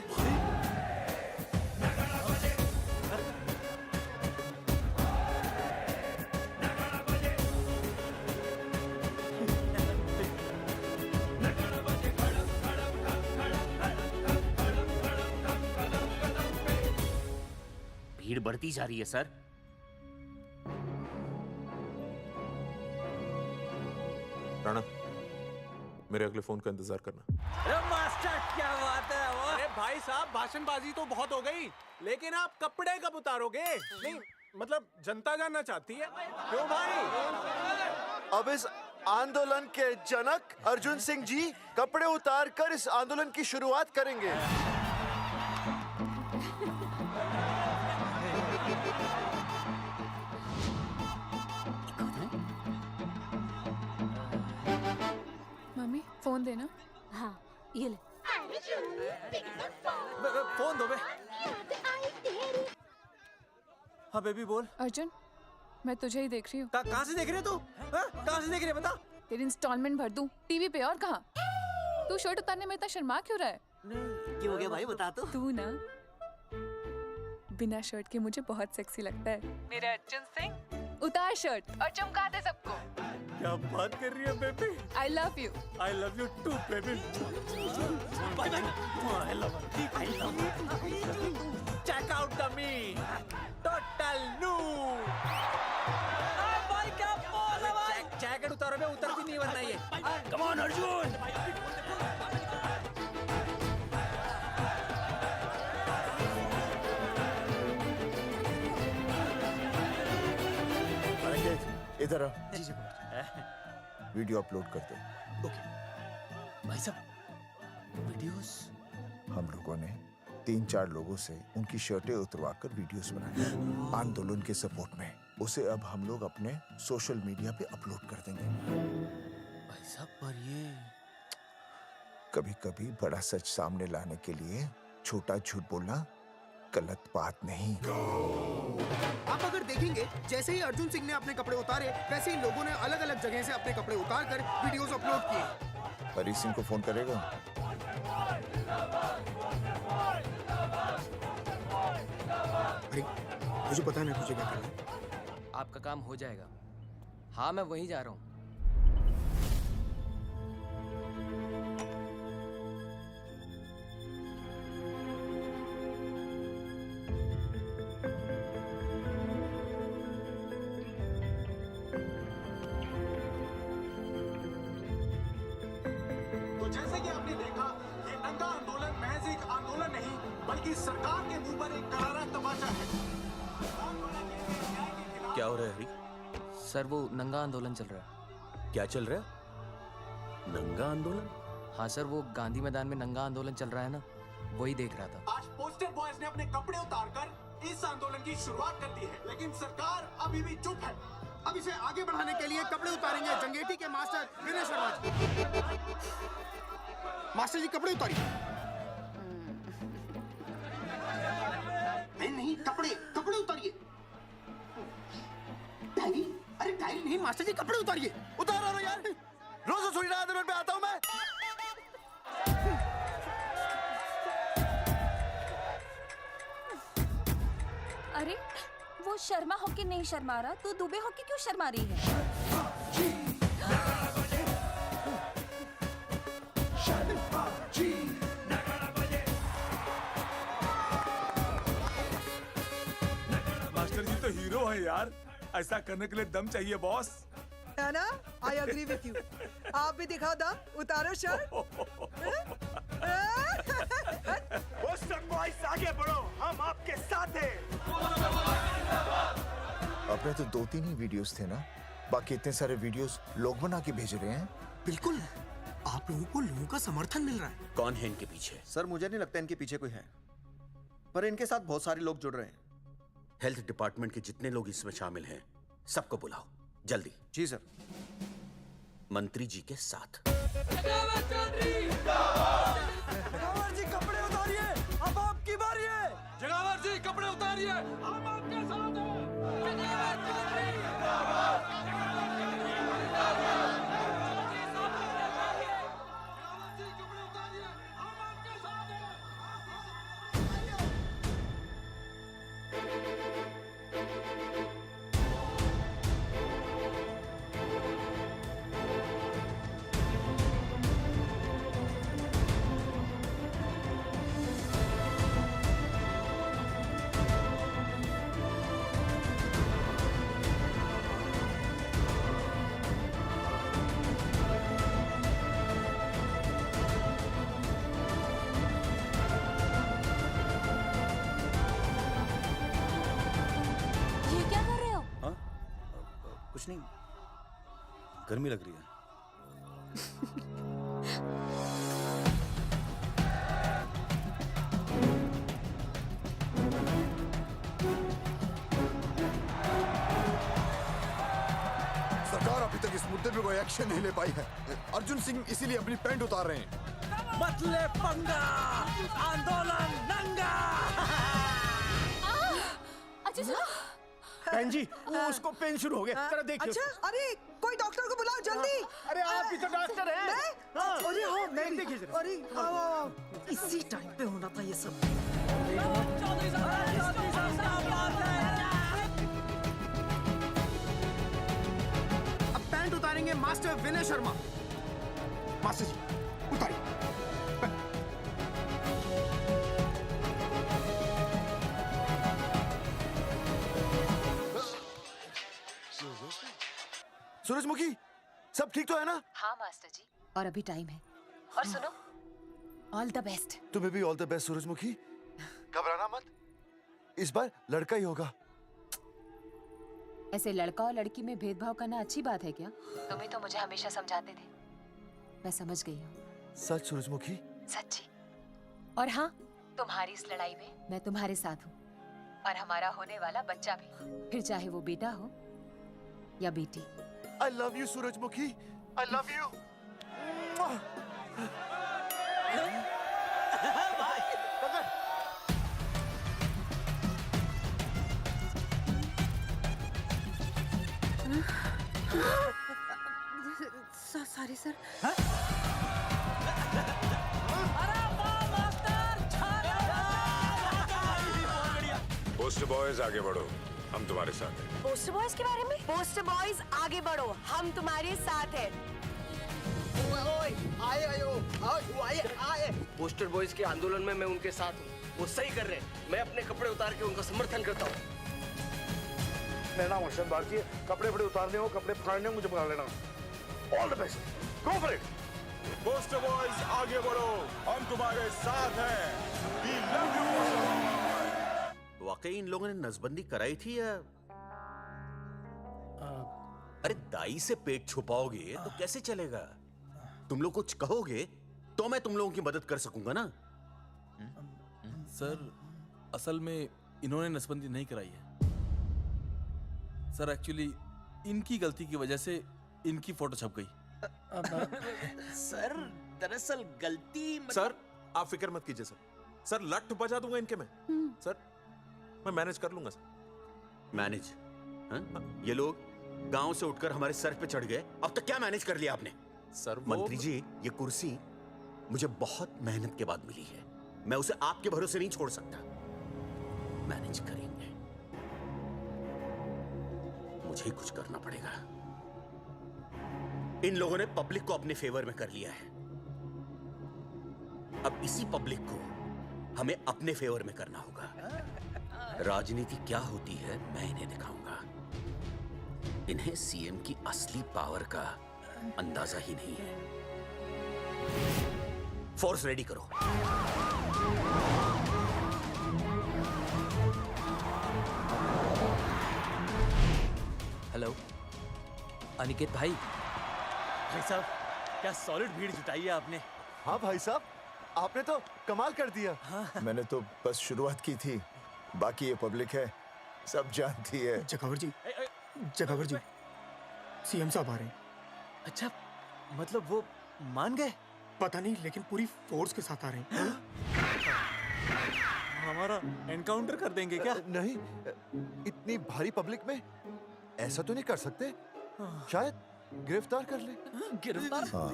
भीड़ बढ़ती जा रही है सर। राणा, मेरे अगले फोन का इंतजार करना। अरे मास्टर क्या बात है वो? अरे भाई साहब, भाषणबाजी तो बहुत हो गई, लेकिन आप कपड़े कब उतारोगे? नहीं मतलब जनता जानना चाहती है। क्यों भाई? अब इस आंदोलन के जनक अर्जुन सिंह जी कपड़े उतार कर इस आंदोलन की शुरुआत करेंगे। मम्मी फोन देना। हाँ ये ले। फोन दो बे। हाँ बेबी बोल। अर्जुन मैं तुझे ही देख रही हूँ। कहाँ से देख रही है तू? कहाँ से देख रही है बता? तेरी इंस्टॉलमेंट भर दूं टीवी पे और कहाँ? तू शर्ट उतारने में इतना शर्मा क्यों रहा है? क्या हो गया भाई, बता तो। तू ना बिना शर्ट के मुझे बहुत सेक्सी लगता है। मेरे अर्जुन सिंह, उतार शर्ट और चमका दे सबको। क्या बात कर रही है baby? I love you. I love you too baby. Bye bye. I love you. I love you. Check out the me. Total new. भाई क्या बोल है भाई? जैकेट उतारो बे, उतरती नहीं वरना ये। Come on Arjun. इधर आ। वीडियो अपलोड करते। भाई साहब वीडियोस? हम लोगों ने 3-4 लोगों से उनकी शर्टें उतरवाकर वीडियोस बनाए आंदोलन के सपोर्ट में। उसे अब हम लोग अपने सोशल मीडिया पे अपलोड कर देंगे। भाई साहब पर ये कभी-कभी बड़ा सच सामने लाने के लिए छोटा झूठ बोलना गलत बात नहीं। आप अगर देखेंगे जैसे ही अर्जुन सिंह ने अपने कपड़े उतारे, वैसे ही लोगों ने अलग अलग जगह से अपने कपड़े उतार कर वीडियोस अपलोड किए। हरी सिंह को फोन करेगा? अरे मुझे पता नहीं मुझे क्या करना है। आपका काम हो जाएगा। हाँ मैं वहीं जा रहा हूँ। तो जैसे कि आपने देखा, ये नंगा आंदोलन महज एक आंदोलन नहीं, बल्कि सरकार के मुंह पर एक करारा तमाचा है। क्या हो रहा है हरी? सर वो नंगा आंदोलन चल रहा है। क्या चल रहा है? नंगा आंदोलन? हाँ सर, वो गांधी मैदान में नंगा आंदोलन चल रहा है ना, वही देख रहा था। आज पोस्टर बॉयज ने अपने कपड़े उतारकर इस आंदोलन की शुरुआत कर दी है, लेकिन सरकार अभी भी चुप है। अब इसे आगे बढ़ाने के लिए कपड़े उतारेंगे जंगेटी के मास्टर विनय शर्मा जी। मास्टर जी कपड़े उतारिए। नहीं कपड़े कपड़े उतारिए। डायरी? अरे डायरी नहीं मास्टर जी, कपड़े उतारिए। उतारो यार, रोज थोड़ी ना आंदोलन पे आता हूँ मैं। अरे वो शर्मा होके नहीं शर्मा रहा, तू दुबे होके क्यों शर्मा रही है? मास्टर जी तो हीरो है यार, ऐसा करने के लिए दम चाहिए बॉस। है ना? I agree with you. आप भी दिखाओ दम, उतारो शर्ट। बॉयज आगे बढ़ो, हम आपके साथ हैं। अपने तो 2-3 ही वीडियोस थे ना, बाकी इतने सारे वीडियोस लोग बना के भेज रहे हैं। बिल्कुल, आप लोगों को लोगों का समर्थन मिल रहा है। कौन है इनके पीछे? सर मुझे नहीं लगता इनके पीछे कोई है, पर इनके साथ बहुत सारे लोग जुड़ रहे हैं। हेल्थ डिपार्टमेंट के जितने लोग इसमें शामिल हैं, सबको बुलाओ जल्दी। जी सर। मंत्री जी के साथ। जगावर जी कपड़े उतारिए, अब आपकी बारी है। जगावर जी कपड़े उतारिए, हम आपके साथ हैं। कुछ नहीं, गर्मी लग रही है। सरकार अभी तक इस मुद्दे पे कोई एक्शन नहीं ले पाई है। अर्जुन सिंह इसीलिए अपनी पैंट उतार रहे हैं। मत ले पंगा, आंदोलन नंगा। बहन जी, वो उसको पेन शुरू हो गया, जरा देखिए। अच्छा, अरे कोई डॉक्टर को बुलाओ जल्दी। अरे आप भी तो डॉक्टर हैं। अरे हाँ, मैं भी। देखिए जरा। अरे आओ, इसी टाइम पे होना था ये सब। अब पैंट उतारेंगे मास्टर विनय शर्मा। मास्टर जी उतारिए। सूरजमुखी, सब ठीक तो है ना? हाँ मास्टर जी, और अभी टाइम है। और सुनो, ऑल द बेस्ट। तुम्हें भी ऑल द बेस्ट सूरजमुखी। घबराना मत, इस बार लड़का ही होगा। ऐसे लड़का और लड़की में भेदभाव करना अच्छी बात है क्या? तुम ही तो मुझे हमेशा समझाते थे। मैं समझ गई हूँ। सच सूरजमुखी? सच्ची। और हाँ, तुम्हारी इस लड़ाई में मैं तुम्हारे साथ हूँ, और हमारा होने वाला बच्चा भी, फिर चाहे वो बेटा हो या बेटी। I love you, सूरजमुखी। I love you. Sorry sir. Post boys आगे बढ़ो, हम तुम्हारे साथ हैं। पोस्टर बॉयज के बारे में? पोस्टर बॉयज आगे बढ़ो, हम तुम्हारे साथ हैं। आए। पोस्टर बॉयज के आंदोलन में मैं उनके साथ हूँ, वो सही कर रहे हैं। मैं अपने कपड़े उतार के उनका समर्थन करता हूँ। मेरा नाम अर्शद भारती है। कपड़े बड़े उतारने हो, कपड़े फाड़ने हो, मुझे बुला लेना। All the best, go for it. Post boys आगे बढ़ो, हम तुम्हारे साथ हैं। We love you. वाकई इन लोगों ने नसबंदी कराई थी या? अरे दाई से पेट छुपाओगे तो कैसे चलेगा? तुम लोग कुछ कहोगे तो मैं तुम लोगों की मदद कर सकूंगा ना। सर, असल में इन्होंने नसबंदी नहीं कराई है सर। एक्चुअली इनकी गलती की वजह से इनकी फोटो छप गई। सर दरअसल गलती सर आप फिक्र मत कीजिए सर लट बजा दूंगा इनके में। सर मैं मैनेज कर लूंगा सर। मैनेज? ये लोग गांव से उठकर हमारे सर पे चढ़ गए, अब तक क्या मैनेज कर लिया आपने? सर मंत्री जी, ये कुर्सी मुझे बहुत मेहनत के बाद मिली है, मैं उसे आपके भरोसे नहीं छोड़ सकता। मैनेज करेंगे। मुझे ही कुछ करना पड़ेगा। इन लोगों ने पब्लिक को अपने फेवर में कर लिया है। अब इसी पब्लिक को हमें अपने फेवर में करना होगा। राजनीति क्या होती है मैं इन्हें दिखाऊंगा। इन्हें सीएम की असली पावर का अंदाजा ही नहीं है। फोर्स रेडी करो। हेलो अनिकेत भाई। भाई साहब क्या सॉलिड भीड़ जुटाई है आपने। हाँ भाई साहब, आपने तो कमाल कर दिया। मैंने तो बस शुरुआत की थी, बाकी ये पब्लिक है, सब जानती है। जगावर जी, जगावर जी, सीएम साहब आ रहे हैं। अच्छा, मतलब वो मान गए? पता नहीं, लेकिन पूरी फोर्स के साथ आ रहे हैं। हमारा एनकाउंटर कर देंगे क्या? नहीं, इतनी भारी पब्लिक में ऐसा तो नहीं कर सकते। शायद गिरफ्तार कर ले। गिरफ्तार? हाँ,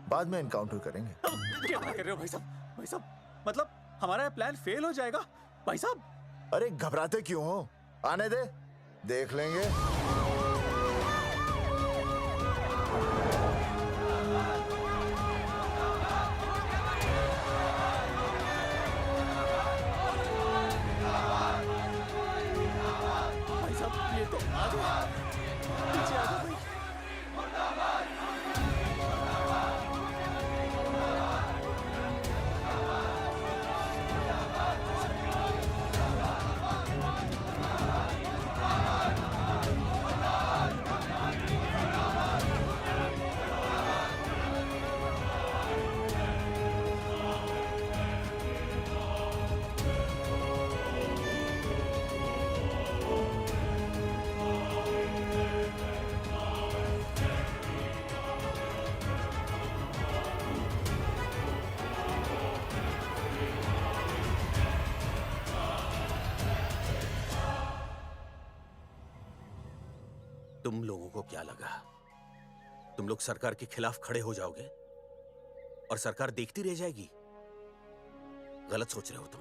बाद में एनकाउंटर करेंगे। क्या बात कर रहे हो भाई साहब? भाई साहब, मतलब हमारा प्लान फेल हो जाएगा भाई साहब? अरे घबराते क्यों हो? आने दे, देख लेंगे। भाई साहब ये तो आ गया। पीछे आ जाओ भाई। तुम लोगों को क्या लगा तुम लोग सरकार के खिलाफ खड़े हो जाओगे और सरकार देखती रह जाएगी? गलत सोच रहे हो तुम।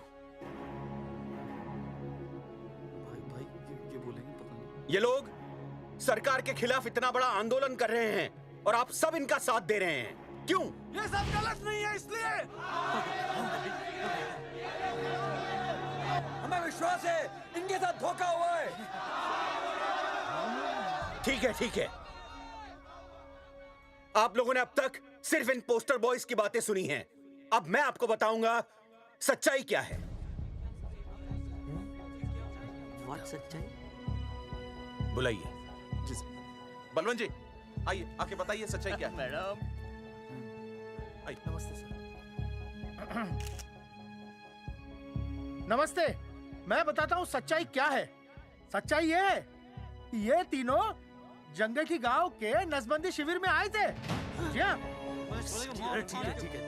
भाई ये बोलेंगे पता नहीं। ये लोग सरकार के खिलाफ इतना बड़ा आंदोलन कर रहे हैं और आप सब इनका साथ दे रहे हैं, क्यों? ये सब गलत नहीं है इसलिए। हमें विश्वास है इनके साथ धोखा हुआ है। ठीक है, ठीक है। आप लोगों ने अब तक सिर्फ इन पोस्टर बॉयज की बातें सुनी हैं। अब मैं आपको बताऊंगा सच्चाई क्या है। व्हाट सच्चाई? बुलाइए। बलवंत जी आइए, आके बताइए सच्चाई क्या है। मैडम आइए। नमस्ते सर। नमस्ते, मैं बताता हूँ सच्चाई क्या है। सच्चाई ये है कि ये तीनों जंगल की गांव के नसबंदी शिविर में आए थे। जी हाँ। ठीक है।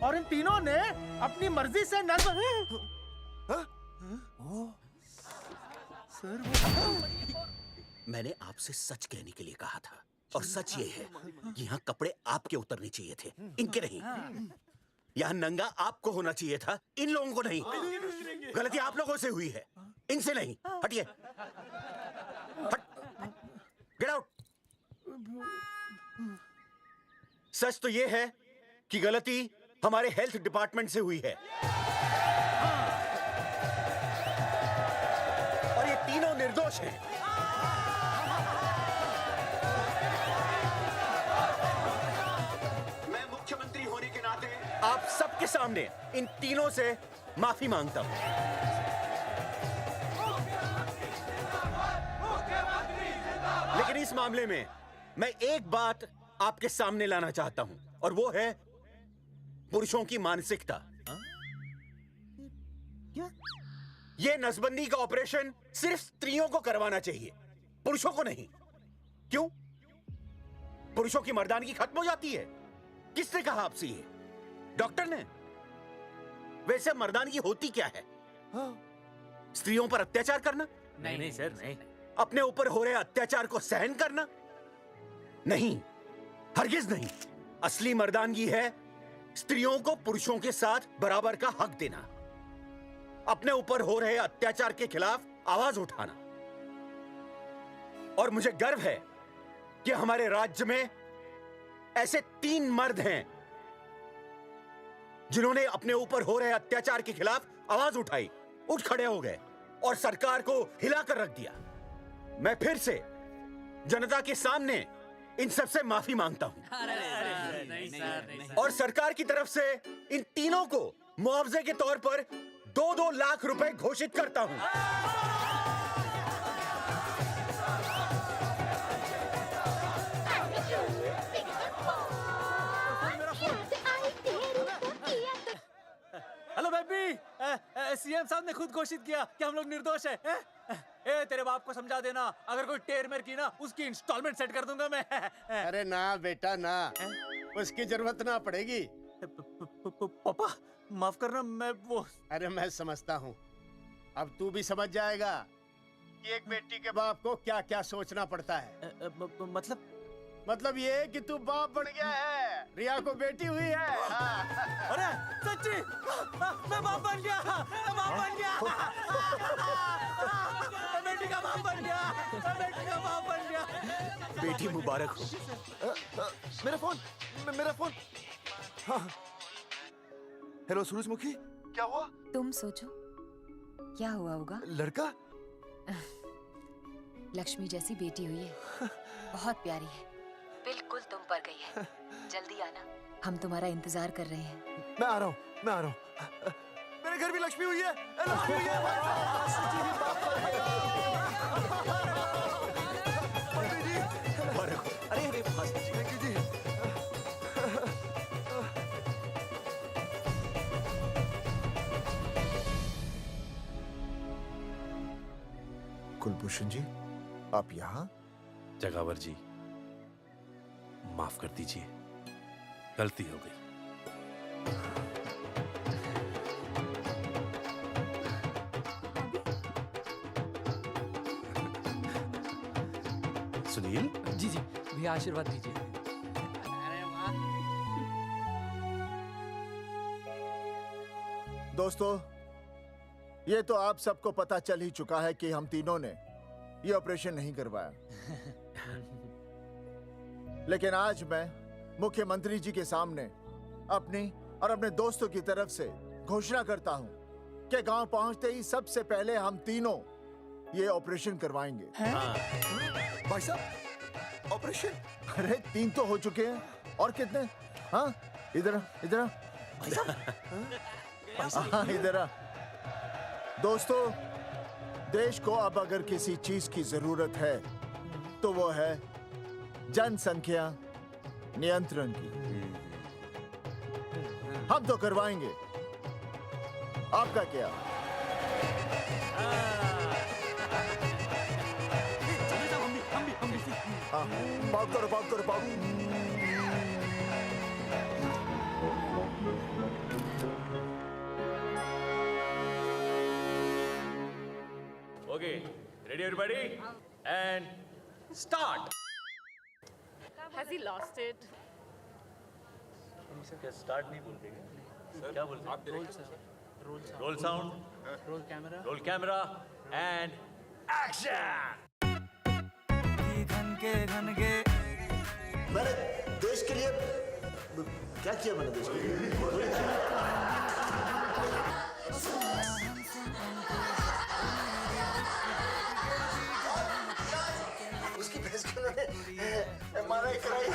और इन तीनों ने अपनी मर्जी से मैंने आपसे सच कहने के लिए कहा था और सच ये है कि यहाँ कपड़े आपके उतरने चाहिए थे, इनके नहीं। यहाँ नंगा आपको होना चाहिए था, इन लोगों को नहीं। गलती आप लोगों से हुई है, इनसे नहीं। हटिए, गेट आउट। सच तो ये है कि गलती हमारे हेल्थ डिपार्टमेंट से हुई है और ये तीनों निर्दोष हैं। मैं मुख्यमंत्री होने के नाते आप सबके सामने इन तीनों से माफी मांगता हूं। लेकिन इस मामले में मैं एक बात आपके सामने लाना चाहता हूं और वो है पुरुषों की मानसिकता। क्या? ये नसबंदी का ऑपरेशन सिर्फ स्त्रियों को करवाना चाहिए, पुरुषों को नहीं। क्यों? पुरुषों की मर्दानगी खत्म हो जाती है? किसने कहा आपसे ये? डॉक्टर ने? वैसे मर्दानगी होती क्या है? स्त्रियों पर अत्याचार करना? नहीं सर, नहीं। अपने ऊपर हो रहे अत्याचार को सहन करना? नहीं, हरगिज नहीं। असली मर्दानगी है स्त्रियों को पुरुषों के साथ बराबर का हक देना, अपने ऊपर हो रहे अत्याचार के खिलाफ आवाज उठाना। और मुझे गर्व है कि हमारे राज्य में ऐसे 3 मर्द हैं जिन्होंने अपने ऊपर हो रहे अत्याचार के खिलाफ आवाज उठाई, उठ खड़े हो गए और सरकार को हिलाकर रख दिया। मैं फिर से जनता के सामने इन सबसे माफी मांगता हूं और सरकार की तरफ से इन तीनों को मुआवजे के तौर पर 2-2 लाख रुपए घोषित करता हूं। हेलो बेबी, सीएम साहब ने खुद घोषित किया कि हम लोग निर्दोष हैं। ए तेरे बाप को समझा देना, अगर कोई टेर मेर की ना उसकी इंस्टॉलमेंट सेट कर दूंगा मैं। अरे ना बेटा ना, उसकी जरूरत ना पड़ेगी। पापा माफ करना, मैं वो। अरे मैं समझता हूँ, अब तू भी समझ जाएगा कि एक बेटी के बाप को क्या क्या सोचना पड़ता है। मतलब ये कि तू बाप बन गया है, रिया को बेटी हुई है। अरे सच्ची, मैं बाप बन गया, मैं बाप बन गया, मैं बेटी का बाप बन गया, मैं बेटी का बाप बन गया। बेटी मुबारक हो। मेरा फोन। हाँ। हेलो सूरजमुखी, क्या हुआ? तुम सोचो क्या हुआ होगा। लड़का? लक्ष्मी जैसी बेटी हुई है, बहुत प्यारी है, बिल्कुल तुम पर गई है। जल्दी आना, हम तुम्हारा इंतजार कर रहे हैं। मैं आ रहा हूँ। मेरे घर भी लक्ष्मी हुई है। लक्ष्मी हुई है। अरे कुलभूषण जी, आप यहाँ? जगावर जी, माफ कर दीजिए, गलती हो गई। सुनील जी भैया आशीर्वाद दीजिए। दोस्तों, ये तो आप सबको पता चल ही चुका है कि हम तीनों ने ये ऑपरेशन नहीं करवाया। लेकिन आज मैं मुख्यमंत्री जी के सामने अपनी और अपने दोस्तों की तरफ से घोषणा करता हूं कि गांव पहुंचते ही सबसे पहले हम तीनों ये ऑपरेशन करवाएंगे। भाई साहब, ऑपरेशन? अरे 3 तो हो चुके हैं, और कितने? हाँ, इधर आ। दोस्तों, देश को अब अगर किसी चीज की जरूरत है तो वो है जनसंख्या नियंत्रण की। हम तो करवाएंगे, आपका क्या? पाउट करो। Okay, ready everybody? And start. Has he lost it? क्या स्टार्ट नहीं बोलते क्या? क्या बोलते? आप role sound, roll camera and action. मैंने देश के लिए क्या किया? मैंने देश के लिए उसकी भैंस को मारा कराई।